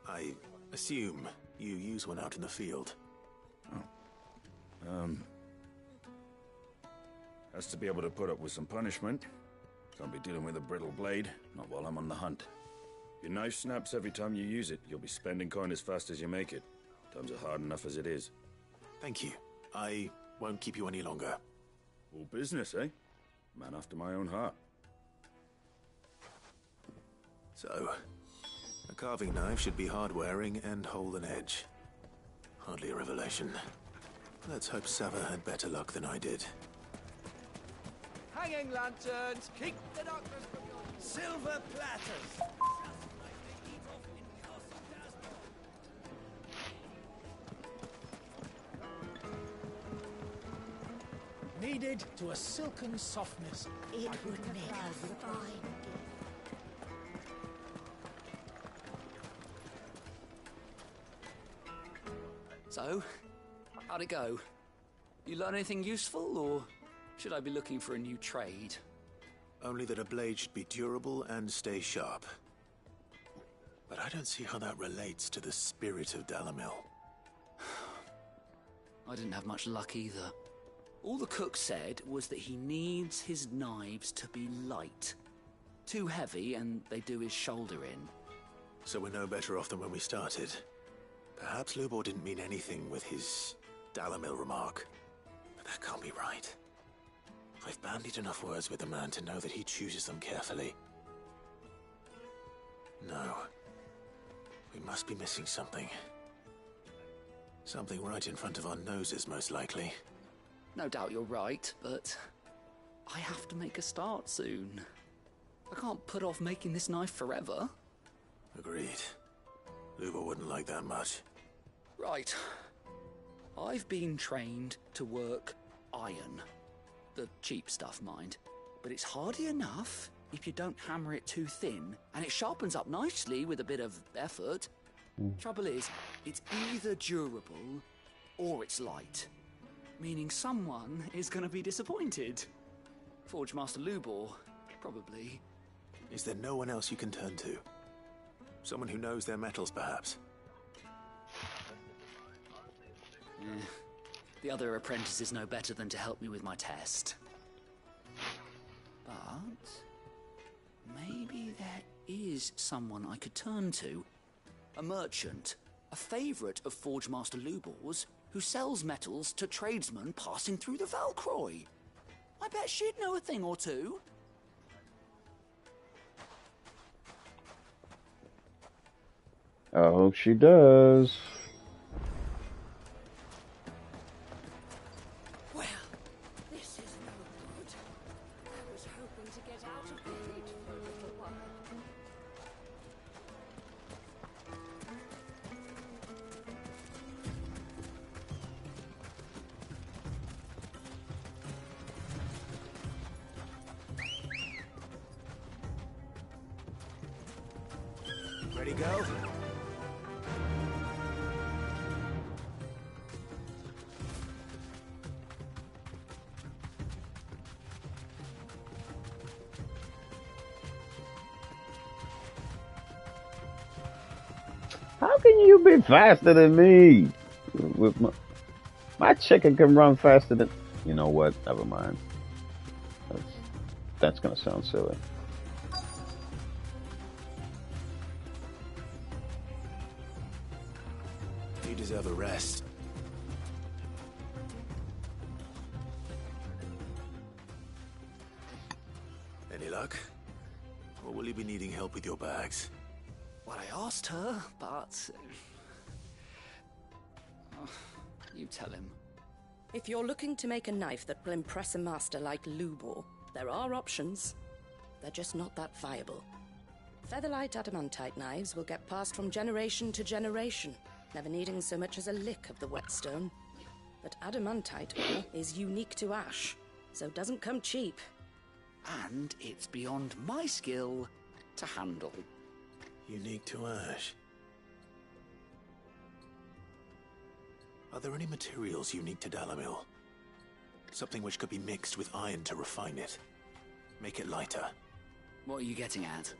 I assume you use one out in the field. Has to be able to put up with some punishment. Can't be dealing with a brittle blade, not while I'm on the hunt. If your knife snaps every time you use it, you'll be spending coin as fast as you make it. Times are hard enough as it is. Thank you. I won't keep you any longer. All business, eh? Man after my own heart. So, a carving knife should be hard-wearing and hold an edge. Hardly a revelation. Let's hope Sava had better luck than I did. Hanging lanterns, keep the darkness from your... Silver platters! Kneaded to a silken softness. It would make a fine So, how'd it go? You learn anything useful, or should I be looking for a new trade? Only that a blade should be durable and stay sharp. But I don't see how that relates to the spirit of Dalimil. I didn't have much luck either. All the cook said was that he needs his knives to be light. Too heavy and they do his shoulder in. So we're no better off than when we started. Perhaps Lubor didn't mean anything with his Dalimil remark. But that can't be right. I've bandied enough words with the man to know that he chooses them carefully. No. We must be missing something. Something right in front of our noses, most likely. No doubt you're right, but I have to make a start soon. I can't put off making this knife forever. Agreed. Lubor wouldn't like that much. Right. I've been trained to work iron. The cheap stuff, mind. But it's hardy enough if you don't hammer it too thin, and it sharpens up nicely with a bit of effort. Trouble is, it's either durable or it's light. Meaning someone is going to be disappointed. Forge Master Lubor probably. Is there no one else you can turn to? Someone who knows their metals, perhaps? The other apprentices know better than to help me with my test. But maybe there is someone I could turn to. A merchant, a favourite of Forge Master Lubor's, who sells metals to tradesmen passing through the Valcroy. I bet she'd know a thing or two. I hope she does. Well, this is no good. I was hoping to get out of the heat for a little while. Ready, go? How can you be faster than me? With my chicken can run faster than... You know what? Never mind. That's gonna sound silly. You deserve a rest. Any luck? Or will you be needing help with your bags? Well, I asked her, but... you tell him. If you're looking to make a knife that will impress a master like Lubor, there are options. They're just not that viable. Featherlight adamantite knives will get passed from generation to generation, never needing so much as a lick of the whetstone. But adamantite ore is unique to ash, so doesn't come cheap. And it's beyond my skill to handle. Unique to ash. Are there any materials unique to Dalamil? Something which could be mixed with iron to refine it. Make it lighter. What are you getting at?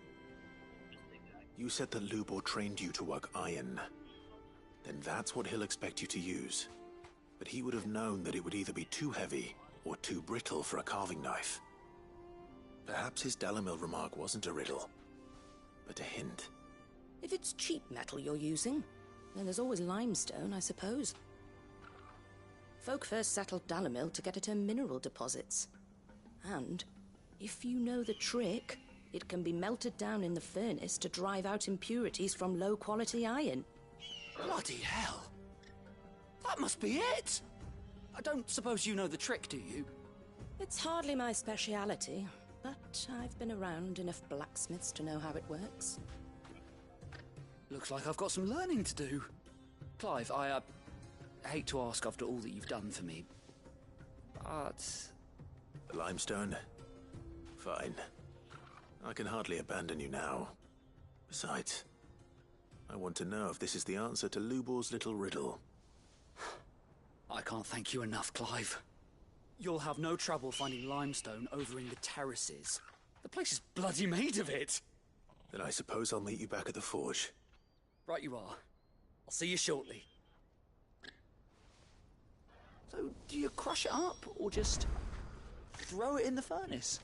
You said that Lubor trained you to work iron. Then that's what he'll expect you to use. But he would have known that it would either be too heavy or too brittle for a carving knife. Perhaps his Dalamil remark wasn't a riddle, but a hint. If it's cheap metal you're using, then there's always limestone, I suppose. Folk first settled Dalamil to get at her mineral deposits. And, if you know the trick, it can be melted down in the furnace to drive out impurities from low-quality iron. Bloody hell! That must be it! I don't suppose you know the trick, do you? It's hardly my speciality, but I've been around enough blacksmiths to know how it works. Looks like I've got some learning to do. Clive, I hate to ask after all that you've done for me, but... Limestone? Fine. I can hardly abandon you now. Besides, I want to know if this is the answer to Lubor's little riddle. I can't thank you enough, Clive. You'll have no trouble finding limestone over in the terraces. The place is bloody made of it. Then I suppose I'll meet you back at the forge. Right you are. I'll see you shortly. So, do you crush it up, or just throw it in the furnace?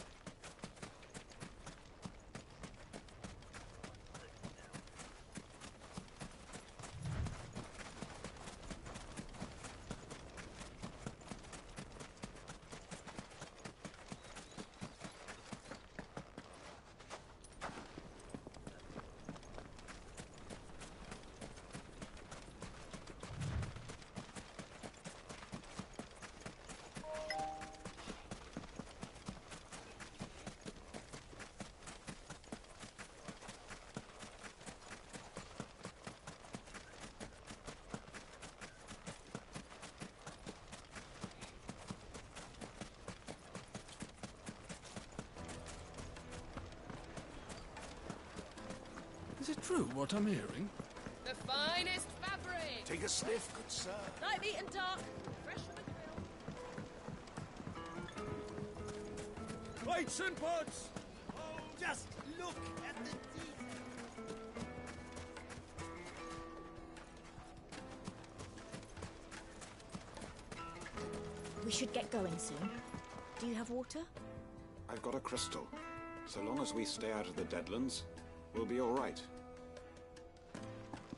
Is it true what I'm hearing? The finest fabric! Take a sniff, good sir. Light meat and dark, fresh from the grill. Plates and pots! Just look at the details. We should get going soon. Do you have water? I've got a crystal. So long as we stay out of the Deadlands, we'll be all right.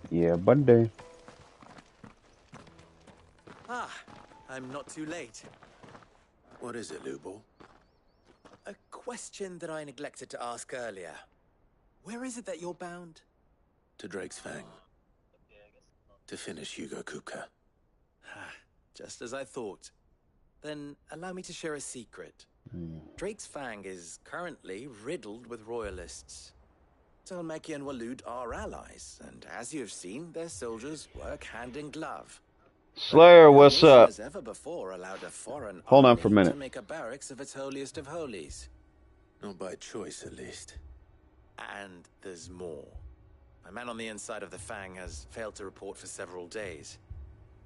Yeah, buddy. Ah, I'm not too late. What is it, Lubo? A question that I neglected to ask earlier. Where is it that you're bound? To Drake's Fang. To finish Hugo Kupka. Just as I thought. Then allow me to share a secret. Drake's Fang is currently riddled with royalists. Talmeki and Walud are allies, and as you have seen, their soldiers work hand in glove. Slayer, what's No nation up? has ever before allowed a foreign Hold on army for a minute. to make a barracks of its holiest of holies. Not by choice, at least. And there's more. A man on the inside of the Fang has failed to report for several days.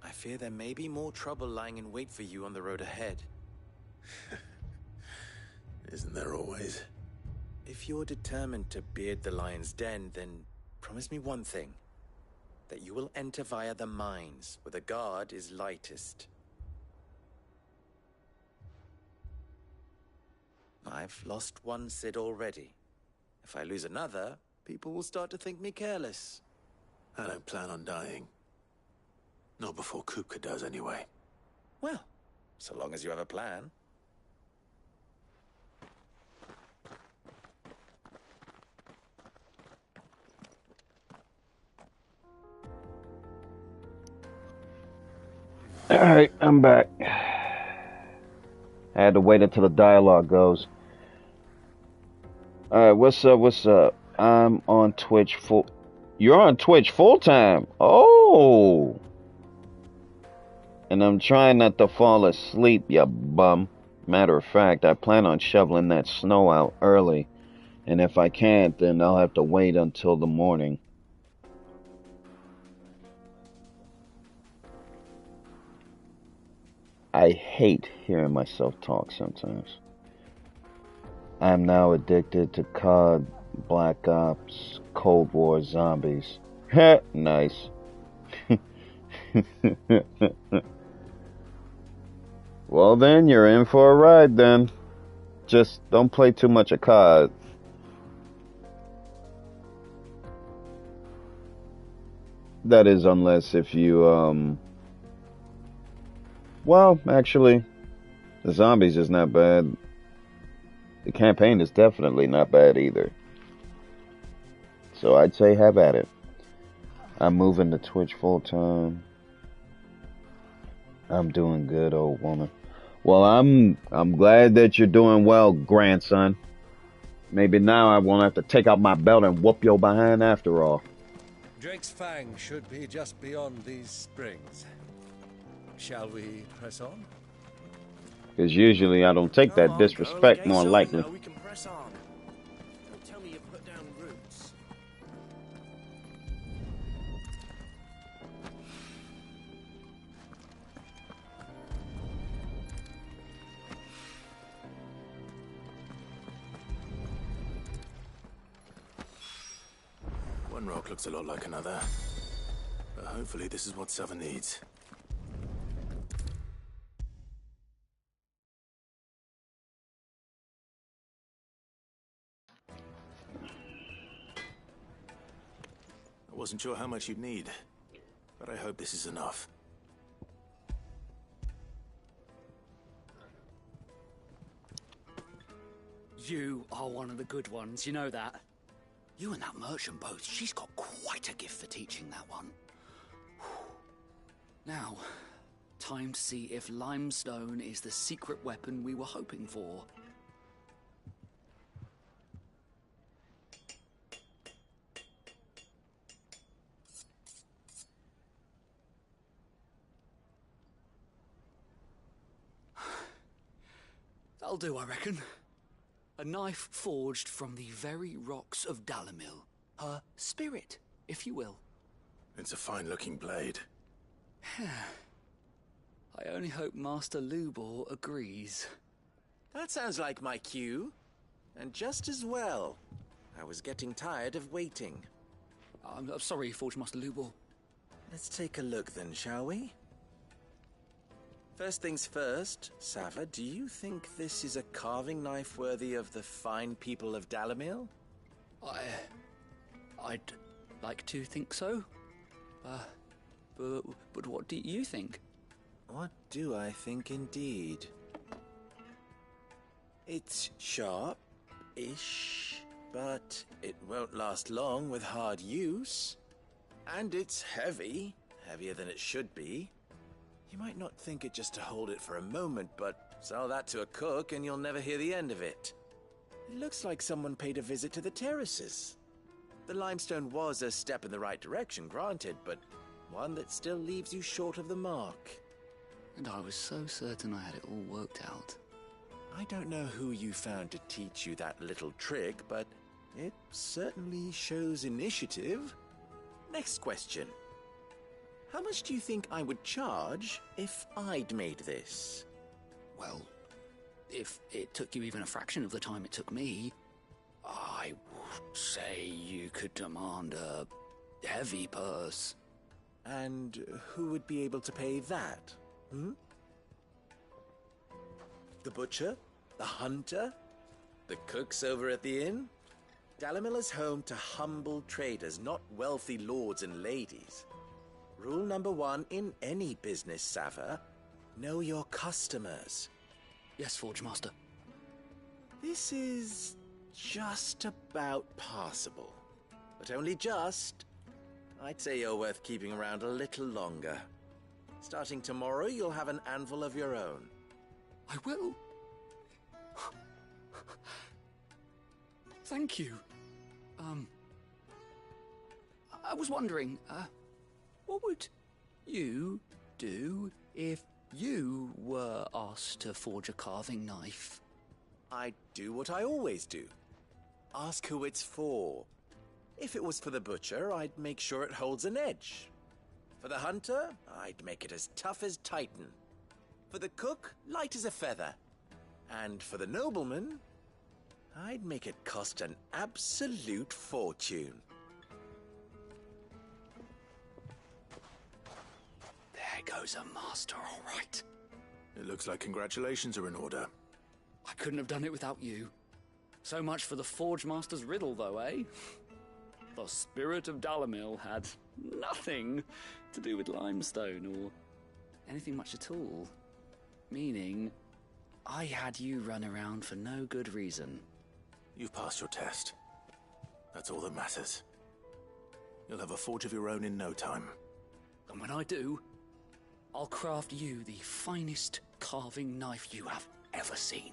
I fear there may be more trouble lying in wait for you on the road ahead. Isn't there always? If you're determined to beard the lion's den, then promise me one thing. That you will enter via the mines, where the guard is lightest. I've lost one Cid already. If I lose another, people will start to think me careless. I don't plan on dying. Not before Kupka does, anyway. Well, so long as you have a plan. Alright, I'm back. I had to wait until the dialogue goes. Alright, what's up, what's up? I'm on Twitch full... You're on Twitch full-time? Oh! And I'm trying not to fall asleep, you bum. Matter of fact, I plan on shoveling that snow out early. And if I can't, then I'll have to wait until the morning. I hate hearing myself talk sometimes. I'm now addicted to COD, Black Ops, Cold War zombies. Heh, nice. Well then, you're in for a ride then. Just don't play too much of COD. That is, unless if you, well, actually, the zombies is not bad. The campaign is definitely not bad either. So I'd say have at it. I'm moving to Twitch full time. I'm doing good, old woman. Well, I'm glad that you're doing well, grandson. Maybe now I won't have to take out my belt and whoop your behind after all. Drake's Fang should be just beyond these springs. Shall we press on? Because usually I don't take that disrespect more lightly. We can press on. Don't tell me you put down roots. One rock looks a lot like another. But hopefully this is what Sava needs. I wasn't sure how much you'd need, but I hope this is enough. You are one of the good ones, you know that. You and that merchant both, she's got quite a gift for teaching that one. Now, time to see if limestone is the secret weapon we were hoping for. That'll do, I reckon. A knife forged from the very rocks of Dalimil. Her spirit, if you will. It's a fine-looking blade. I only hope Master Lubor agrees. That sounds like my cue. And just as well. I was getting tired of waiting. I'm sorry, Forge Master Lubor. Let's take a look then, shall we? First things first, Sava, do you think this is a carving knife worthy of the fine people of Dalamil? I'd like to think so. But what do you think? What do I think indeed? It's sharp-ish, but it won't last long with hard use. And it's heavy, heavier than it should be. You might not think it just to hold it for a moment, but sell that to a cook and you'll never hear the end of it. It looks like someone paid a visit to the terraces. The limestone was a step in the right direction, granted, but one that still leaves you short of the mark. And I was so certain I had it all worked out. I don't know who you found to teach you that little trick, but it certainly shows initiative. Next question. How much do you think I would charge if I'd made this? Well, if it took you even a fraction of the time it took me, I would say you could demand a heavy purse. And who would be able to pay that? The butcher? The hunter? The cooks over at the inn? Dalamil is home to humble traders, not wealthy lords and ladies. Rule number 1 in any business, Sava, know your customers. Yes, Forge Master. This is just about passable. But only just. I'd say you're worth keeping around a little longer. Starting tomorrow, you'll have an anvil of your own. I will. Thank you. I was wondering, what would you do if you were asked to forge a carving knife? I'd do what I always do. Ask who it's for. If it was for the butcher, I'd make sure it holds an edge. For the hunter, I'd make it as tough as Titan. For the cook, light as a feather. And for the nobleman, I'd make it cost an absolute fortune. There goes a master, all right. It looks like congratulations are in order. I couldn't have done it without you. So much for the Forge Master's riddle, though, eh? The spirit of Dalamil had nothing to do with limestone or anything much at all. Meaning, I had you run around for no good reason. You've passed your test. That's all that matters. You'll have a forge of your own in no time. And when I do, I'll craft you the finest carving knife you have ever seen.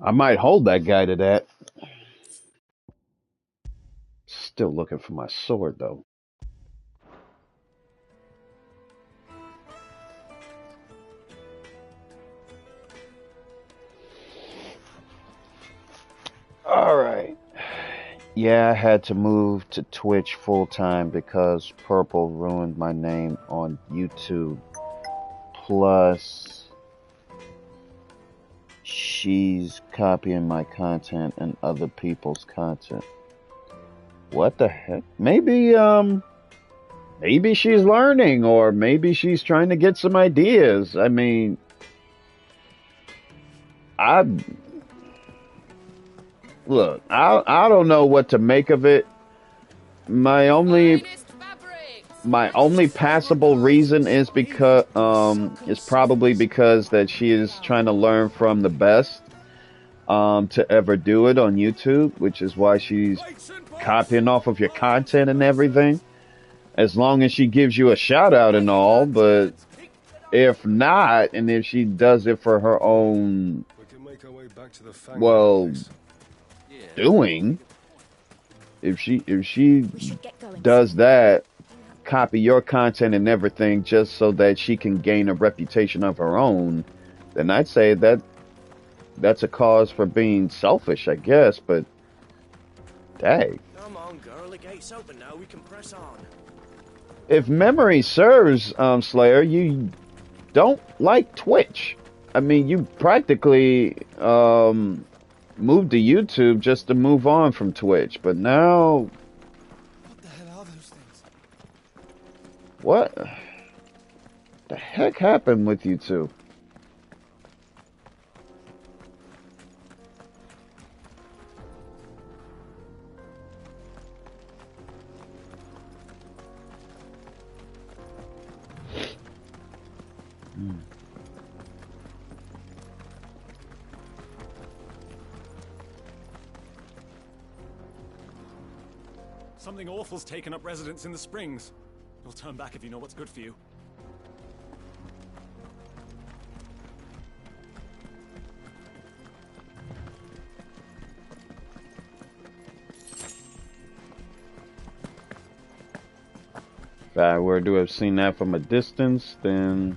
I might hold that guy to that. Still looking for my sword, though. Alright. Yeah, I had to move to Twitch full-time because Purple ruined my name on YouTube. Plus, she's copying my content and other people's content. What the heck? Maybe she's learning, or maybe she's trying to get some ideas. I mean, I don't know what to make of it. My only passable reason is because probably because that she is trying to learn from the best to ever do it on YouTube, which is why she's copying off of your content and everything. As long as she gives you a shout out and all, but if not, and if she does it for her own, doing, if she does that, copy your content and everything just so that she can gain a reputation of her own, then I'd say that's a cause for being selfish, I guess, but dang. Come on, girl, the gate's open now, we can press on. If memory serves, Slayer, don't like Twitch. I mean, you practically moved to YouTube just to move on from Twitch, but now What the hell are those things? what the heck happened with you two? Something awful's taken up residence in the springs. You'll turn back if you know what's good for you. If I were to have seen that from a distance, then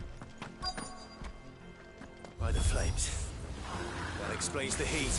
By the flames. That explains the heat.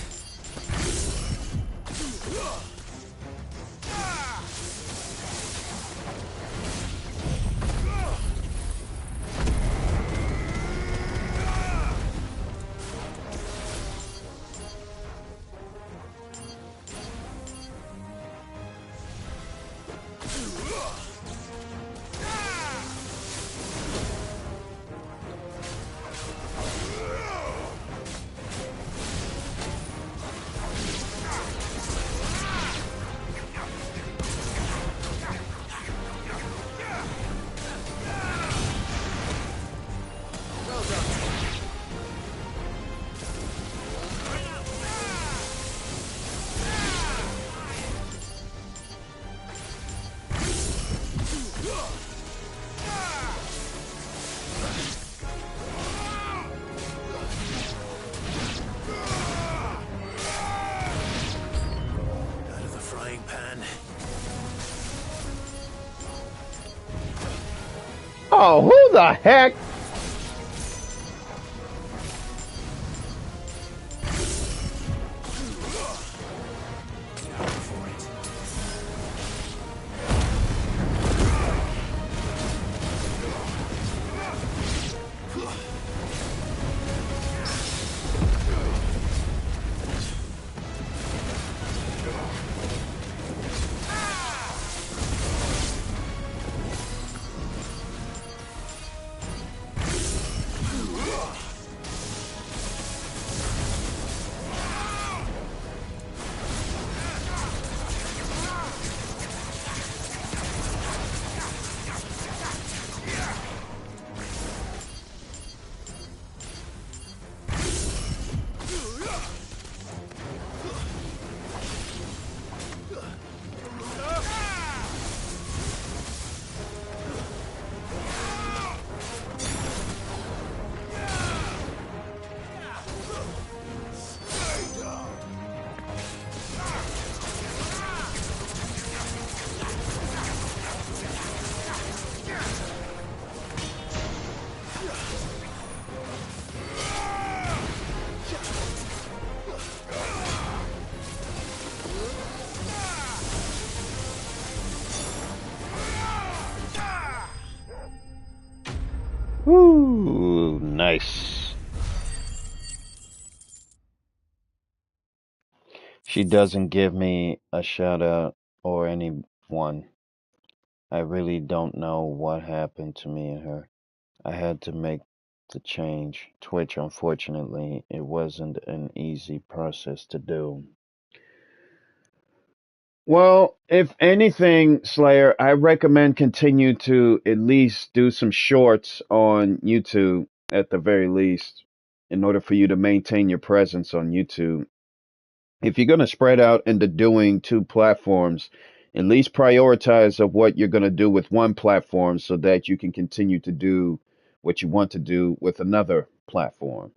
oh, who the heck? Ooh, nice. She doesn't give me a shout out or anyone. I really don't know what happened to me and her. I had to make the change. Twitch, unfortunately, it wasn't an easy process to do. Well, if anything, Slayer, I recommend continue to at least do some shorts on YouTube at the very least in order for you to maintain your presence on YouTube. If you're going to spread out into doing two platforms, at least prioritize of what you're going to do with one platform so that you can continue to do what you want to do with another platform.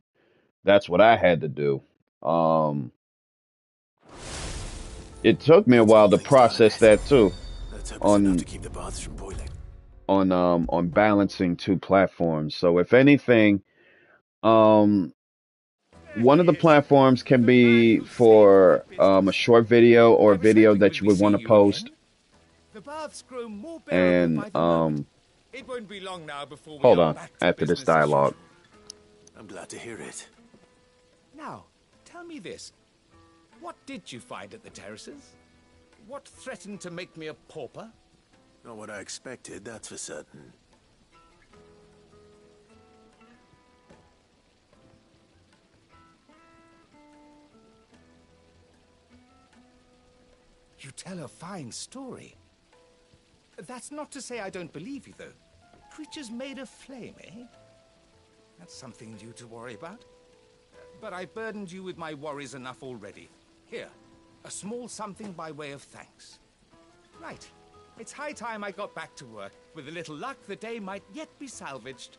That's what I had to do. It took me a while to process that too on To keep the baths from boiling. on balancing two platforms. So if anything, um one of the platforms can be for a short video or a video that you would want to post, The baths grow more bearable and by the moment. It won't be long now before we Hold are on, back to after this business as dialogue. I'm glad to hear it. Now, tell me this. What did you find at the terraces? What threatened to make me a pauper? Not what I expected, that's for certain. You tell a fine story. That's not to say I don't believe you, though. Creatures made of flame, eh? That's something new to worry about. But I burdened you with my worries enough already. Here, a small something by way of thanks. Right. It's high time I got back to work. With a little luck, the day might yet be salvaged.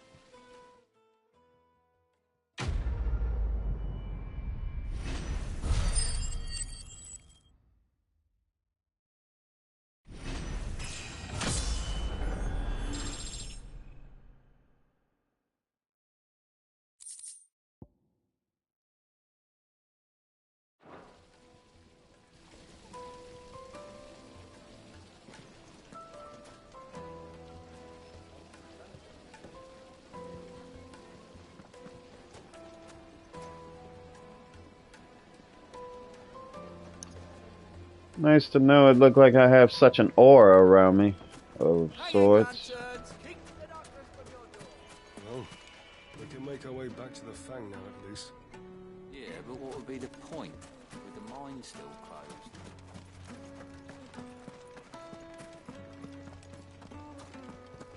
Nice to know it looked like I have such an aura around me of sorts. Well, we can make our way back to the Fang now at least. Yeah, but what would be the point with the mine still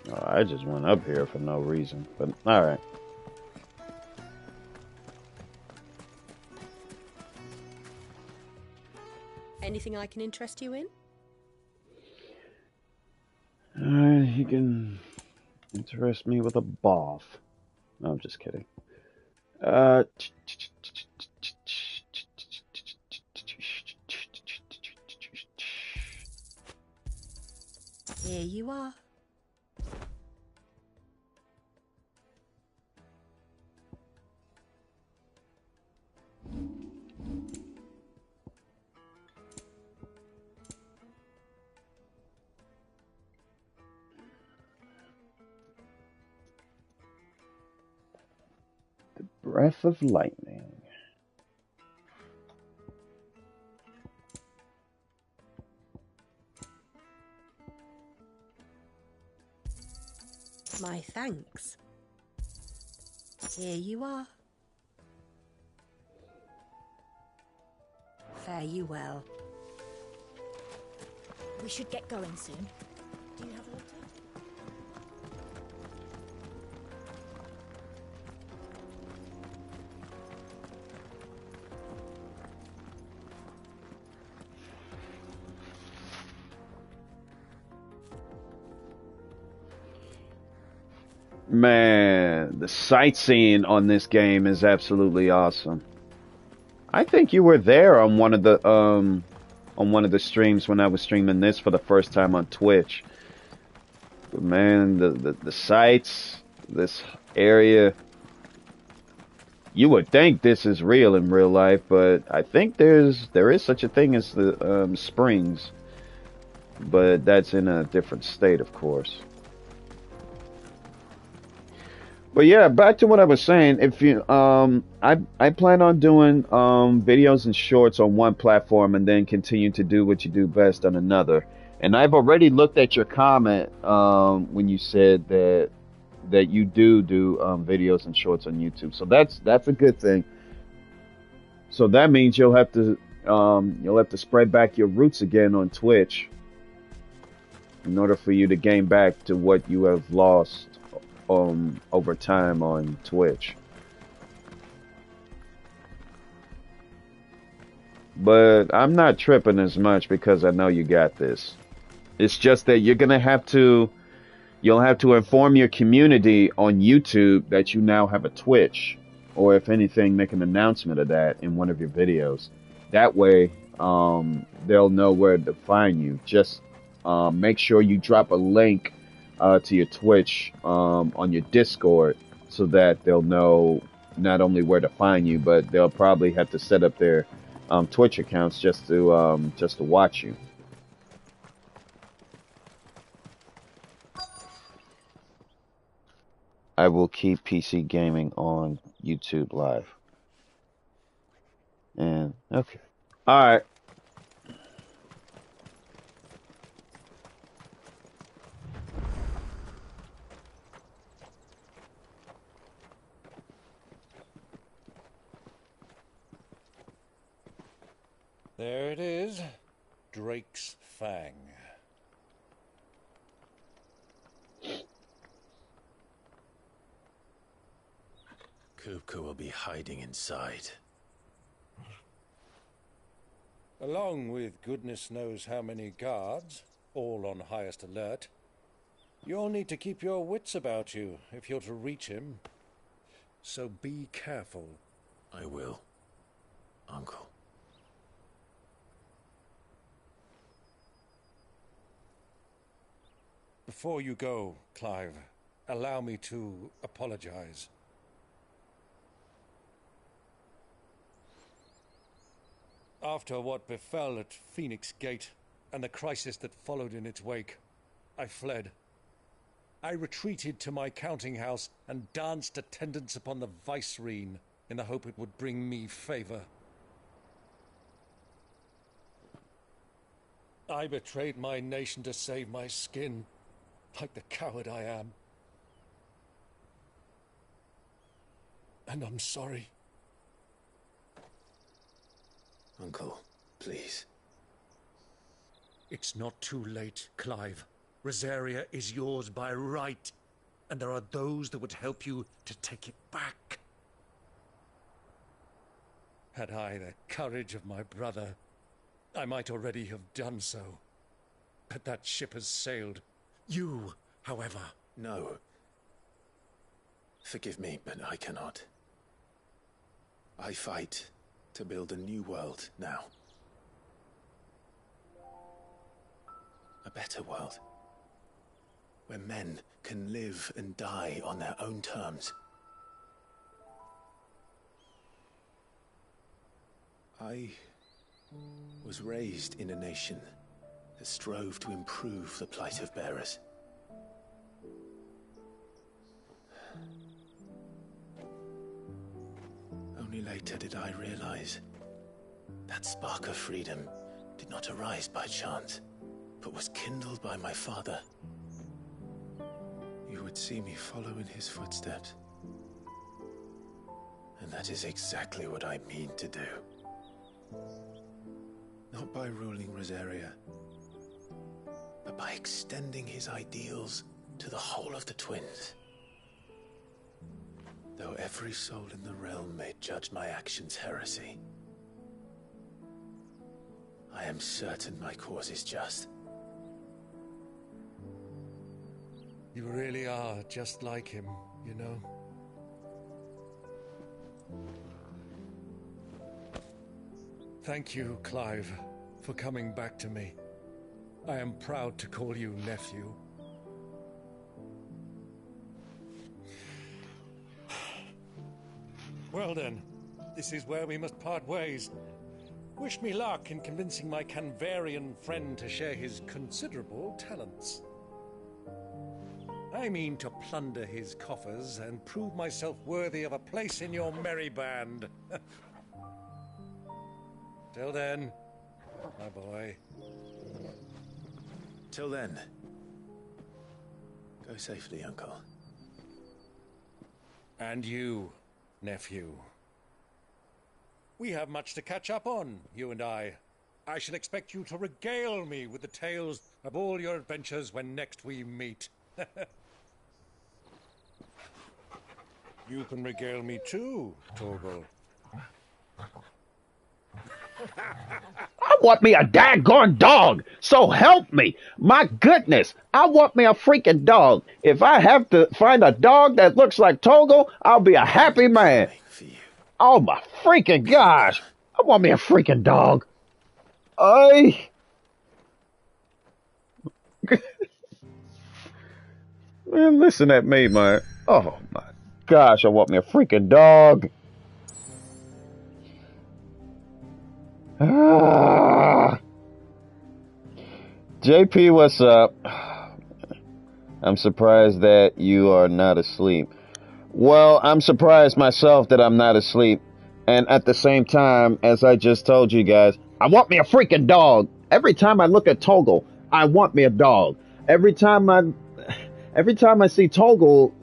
closed? Oh, I just went up here for no reason, but alright. Anything I can interest you in? You can interest me with a bath. No, I'm just kidding. Here you are. Breath of lightning. My thanks. Here you are. Fare you well. We should get going soon. Do you have water? Man, the sightseeing on this game is absolutely awesome. I think you were there on one of the streams when I was streaming this for the first time on Twitch. But man, the sights, this area, you would think this is real in real life, but I think there is such a thing as the springs, but that's in a different state, of course. But yeah, back to what I was saying. If you, I plan on doing videos and shorts on one platform, and then continue to do what you do best on another. And I've already looked at your comment when you said that you do videos and shorts on YouTube. So that's a good thing. So that means you'll have to spread back your roots again on Twitch in order for you to gain back to what you have lost over time on Twitch. But I'm not tripping as much because I know you got this. It's just that you'll have to inform your community on YouTube that you now have a Twitch, or if anything, make an announcement of that in one of your videos. That way, they'll know where to find you. Just make sure you drop a link to your Twitch on your Discord, so that they'll know not only where to find you, but they'll probably have to set up their Twitch accounts just to watch you. I will keep PC gaming on YouTube Live. And okay. All right. There it is. Drake's Fang. Kupka will be hiding inside. Along with goodness knows how many guards, all on highest alert. You'll need to keep your wits about you if you're to reach him. So be careful. I will, Uncle. Before you go, Clive, allow me to apologize. After what befell at Phoenix Gate and the crisis that followed in its wake, I fled. I retreated to my counting house and danced attendance upon the vicereine in the hope it would bring me favor. I betrayed my nation to save my skin, like the coward I am. And I'm sorry. Uncle, please. It's not too late, Clive. Rosaria is yours by right, and there are those that would help you to take it back. Had I the courage of my brother, I might already have done so. But that ship has sailed. You, however... No. Forgive me, but I cannot. I fight to build a new world now. A better world. Where men can live and die on their own terms. I was raised in a nation that strove to improve the plight of bearers. Only later did I realize that spark of freedom did not arise by chance, but was kindled by my father. You would see me follow in his footsteps. And that is exactly what I mean to do. Not by ruling Rosaria, but by extending his ideals to the whole of the twins. Though every soul in the realm may judge my actions heresy, I am certain my cause is just. You really are just like him, you know? Thank you, Clive, for coming back to me. I am proud to call you nephew. Well then, this is where we must part ways. Wish me luck in convincing my Canvarian friend to share his considerable talents. I mean to plunder his coffers and prove myself worthy of a place in your merry band. Till then, my boy. Till then, go safely, Uncle. And you, nephew. We have much to catch up on, you and I. I shall expect you to regale me with the tales of all your adventures when next we meet. You can regale me too, Torgal. I want me a daggone dog. So help me. My goodness. I want me a freaking dog. If I have to find a dog that looks like Togo, I'll be a happy man. Oh my freaking gosh. I want me a freaking dog. Man, listen at me, man. Oh my gosh, I want me a freaking dog. JP, what's up? I'm surprised that you are not asleep. Well, I'm surprised myself that I'm not asleep. And at the same time, as I just told you guys, I want me a freaking dog. Every time I look at Toggle, I want me a dog. Every time I see Toggle,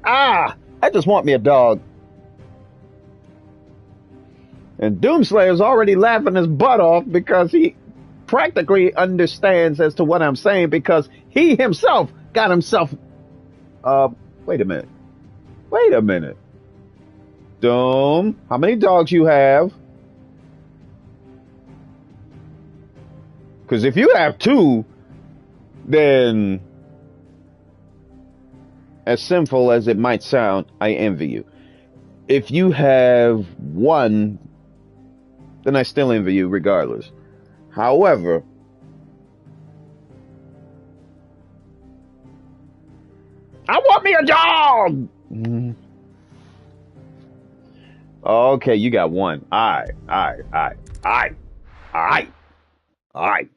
I just want me a dog. And Doomslayer's already laughing his butt off because he practically understands as to what I'm saying because he himself got himself. Wait a minute. Doom, how many dogs you have? Because if you have 2, then as sinful as it might sound, I envy you. If you have 1, then I still envy you regardless. However, I want me a dog! Okay, you got 1. All right.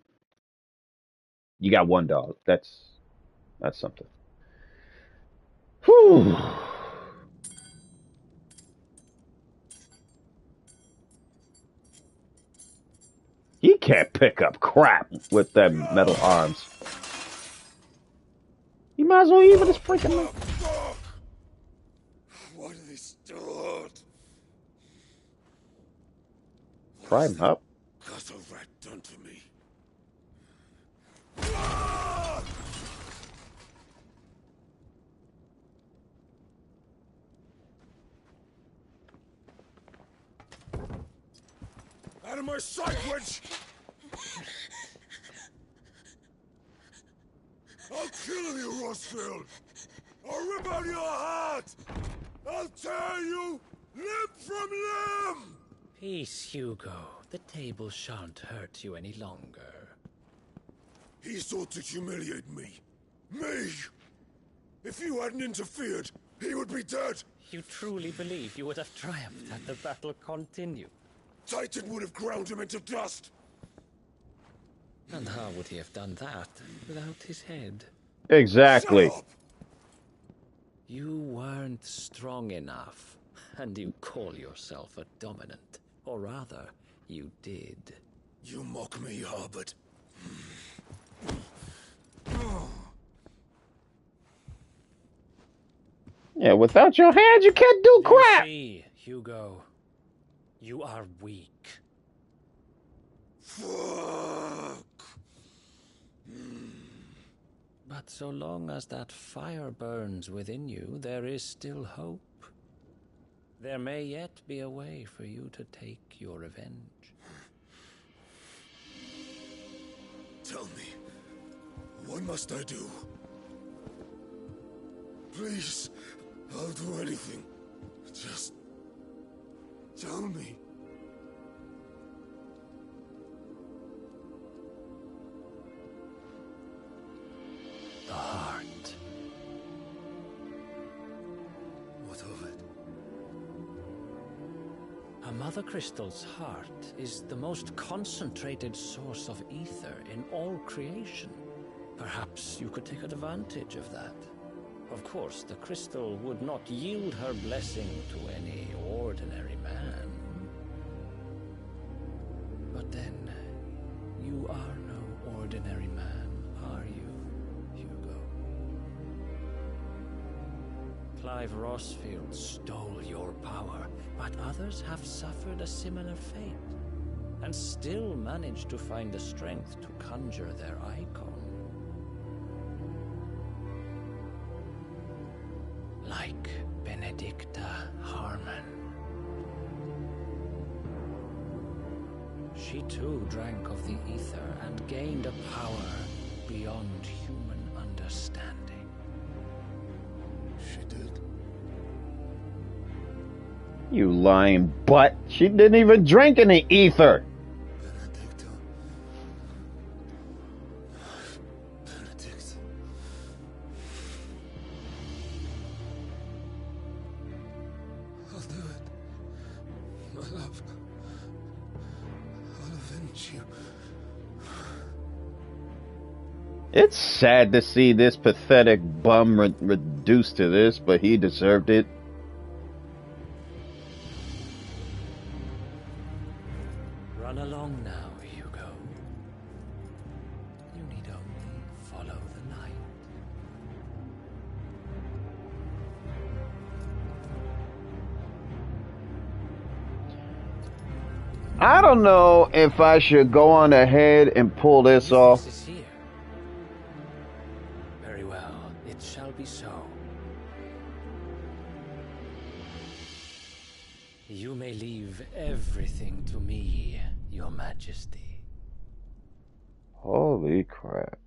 You got 1 dog. That's something. Whew. He can't pick up crap with them metal arms. You might as well eat with his freaking. Why do they start? Pry him up. Got a rat done to me. Out of my sight, witch! I'll kill you, Rossfield! I'll rip out your heart! I'll tear you limb from limb! Peace, Hugo. The table shan't hurt you any longer. He sought to humiliate me. Me! If you hadn't interfered, he would be dead! You truly believe you would have triumphed had the battle continued? Titan would have ground him into dust! And how would he have done that without his head? Exactly. You weren't strong enough, and you call yourself a dominant. Or rather, you did. You mock me, Harbert. Yeah, without your hands, you can't do crap. You see, Hugo, you are weak. Fuck. But so long as that fire burns within you, there is still hope. There may yet be a way for you to take your revenge. Tell me, what must I do? Please, I'll do anything. Just tell me. The heart. What of it? A Mother Crystal's heart is the most concentrated source of ether in all creation. Perhaps you could take advantage of that. Of course, the crystal would not yield her blessing to any ordinary man. But then, you are no ordinary man, are you, Hugo? Clive Rossfield stole your power, but others have suffered a similar fate, and still managed to find the strength to conjure their icon. Like Benedicta Harmon. She too drank of the ether and gained a power beyond human understanding. She did. You lying butt. She didn't even drink any ether. Benedicta. Benedict. I'll do it. My love. I'll avenge you. It's sad to see this pathetic bum reduced to this, but he deserved it. Run along now, Hugo. You need only follow the light. I don't know if I should go on ahead and pull this off. Is here. Very well, it shall be so. You may leave everything to me, Your Majesty. Holy crap.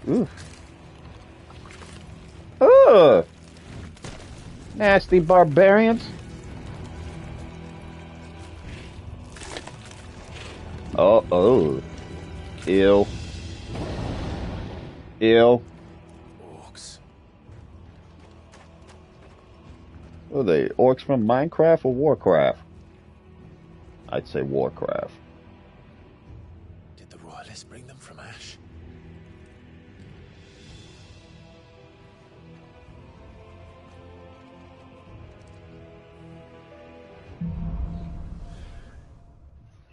Ooh. Ugh! Nasty barbarians. Oh. Ill. Orcs. What are they? Orcs from Minecraft or Warcraft? I'd say Warcraft. Did the royalists bring them from Ash?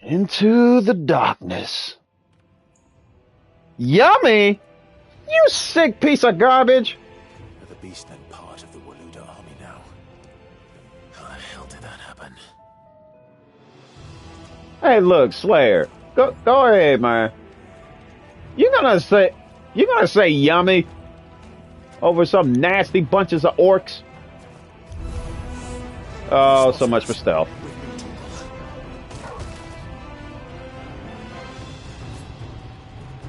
Into the darkness. Yummy! You sick piece of garbage! Are the beast then part of the Waluda army now? How the hell did that happen? Hey, look, Slayer. Go ahead, man. You gonna say yummy over some nasty bunches of orcs? Oh, so much for stealth.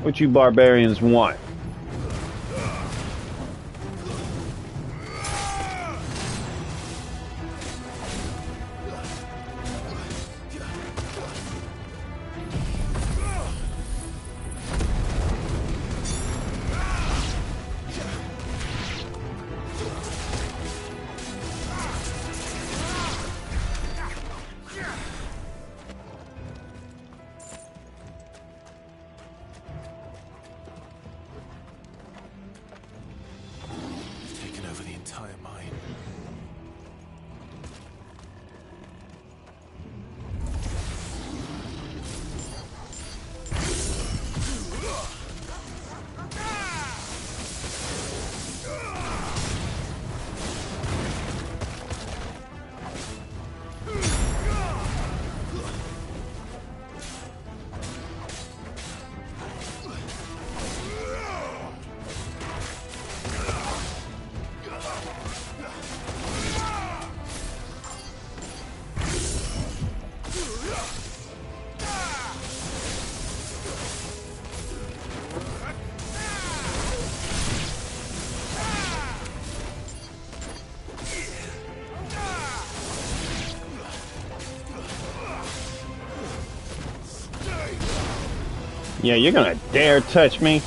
What you barbarians want? Taken over the entire mine. Yeah, you're gonna dare touch me?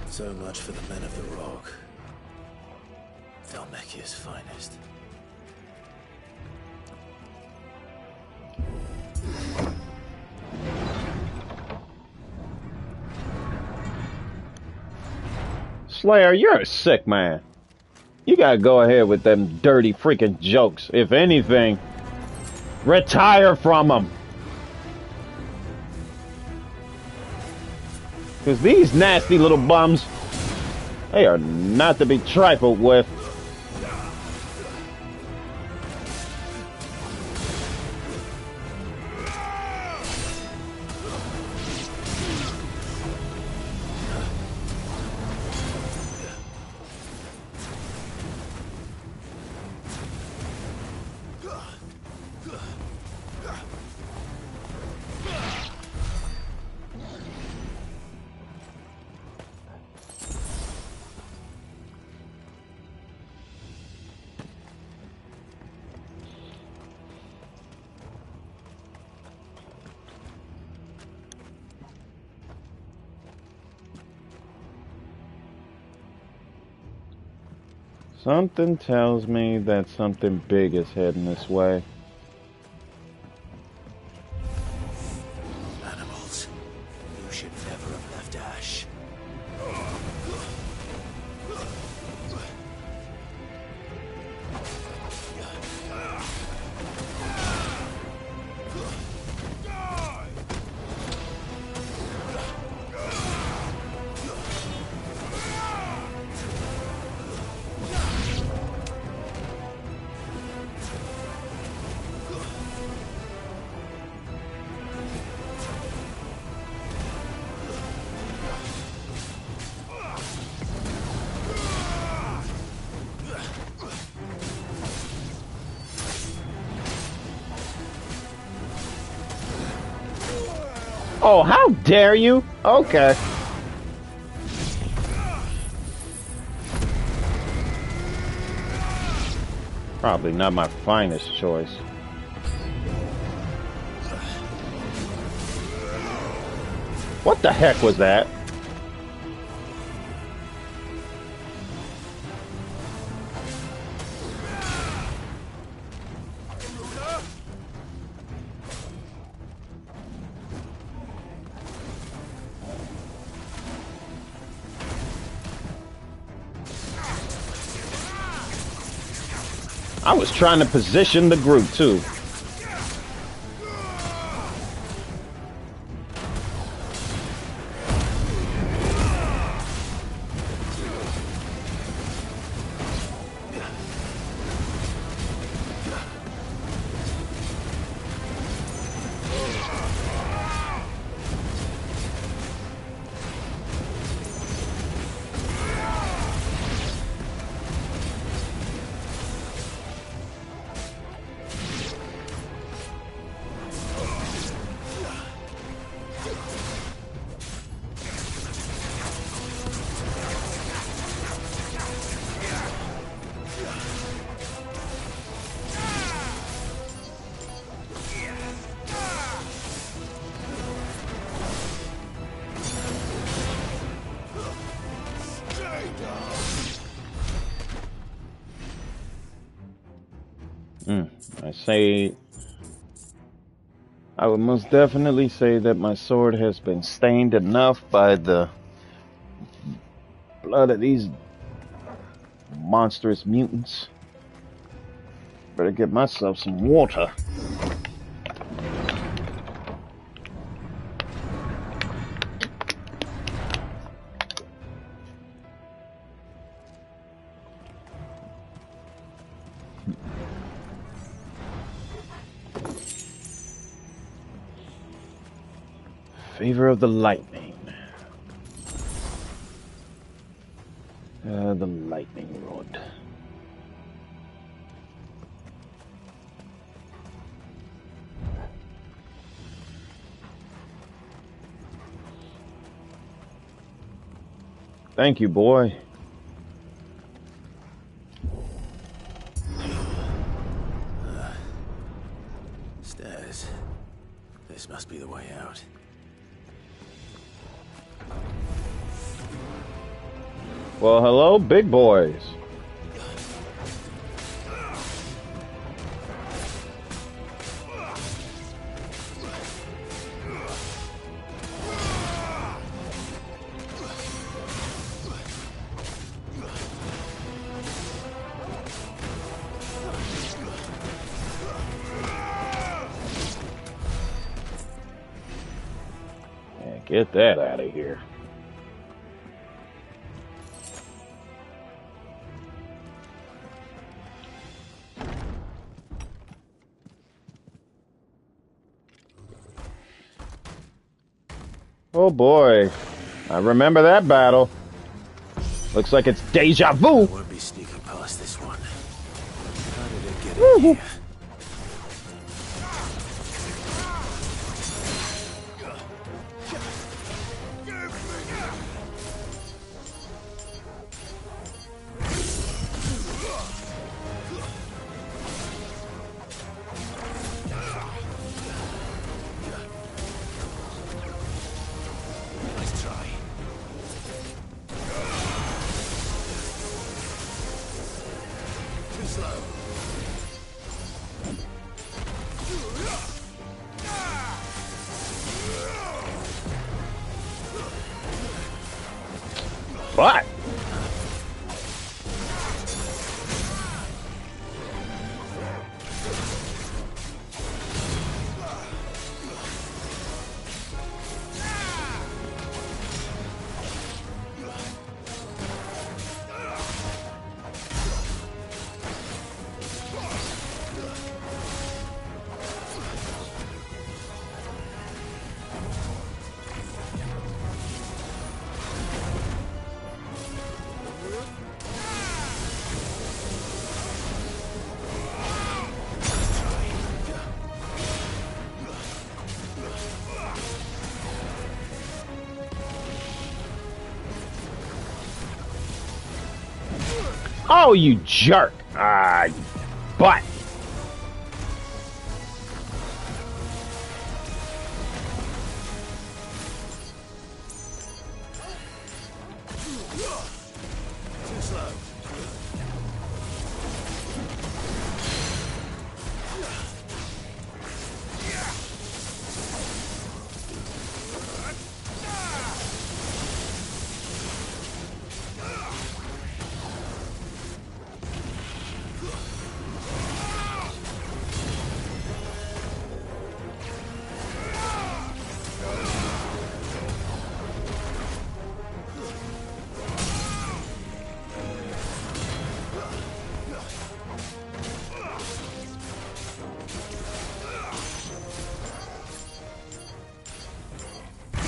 So much for the men of the rock. Thalmekia's finest. Slayer, you're a sick man. You gotta go ahead with them dirty freaking jokes. If anything, retire from them. Because these nasty little bums, they are not to be trifled with. Something tells me that something big is heading this way. Animals. You should never have left Ash. Oh, how dare you? Okay. Probably not my finest choice. What the heck was that? I was trying to position the group too. I would most definitely say that my sword has been stained enough by the blood of these monstrous mutants. Better get myself some water. Favor of the lightning. The lightning rod. Thank you, boy. Stairs. This must be the way out. Well, hello, big boys. Yeah, get that out of here. Oh boy, I remember that battle. Looks like it's deja vu. I won't be sneaking past this one. How did it get in here? Nice try. But oh, you jerk! Ah, you butt! Too slow.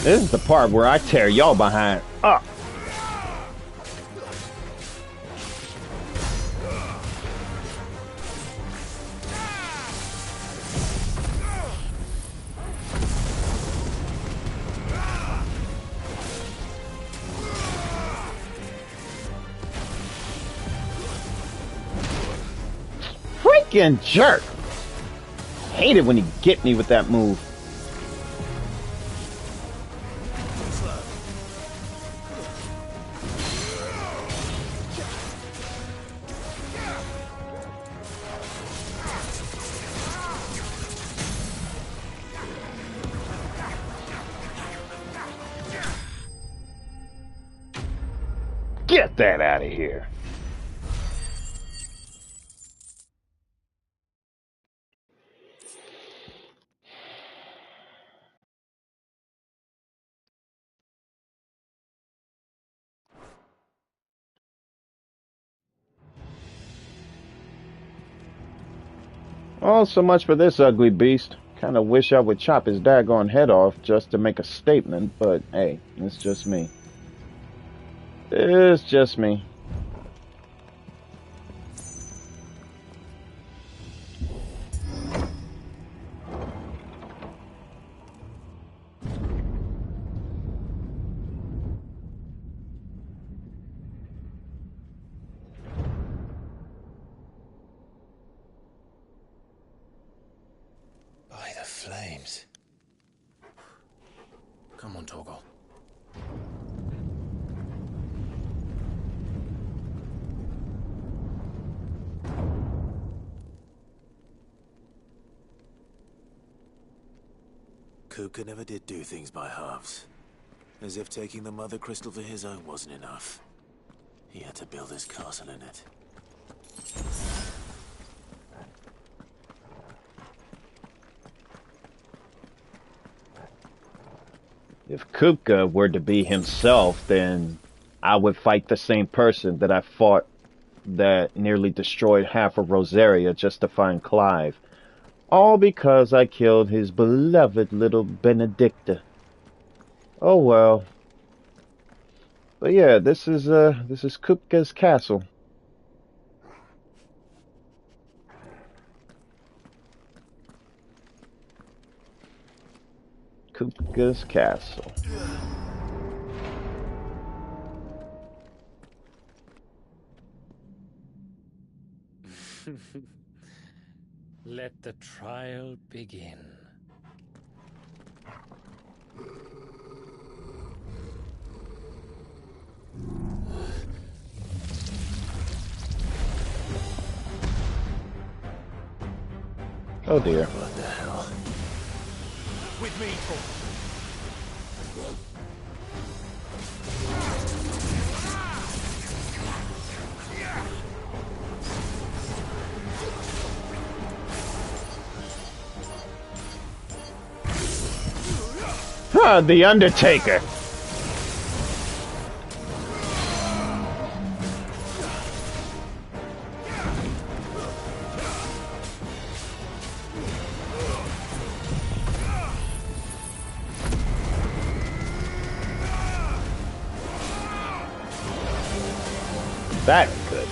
This is the part where I tear y'all behind up. Freaking jerk! Hate it when you get me with that move. Get that out of here. Oh, so much for this ugly beast. Kinda wish I would chop his daggone head off just to make a statement, but hey, it's just me. It's just me. By the flames. Come on, Torgal. Kupka never did do things by halves. As if taking the Mother Crystal for his own wasn't enough. He had to build his castle in it. If Kupka were to be himself, then I would fight the same person that I fought that nearly destroyed half of Rosaria just to find Clive. All because I killed his beloved little Benedicta. Oh well. But yeah, this is Kupka's castle. Kupka's castle. Let the trial begin. Oh dear. What the hell? With me, Paul. Ah, the Undertaker. That's good.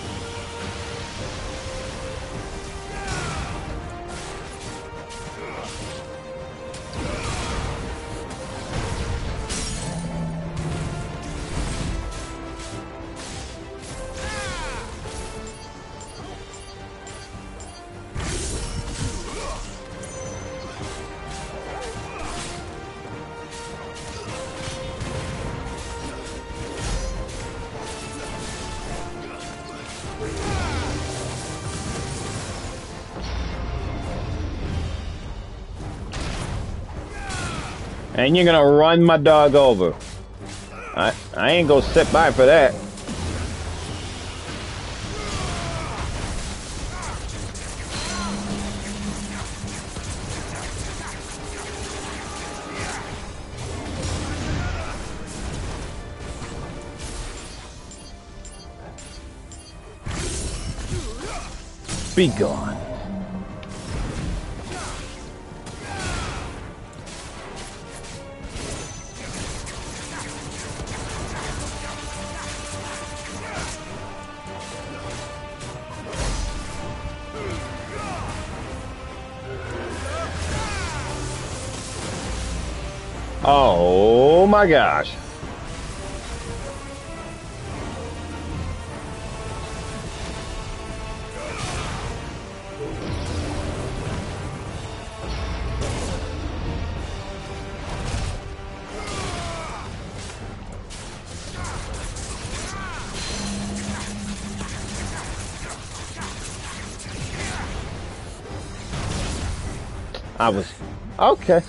And you're gonna run my dog over. I ain't gonna sit by for that. Be gone. Oh my gosh. I was okay.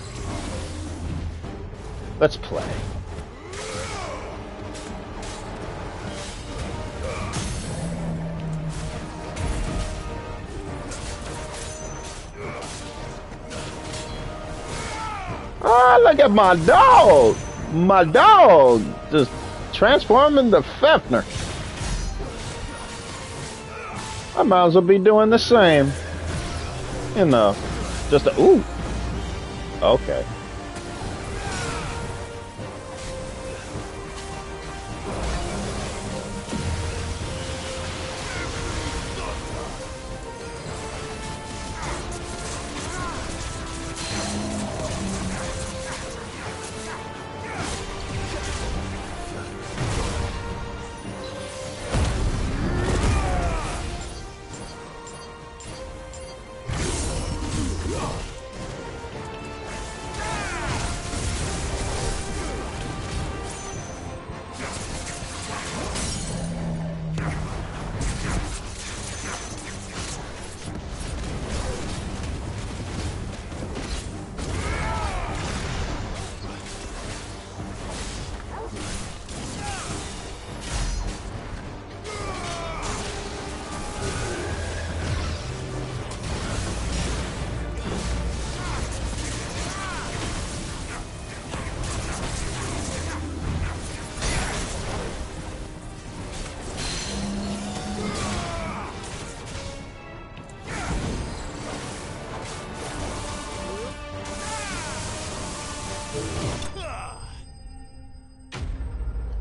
Let's play. Ah, look at my dog! My dog just transforming the Fefner. I might as well be doing the same. You know, just a ooh. Okay.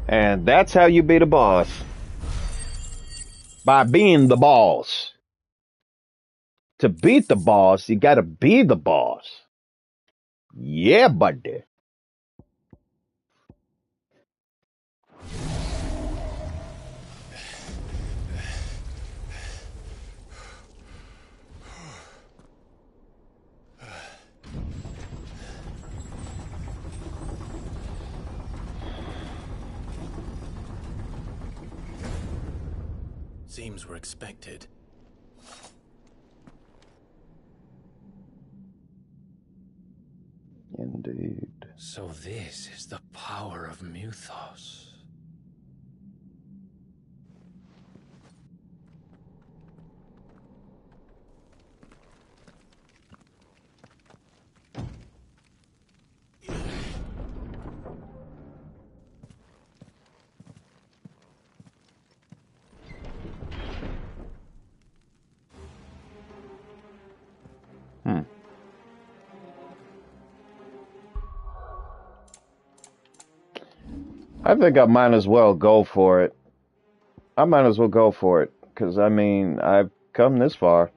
And that's how you beat a boss. By being the boss. To beat the boss, you gotta be the boss. Yeah, buddy. Seems we're expected. Indeed. So this is the power of Muthos. I think I might as well go for it. I might as well go for it. Because, I mean, I've come this far.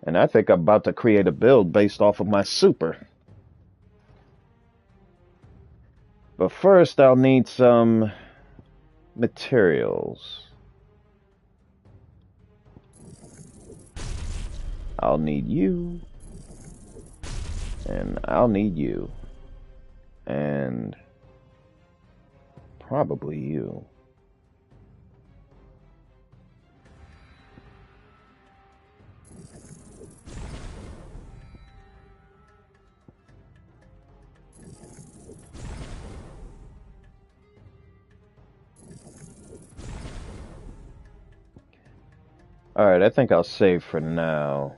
And I think I'm about to create a build based off of my super. But first, I'll need some materials. I'll need you. And I'll need you. And probably you. Alright, I think I'll save for now.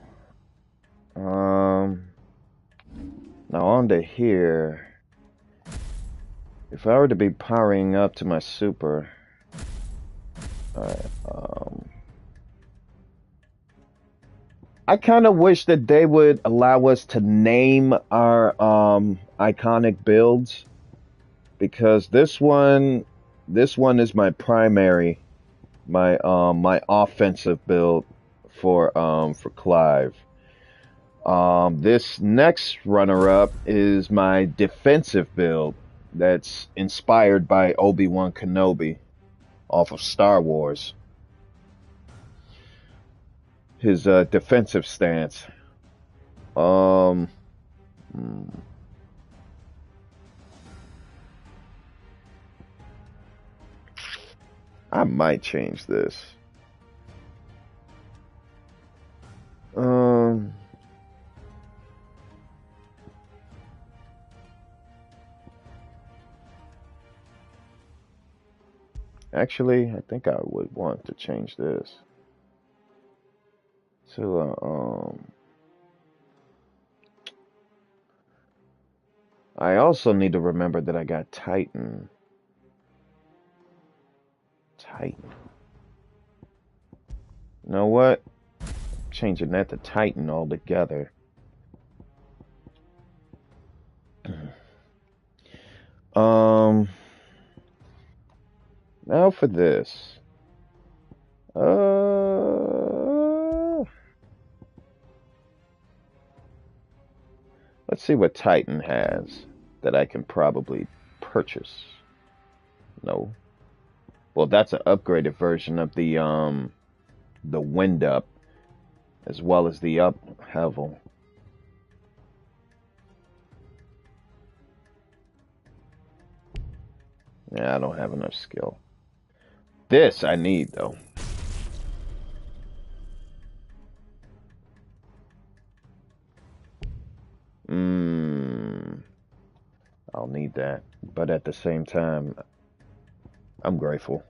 Now on to here. If I were to be powering up to my super... Alright, I kind of wish that they would allow us to name our iconic builds, because this one is my primary, my offensive build for Clive. This next runner-up is my defensive build that's inspired by Obi-Wan Kenobi off of Star Wars. His defensive stance. I might change this. Actually, I think I would want to change this to I also need to remember that I got Titan. Titan. You know what? Changing that to Titan altogether. Now for this. Let's see what Titan has that I can probably purchase. No. Well, that's an upgraded version of the wind up, as well as the up level. Yeah, I don't have enough skill. This I need, though. I'll need that. But at the same time, I'm grateful.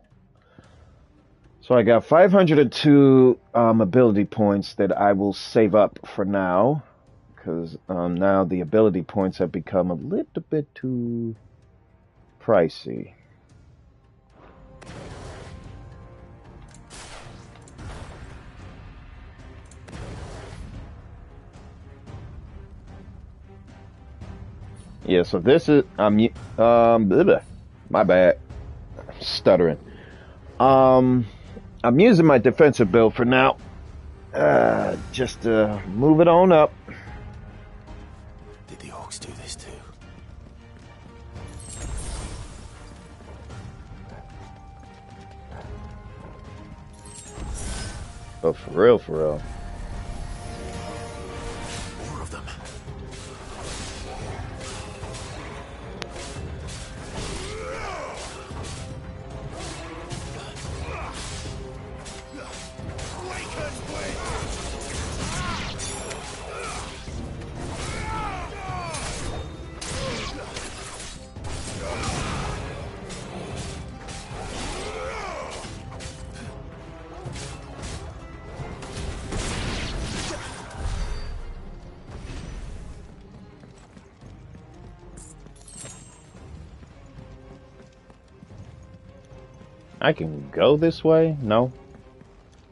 So I got 502 ability points that I will save up for now. Because now the ability points have become a little bit too pricey. Yeah, so this is my bad, I'm stuttering. I'm using my defensive build for now, just to move it on up. Did the orcs do this too? Oh, for real, for real. More of them. I can go this way? No?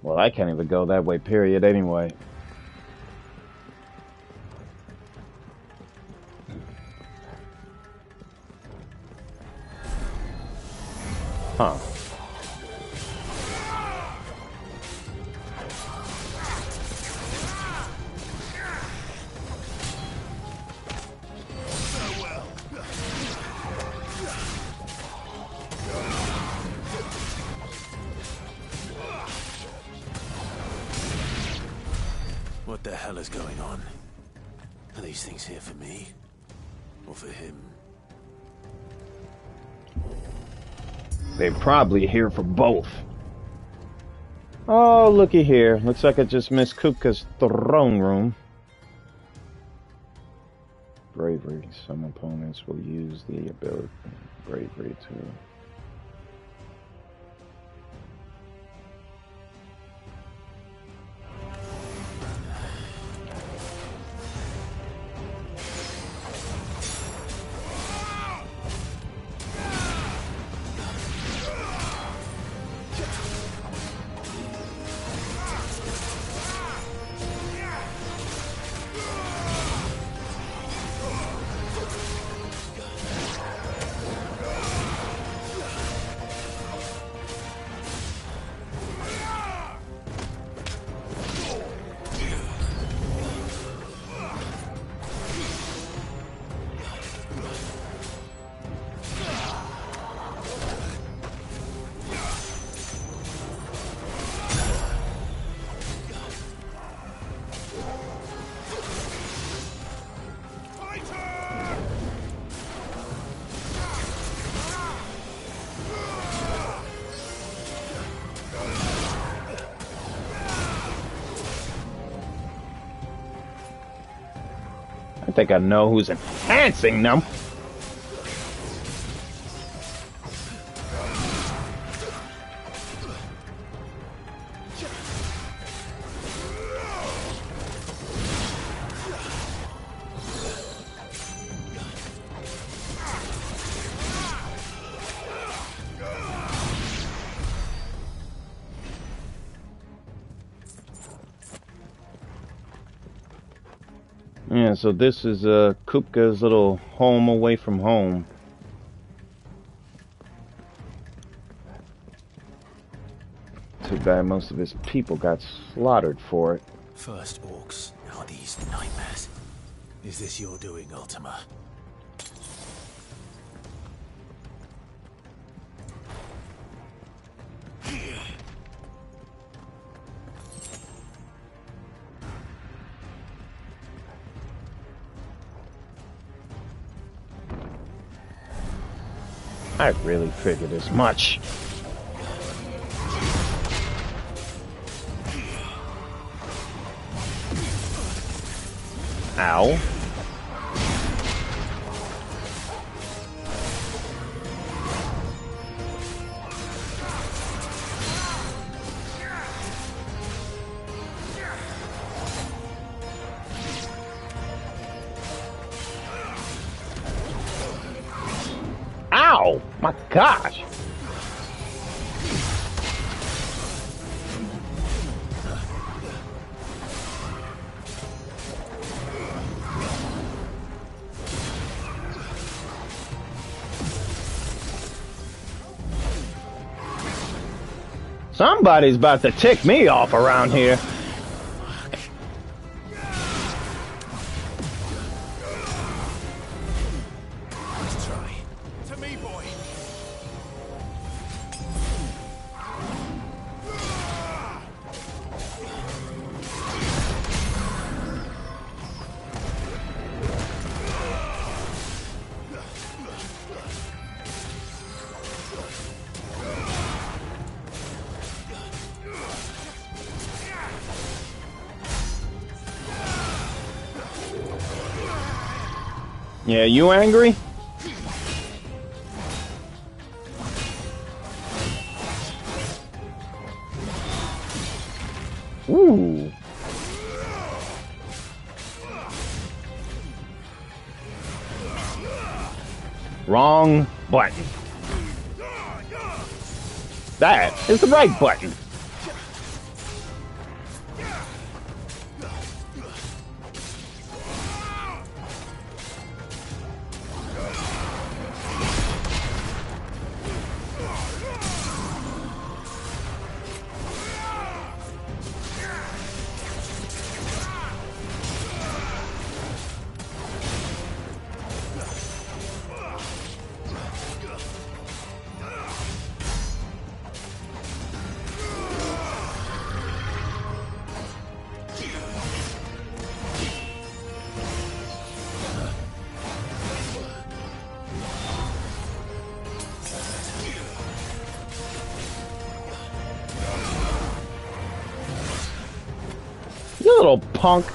Well, I can't even go that way, period, anyway. the hell is going on? Are these things here for me? Or for him? They're probably here for both. Oh, looky here. Looks like I just missed Kupka's throne room. Bravery. Some opponents will use the ability bravery to... I think I know who's enhancing them. Yeah, so this is Kupka's little home away from home. Too bad most of his people got slaughtered for it. First orcs, now these nightmares. Is this your doing, Ultima? I really figured as much. Ow. Ow! My gosh! Somebody's about to tick me off around here. Yeah, you angry? Ooh. Wrong button. That is the right button. little punk.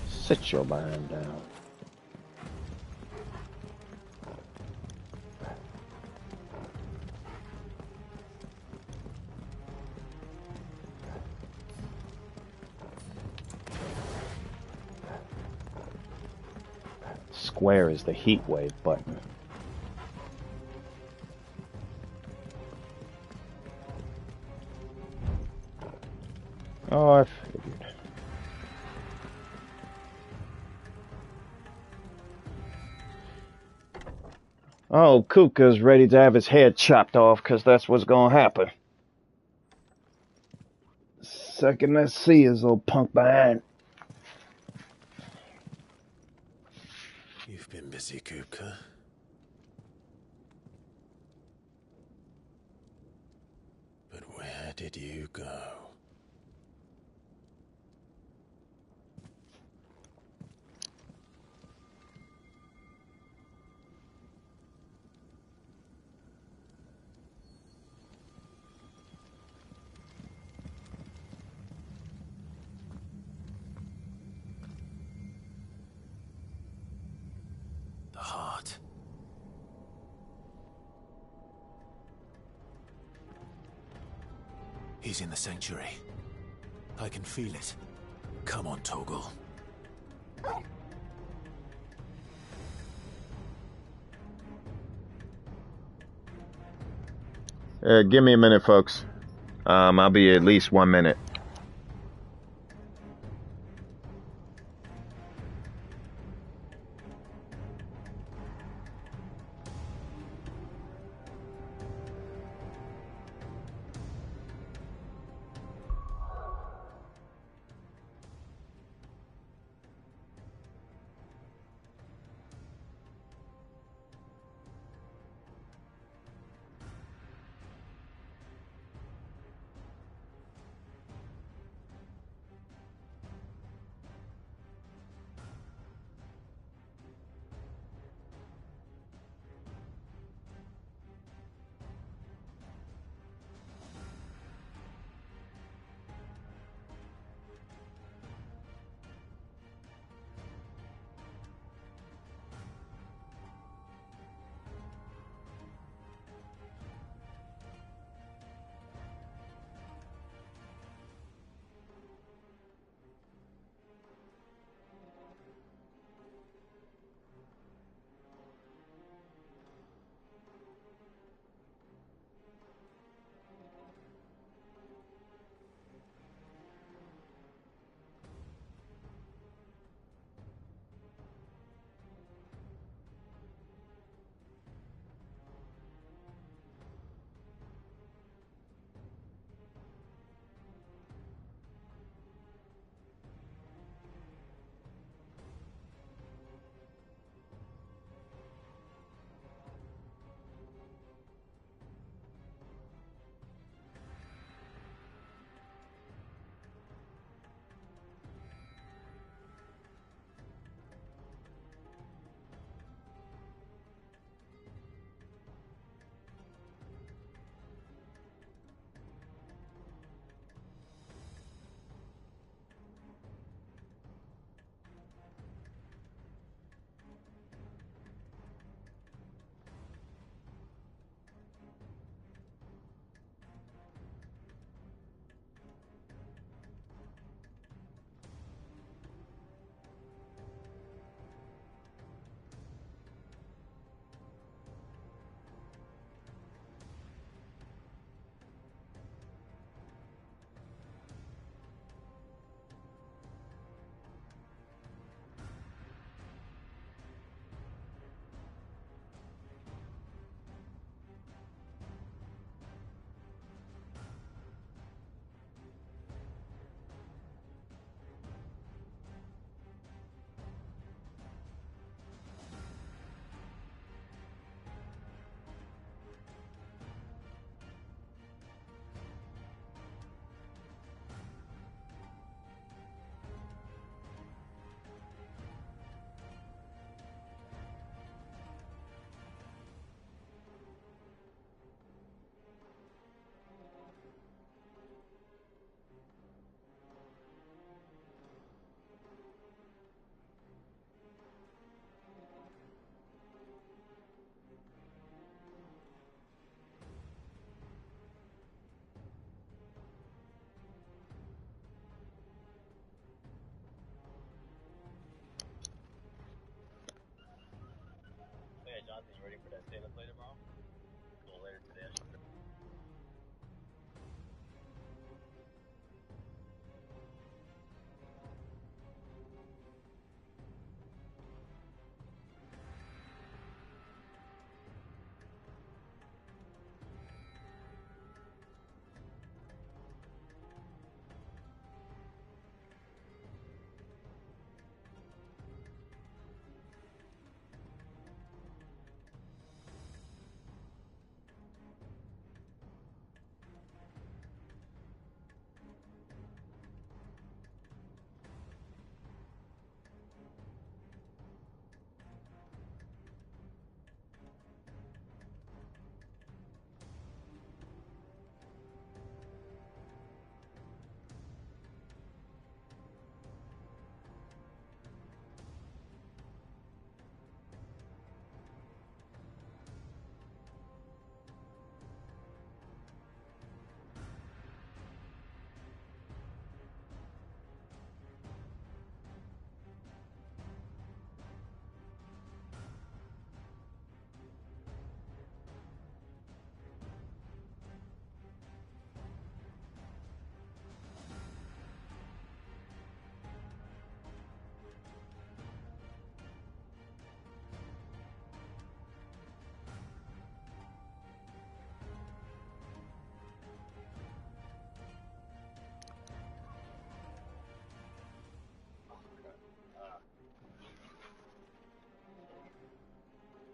Sit your mind down. Square is the heat wave button. Oh, I figured. Oh, Kupka's ready to have his head chopped off because that's what's gonna happen. Second I see his little punk behind. You've been busy, Kupka. But where did you go? The heart. He's in the sanctuary. I can feel it. Come on, Toggle. Give me a minute, folks. I'll be at least 1 minute.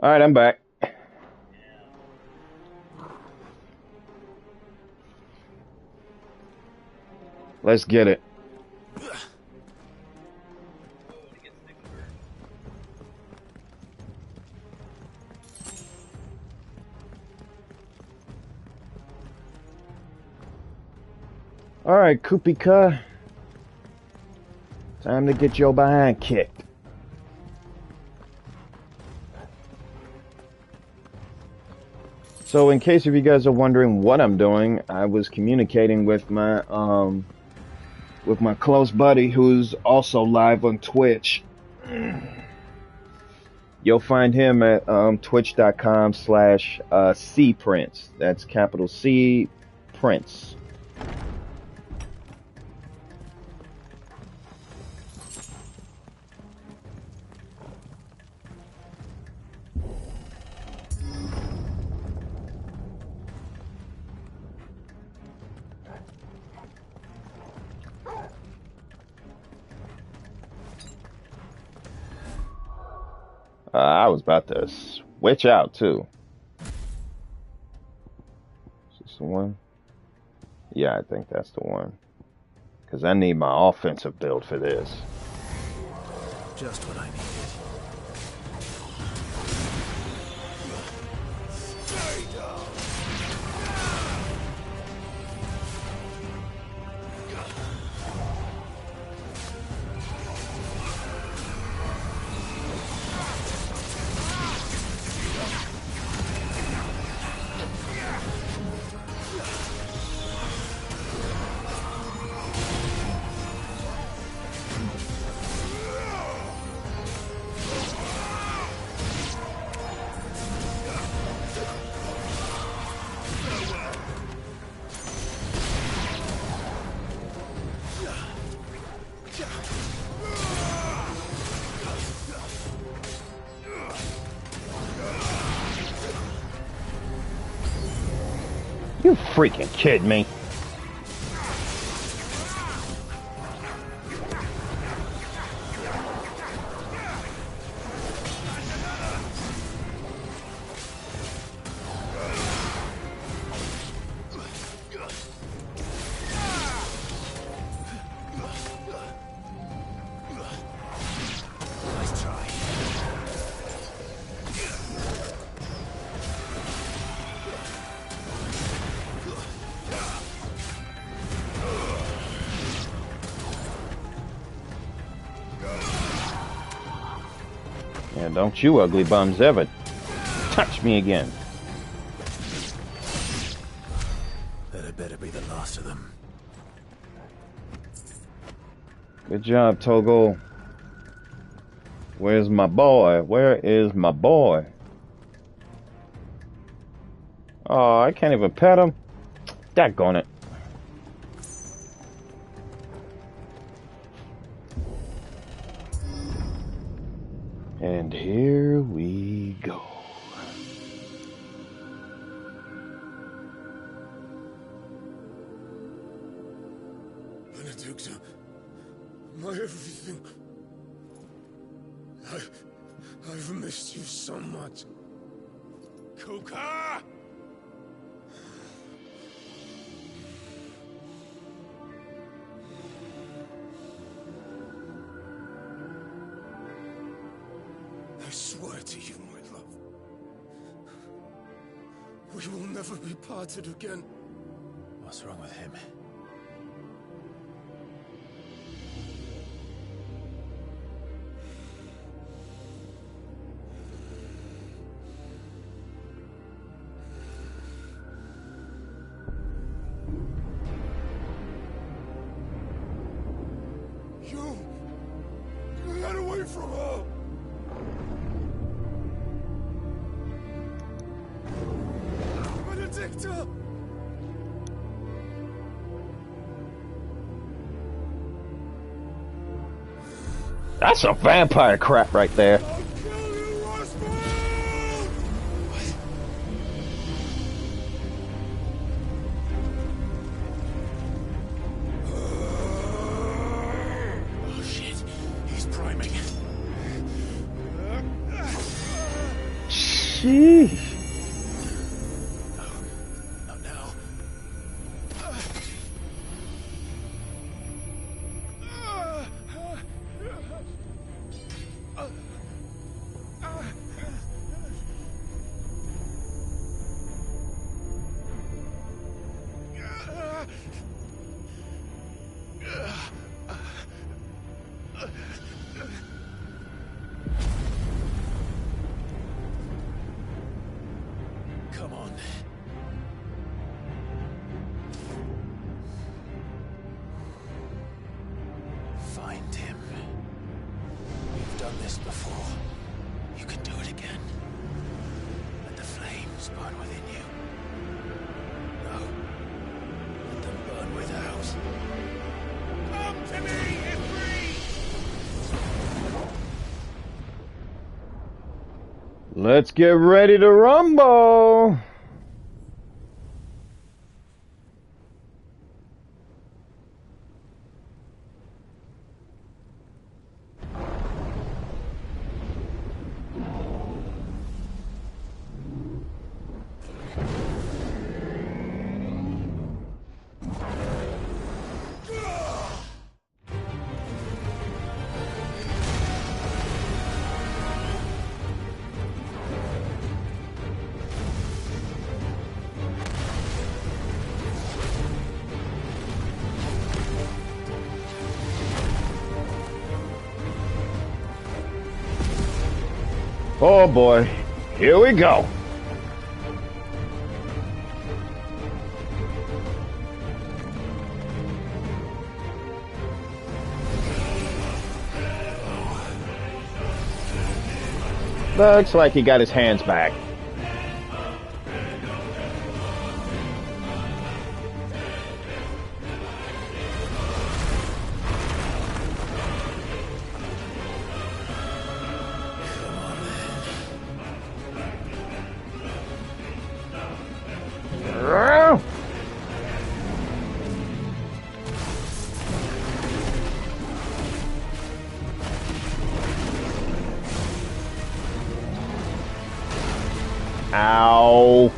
All right, I'm back. Let's get it. All right, Kupka. Time to get your behind kicked. So in case if you guys are wondering what I'm doing, I was communicating with my close buddy who's also live on Twitch. You'll find him at twitch.com/cprince. That's capital C Prince. I was about to switch out too. Is this the one? Yeah, I think that's the one. Because I need my offensive build for this. Just what I needed. You freaking kidding me? Yeah, don't you ugly bums ever touch me again. That had better be the last of them. Good job, Togo. Where's my boy? Where is my boy? Oh, I can't even pet him. Daggone it. And here we go. Benedicta, my everything. I've missed you so much. Kupka! I swear to you, my love, we will never be parted again. What's wrong with him? You got away from her. Benedicta! That's some vampire crap right there. Oh shit, he's priming. Sheesh. Not now. Come on. Find him. You've done this before. You can do it again. Let the flames burn within you. No. Let them burn without. Come to me, Ifrit! Let's get ready to rumble. Oh boy, here we go. Looks like he got his hands back. Ow.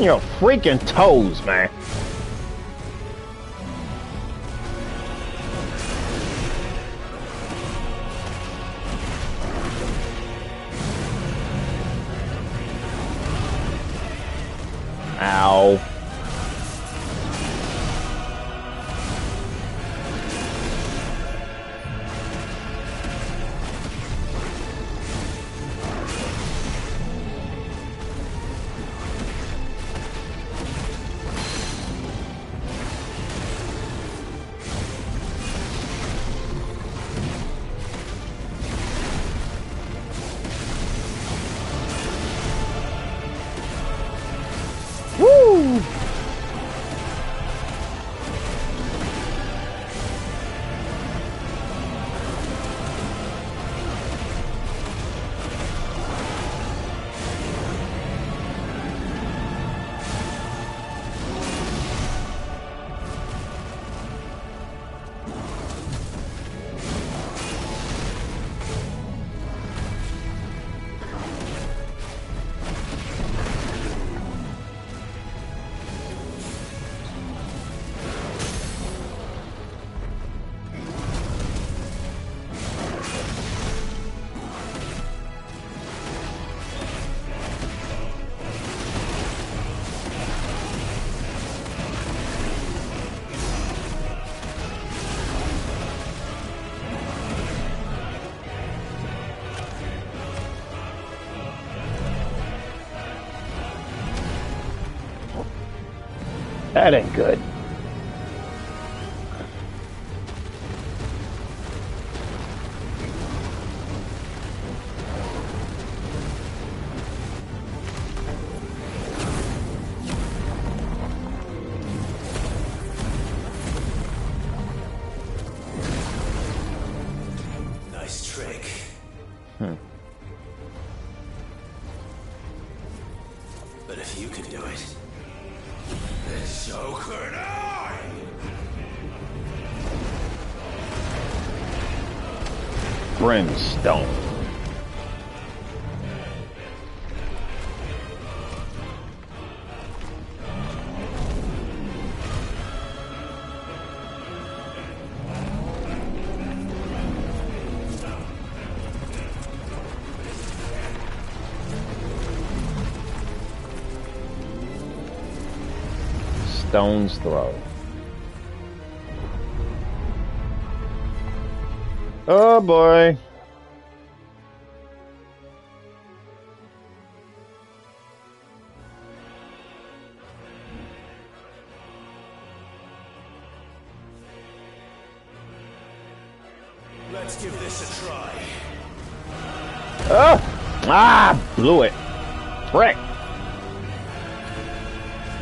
Your freaking toes, man. Ow. That ain't good. Nice trick. But if you can do it, then so could I! Brimstone. Stone's Throw. Oh boy. Let's give this a try. Blew it. Frick.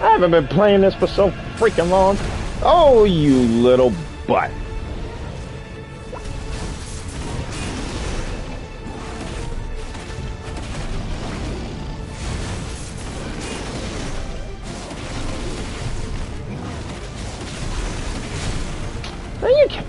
I haven't been playing this for so freaking long. Oh, you little butt. There you go.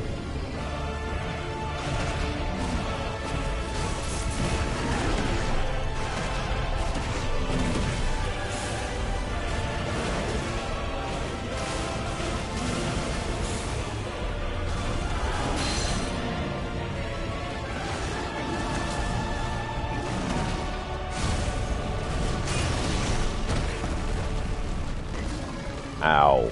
Ow.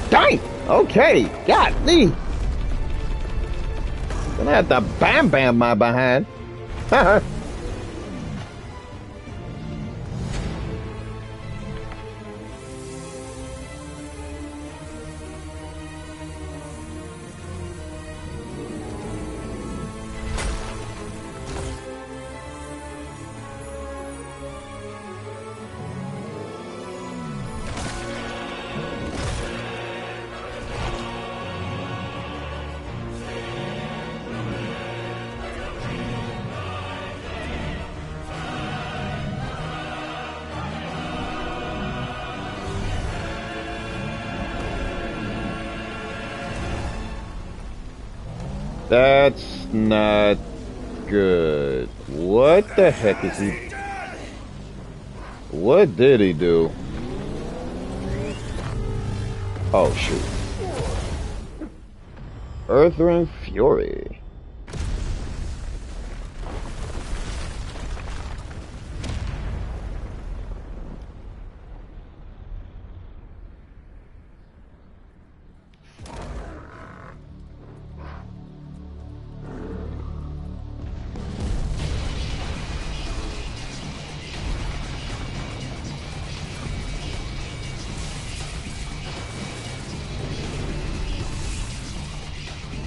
Dang! Okay, golly. Gonna have to bam my behind. That's not good. What the heck is he? What did he do? Oh shoot. Earthring Fury.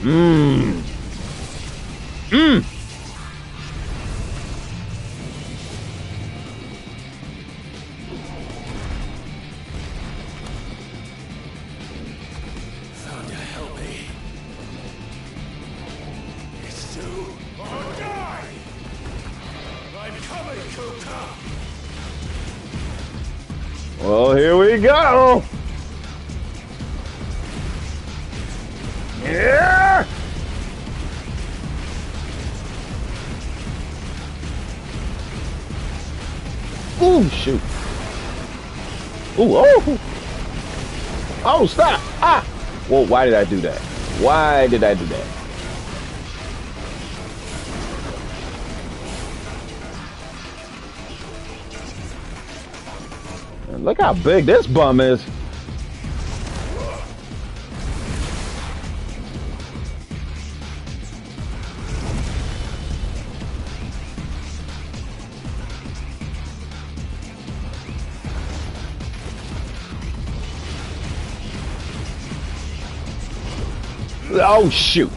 Mmm. Mmm. Thunder, help me. It's you or die! I'm coming, Kupka! Well, here we go. Yeah. Ooh, shoot. Ooh, oh. Oh, stop. Ah. Well, why did I do that? Why did I do that? And look how big this bum is. Oh, shoot.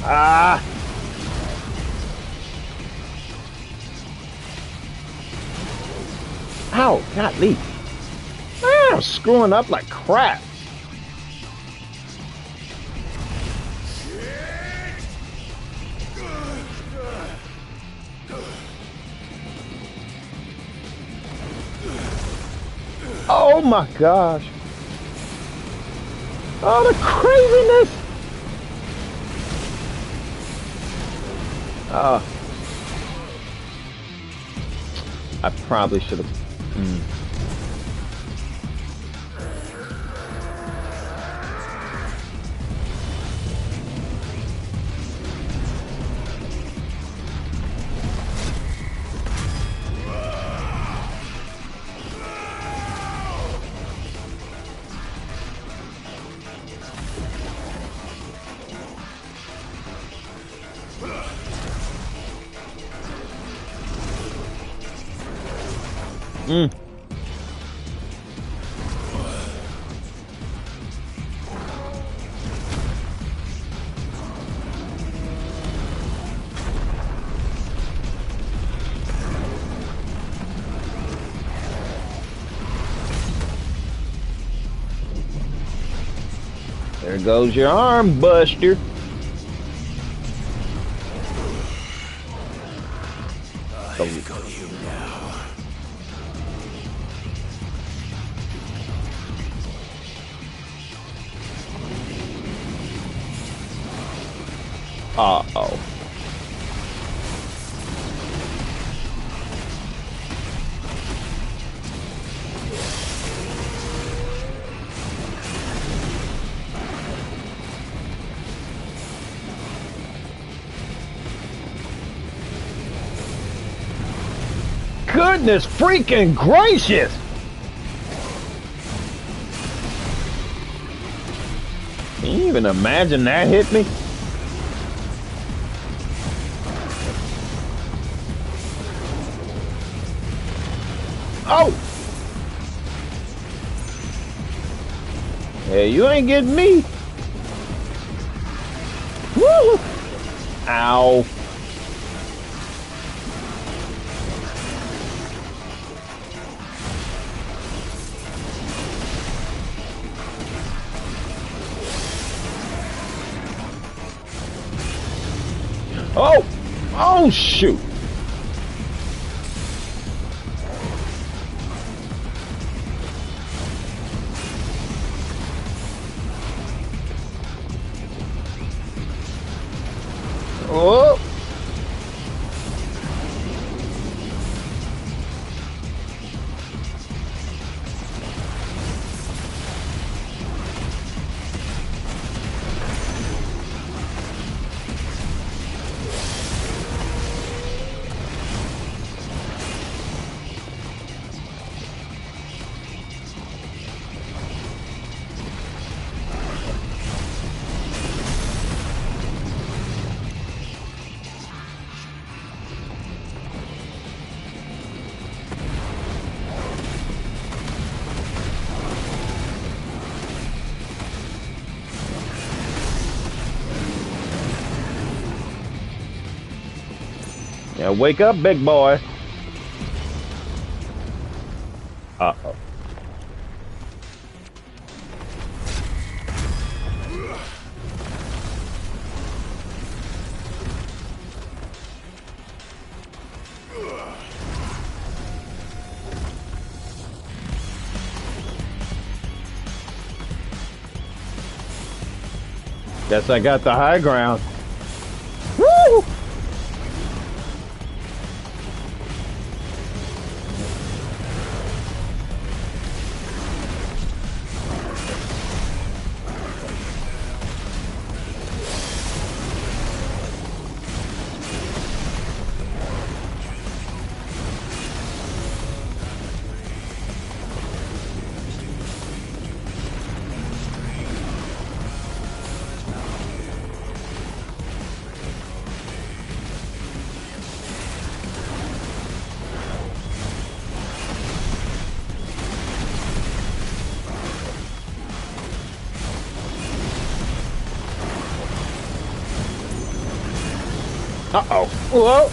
Ah. Ow, golly. Ah, I'm screwing up like crap. Oh my gosh. Oh, the craziness. I probably should have. There goes your arm, Buster. I've got you now. Uh-oh. Goodness freaking gracious! Can you even imagine that hit me? Oh! Hey, you ain't getting me. Woo! Ow. Oh! Oh, shoot! Now wake up, big boy. Uh-oh. Guess I got the high ground. Woo! Uh-oh. Whoa!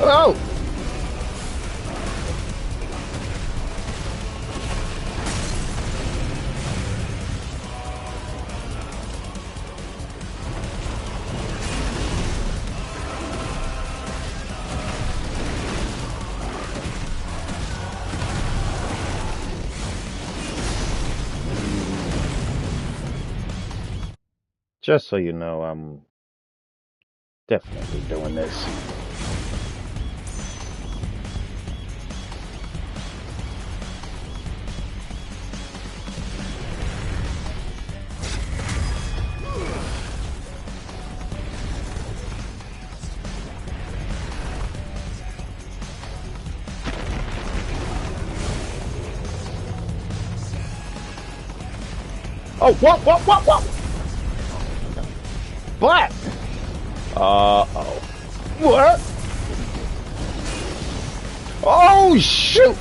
Oh! Just so you know, I'm definitely doing this. Oh, what? Black! Uh-oh. What? Oh, shoot!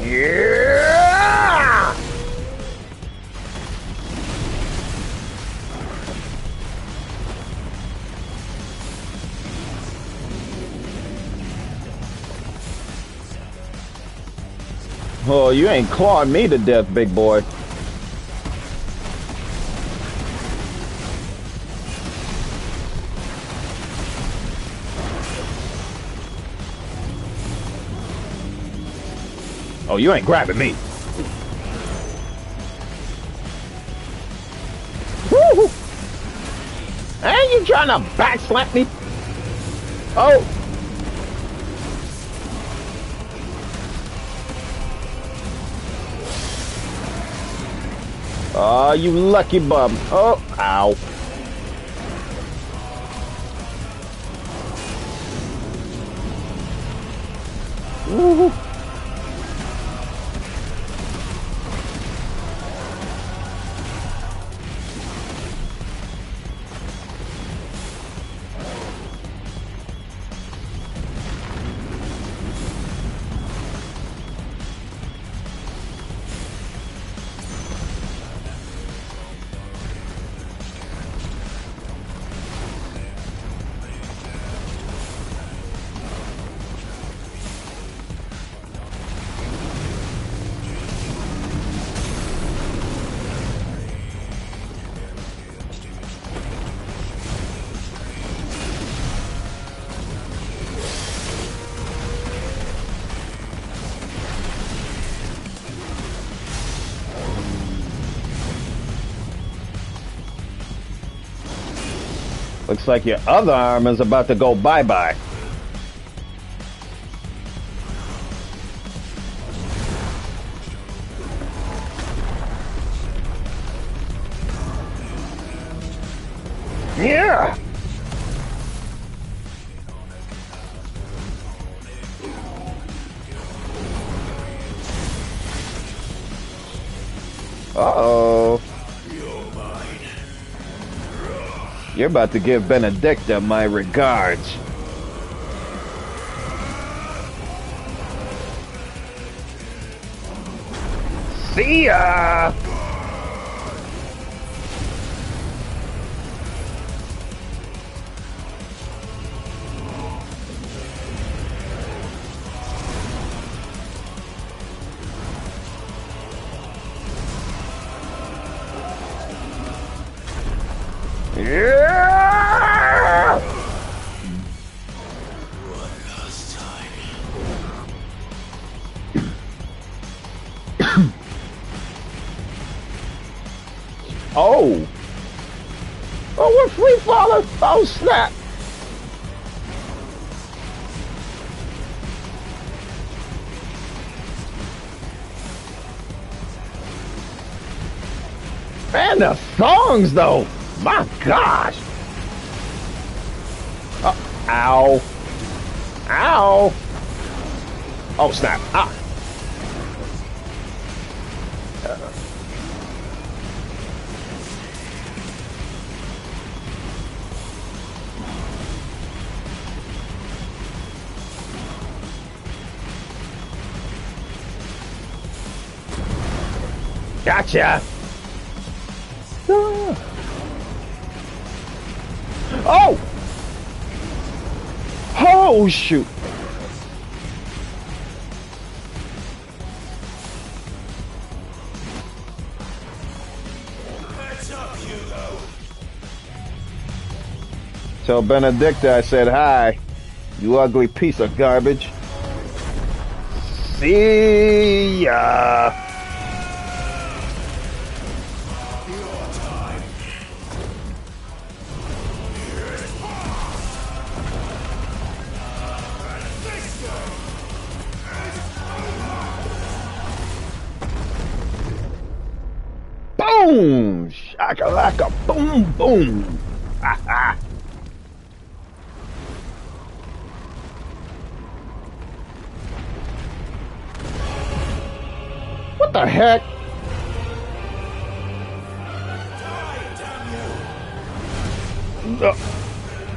Yeah! Oh, you ain't clawing me to death, big boy. Oh, you ain't grabbing me. Woo-hoo. Ain't you trying to backslap me? Oh. Oh, you lucky bum. Oh, ow. Woo-hoo. Looks like your other arm is about to go bye-bye. Yeah. Uh-oh. You're about to give Benedicta my regards. See ya! Yeah! Oh! Oh, we're free falling! Oh, snap! Man, the songs, though! My gosh! Ow! Ow! Oh, snap! Ah! Gotcha! Oh! Oh, shoot! Tell Benedicta I said hi, you ugly piece of garbage. See ya! Boom! Shakalaka, boom, boom! Ha ha! What the heck?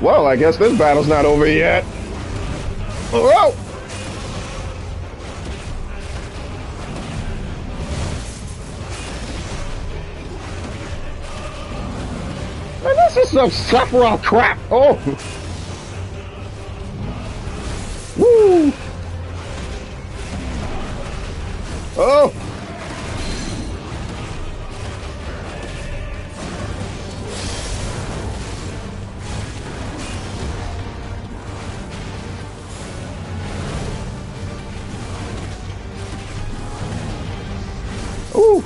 Well, I guess this battle's not over yet. Whoa! Man, this is some Sephiroth crap. Oh! Woo! Oh! Ooh!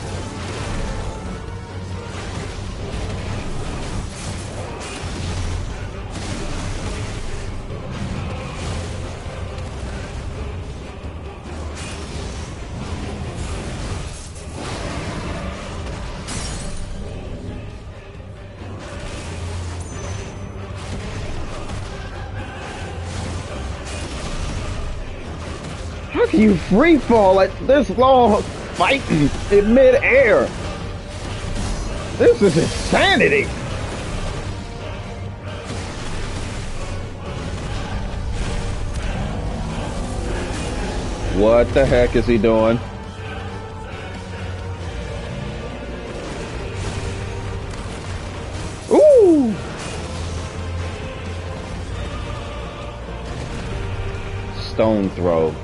How can you free fall at this long fighting in mid-air? This is insanity! What the heck is he doing? Ooh! Stone throw.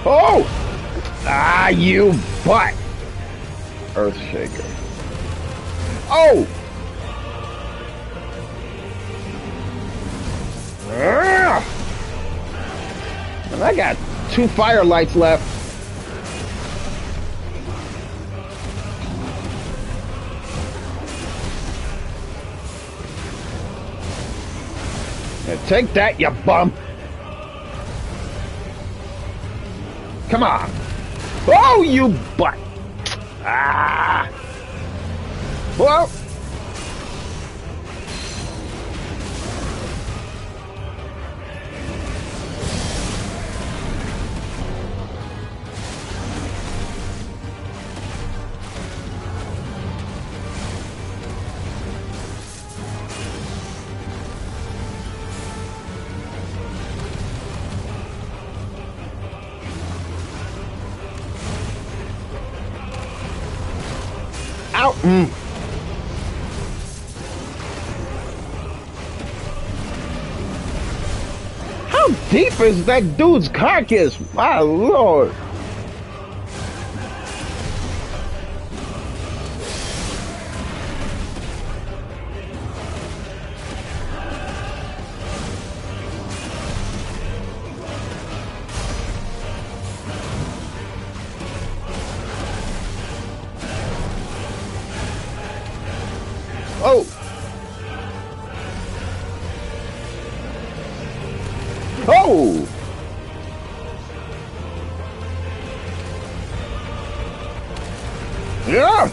Oh! Ah, you butt! Earthshaker. Oh! And I got 2 fire lights left. Yeah, take that, you bum! Come on! Oh, you butt! Ah! Well. Ow! How deep is that dude's carcass? My lord! Oh! Oh! Yeah!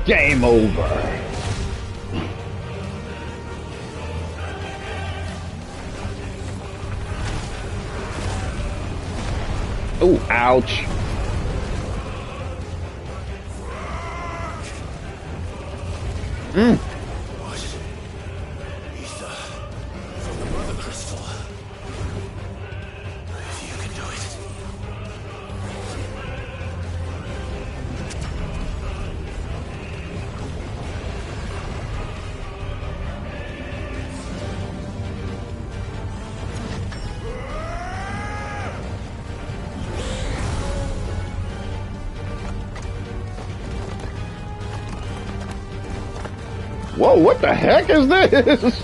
Game over. Oh, ouch. What? Ether from the Mother Crystal. If you can do it. Whoa, what the heck is this?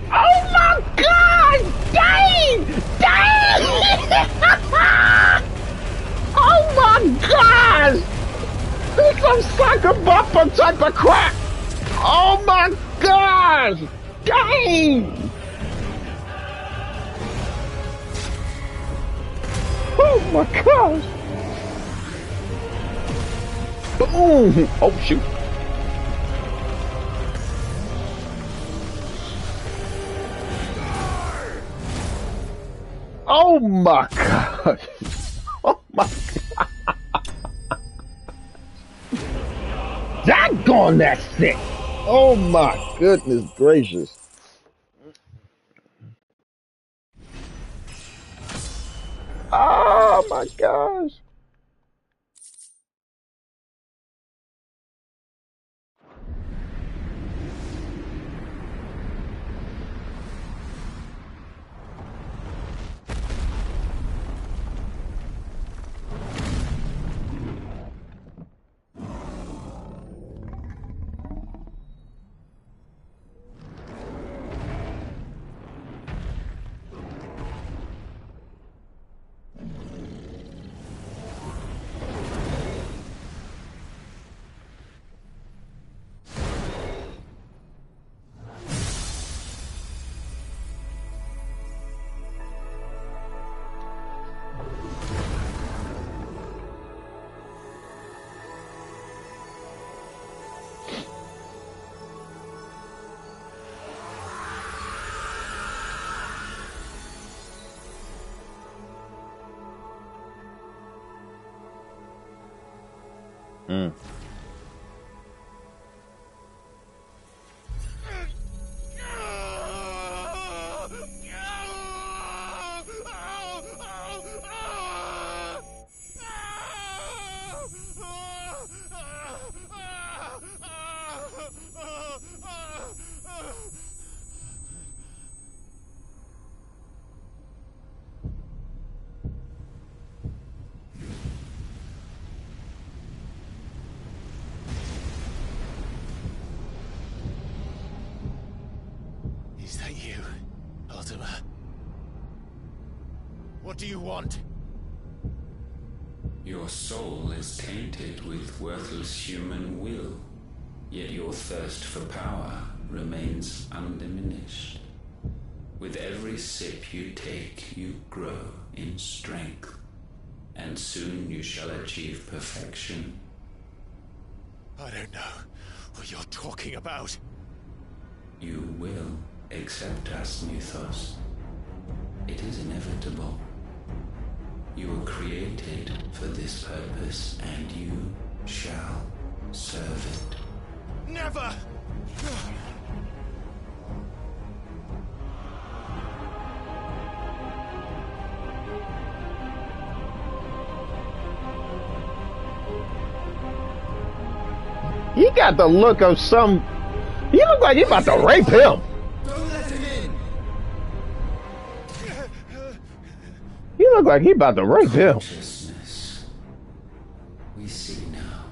Oh my god! Dang! Dang! Oh my gosh! This is some sucker bumper type of crap! Oh my gosh! Dang! Oh my gosh! Boom! Oh shoot! Oh my god! Oh my god! Daggone, that's sick! Oh my goodness gracious! Oh my gosh! Mm. Is that you, Ultima? What do you want? Your soul is tainted with worthless human will, yet your thirst for power remains undiminished. With every sip you take, you grow in strength, and soon you shall achieve perfection. I don't know what you're talking about. You will accept us, Mythos. It is inevitable. You were created for this purpose, and you shall serve it. Never! He got the look of some... He look like he about to rape him. Don't let him in! He look like he about to rape him. Consciousness. We see now.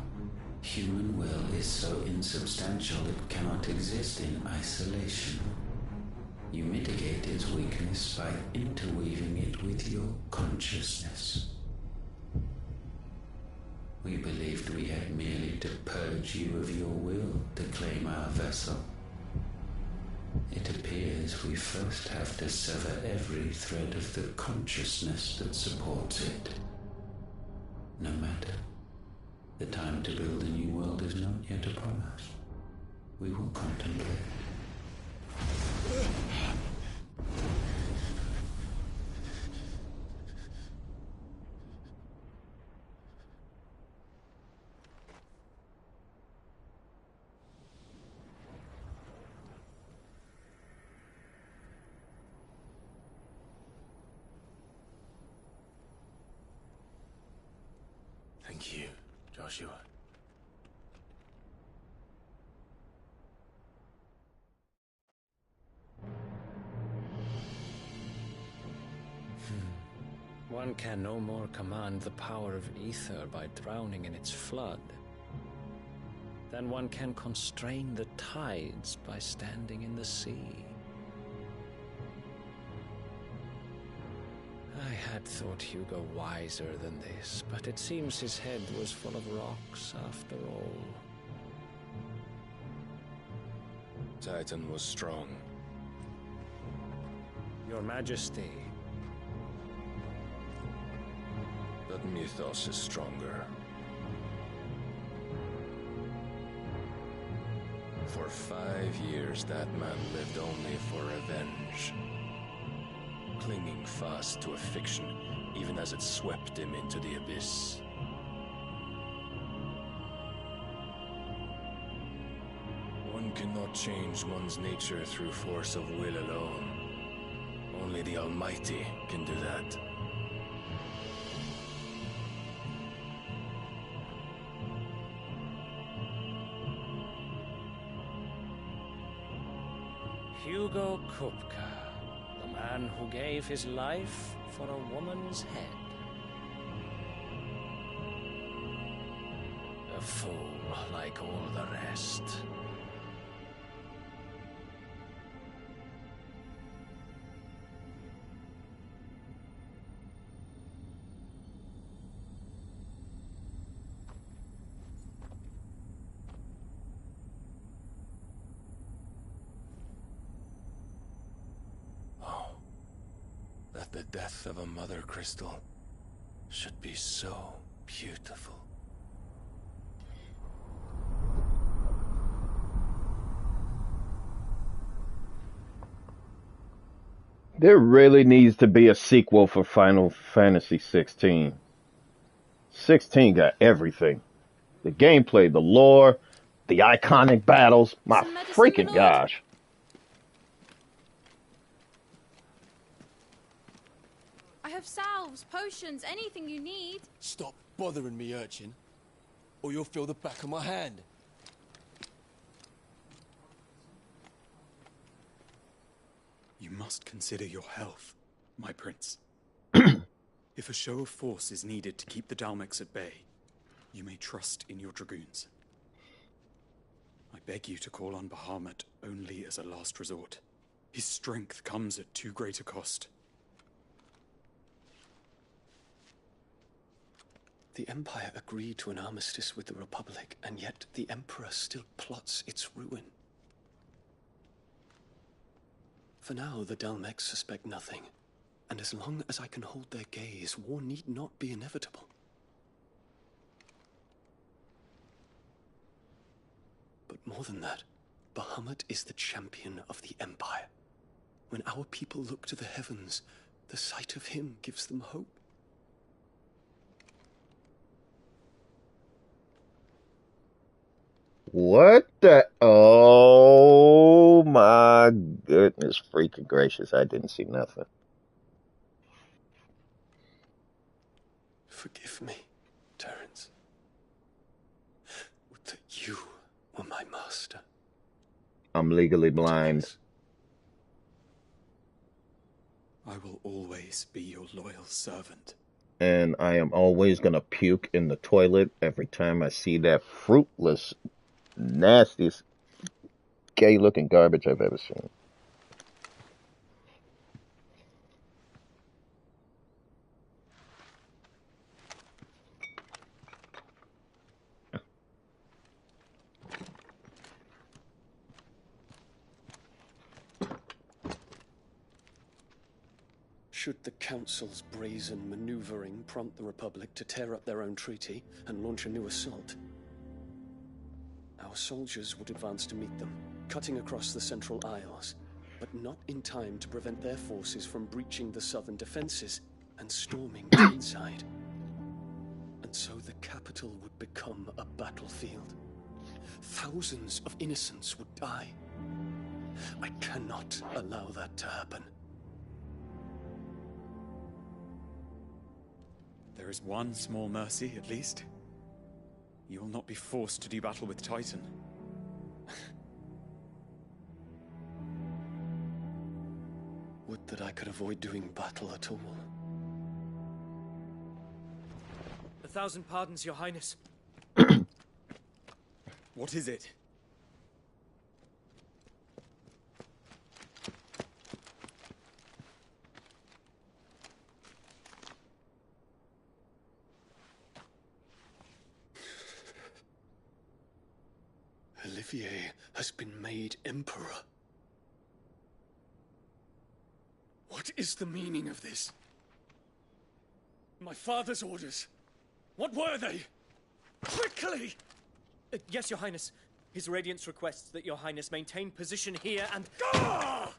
Human will is so insubstantial it cannot exist in isolation. You mitigate its weakness by interweaving it with your consciousness. We believed we had merely to purge you of your will to claim our vessel. It appears we first have to sever every thread of the consciousness that supports it. No matter. The time to build a new world is not yet upon us. We will contemplate. Thank you, Joshua. One can no more command the power of ether by drowning in its flood than one can constrain the tides by standing in the sea. I had thought Hugo wiser than this, but it seems his head was full of rocks after all. Titan was strong. Your Majesty. But Mythos is stronger. For 5 years, that man lived only for revenge. Clinging fast to a fiction, even as it swept him into the abyss. One cannot change one's nature through force of will alone. Only the Almighty can do that. Hugo Kupka, the man who gave his life for a woman's head. A fool like all the rest. That the death of a mother crystal should be so beautiful. There really needs to be a sequel for Final Fantasy 16. 16 got everything. The gameplay, the lore, the iconic battles. My freaking gosh. I have salves, potions, anything you need. Stop bothering me, urchin, or you'll feel the back of my hand. You must consider your health, my prince. If a show of force is needed to keep the Dalmex at bay, you may trust in your dragoons. I beg you to call on Bahamut only as a last resort. His strength comes at too great a cost. The Empire agreed to an armistice with the Republic, and yet the Emperor still plots its ruin. For now, the Dalmex suspect nothing, and as long as I can hold their gaze, war need not be inevitable. But more than that, Bahamut is the champion of the Empire. When our people look to the heavens, the sight of him gives them hope. What the? Oh my goodness, freaking gracious! I didn't see nothing. Forgive me, Terence. Would that you were my master. I'm legally blind. I will always be your loyal servant. And I am always gonna puke in the toilet every time I see that fruitless, nastiest, gay-looking garbage I've ever seen. Should the Council's brazen maneuvering prompt the Republic to tear up their own treaty and launch a new assault, our soldiers would advance to meet them, cutting across the Central Isles, but not in time to prevent their forces from breaching the southern defenses and storming Tainside. And so the capital would become a battlefield. Thousands of innocents would die. I cannot allow that to happen. There is one small mercy, at least. You will not be forced to do battle with Titan. Would that I could avoid doing battle at all. 1,000 pardons, Your Highness. What is it? Olivier has been made Emperor. What is the meaning of this? My father's orders. What were they? Quickly! Yes, Your Highness. His Radiance requests that Your Highness maintain position here and... Ah!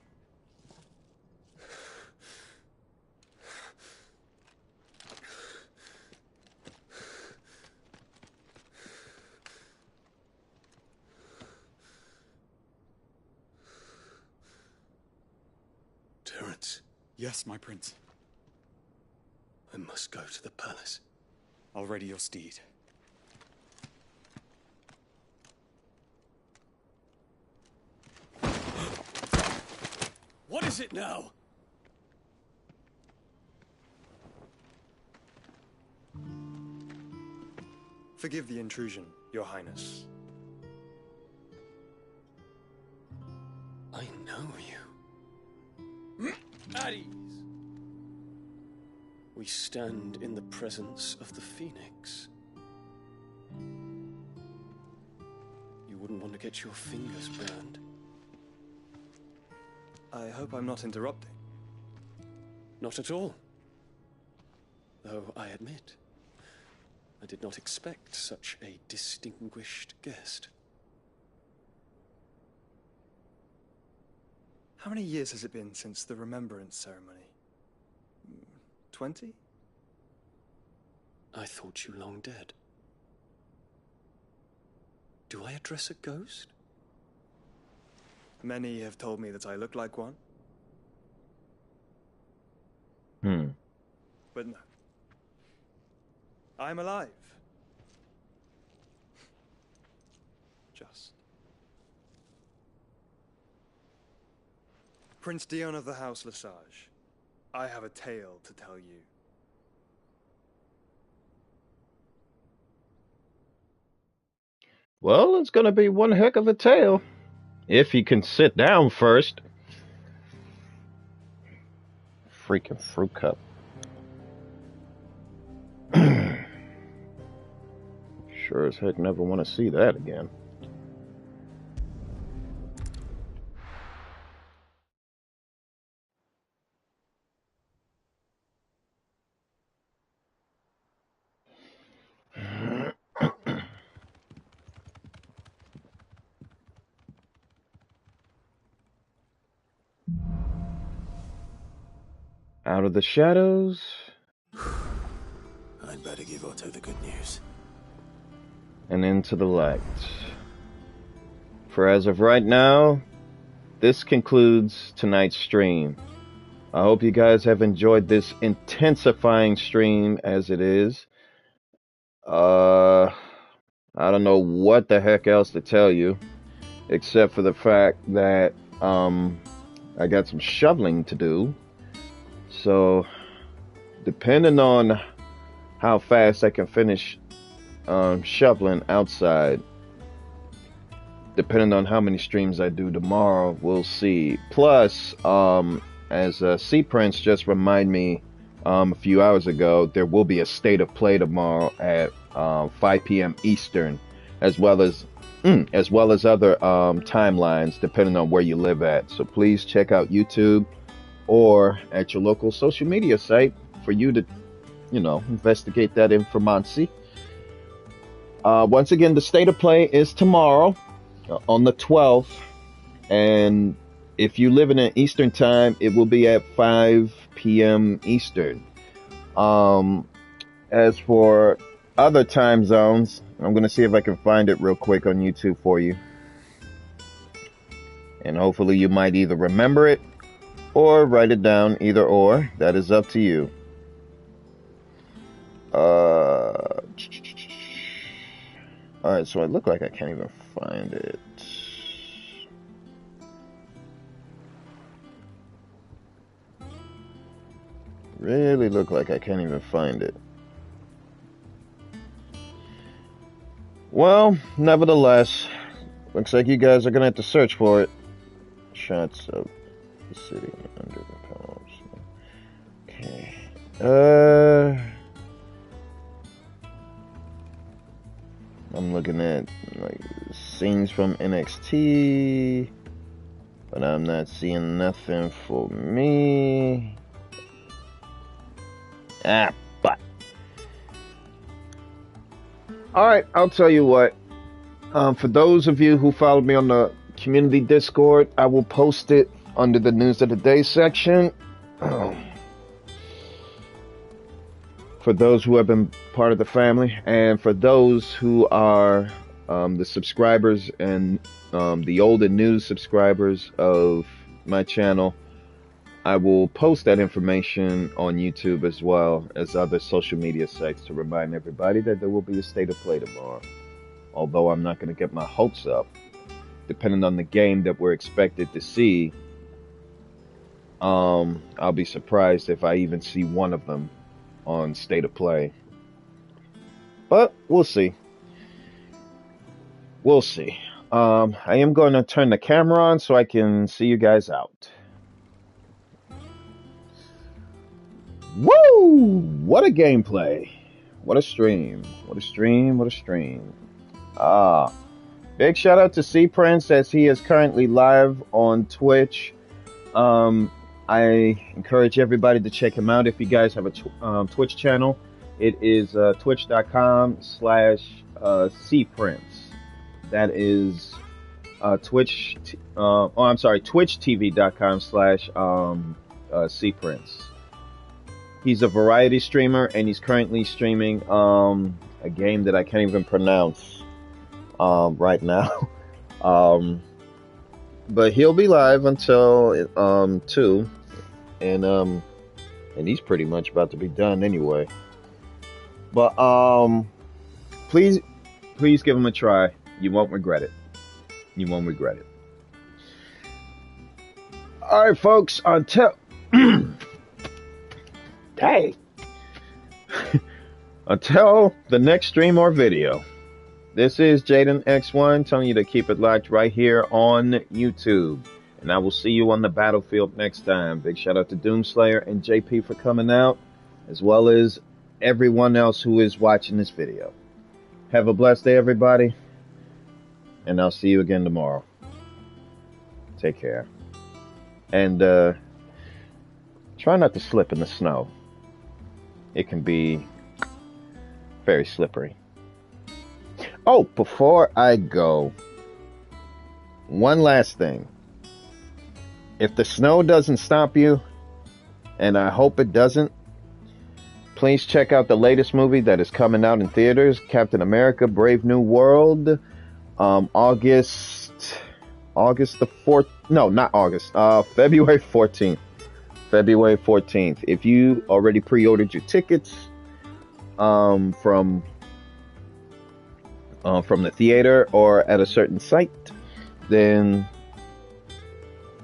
Terence. Yes, my prince. I must go to the palace. I'll ready your steed. What is it now? Forgive the intrusion, Your Highness. I know you. At ease. We stand in the presence of the Phoenix. You wouldn't want to get your fingers burned. I hope I'm not interrupting. Not at all. Though I admit, I did not expect such a distinguished guest. How many years has it been since the Remembrance ceremony? 20? I thought you long dead. Do I address a ghost? Many have told me that I look like one. But no. I'm alive. Just. Prince Dion of the House Lesage, I have a tale to tell you. Well, it's gonna be one heck of a tale. If you can sit down first. Freaking fruit cup. sure as heck never want to see that again. Out of the shadows. I'd better give Otto the good news. And into the light. For as of right now, this concludes tonight's stream. I hope you guys have enjoyed this intensifying stream as it is. I don't know what the heck else to tell you, except for the fact that I got some shoveling to do. So, depending on how fast I can finish shoveling outside, depending on how many streams I do tomorrow, we'll see. Plus, as Sea Prince just reminded me a few hours ago, there will be a state of play tomorrow at 5 p.m. Eastern, as well as other timelines depending on where you live at. So please check out YouTube or at your local social media site for you to, investigate that information. Once again, the state of play is tomorrow on the 12th, and if you live in an Eastern time, it will be at 5 p.m. Eastern. As for other time zones, I'm going to see if I can find it real quick on YouTube for you. And hopefully you might either remember it or write it down, either or. That is up to you. Alright, so it look like I can't even find it. Really look like I can't even find it. Well, nevertheless, looks like you guys are gonna have to search for it. Shots of the city under the powers. Okay. I'm looking at like scenes from NXT, but I'm not seeing nothing for me. But all right, I'll tell you what. For those of you who followed me on the community Discord, I will post it under the news of the day section. For those who have been part of the family, and for those who are the subscribers and the old and new subscribers of my channel, I will post that information on YouTube as well as other social media sites to remind everybody that there will be a state of play tomorrow. Although I'm not going to get my hopes up, depending on the game that we're expected to see, I'll be surprised if I even see one of them on state of play. But we'll see. We'll see. I am going to turn the camera on so I can see you guys out. Woo! What a gameplay. What a stream. What a stream. What a stream. Big shout out to Sea Prince as he is currently live on Twitch. I encourage everybody to check him out if you guys have a Twitch channel. It is twitch.com/cprince. That is twitchtv.com/cprince. He's a variety streamer, and he's currently streaming a game that I can't even pronounce right now. But he'll be live until 2, and he's pretty much about to be done anyway. But please give him a try. You won't regret it. You won't regret it. All right, folks. Until Dang. Until the next stream or video, this is Jaden X1 telling you to keep it locked right here on YouTube. And I will see you on the battlefield next time. Big shout out to Doomslayer and JP for coming out, as well as everyone else who is watching this video. Have a blessed day, everybody. And I'll see you again tomorrow. Take care. And try not to slip in the snow. It can be very slippery. Oh, before I go, one last thing. If the snow doesn't stop you, and I hope it doesn't, please check out the latest movie that is coming out in theaters, Captain America: Brave New World, August the 4th. No, not August. February 14th. February 14th. If you already pre-ordered your tickets from the theater or at a certain site, then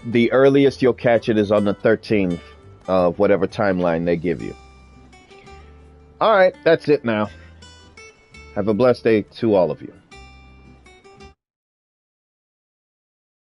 the earliest you'll catch it is on the 13th of whatever timeline they give you. All right, that's it now. Have a blessed day to all of you.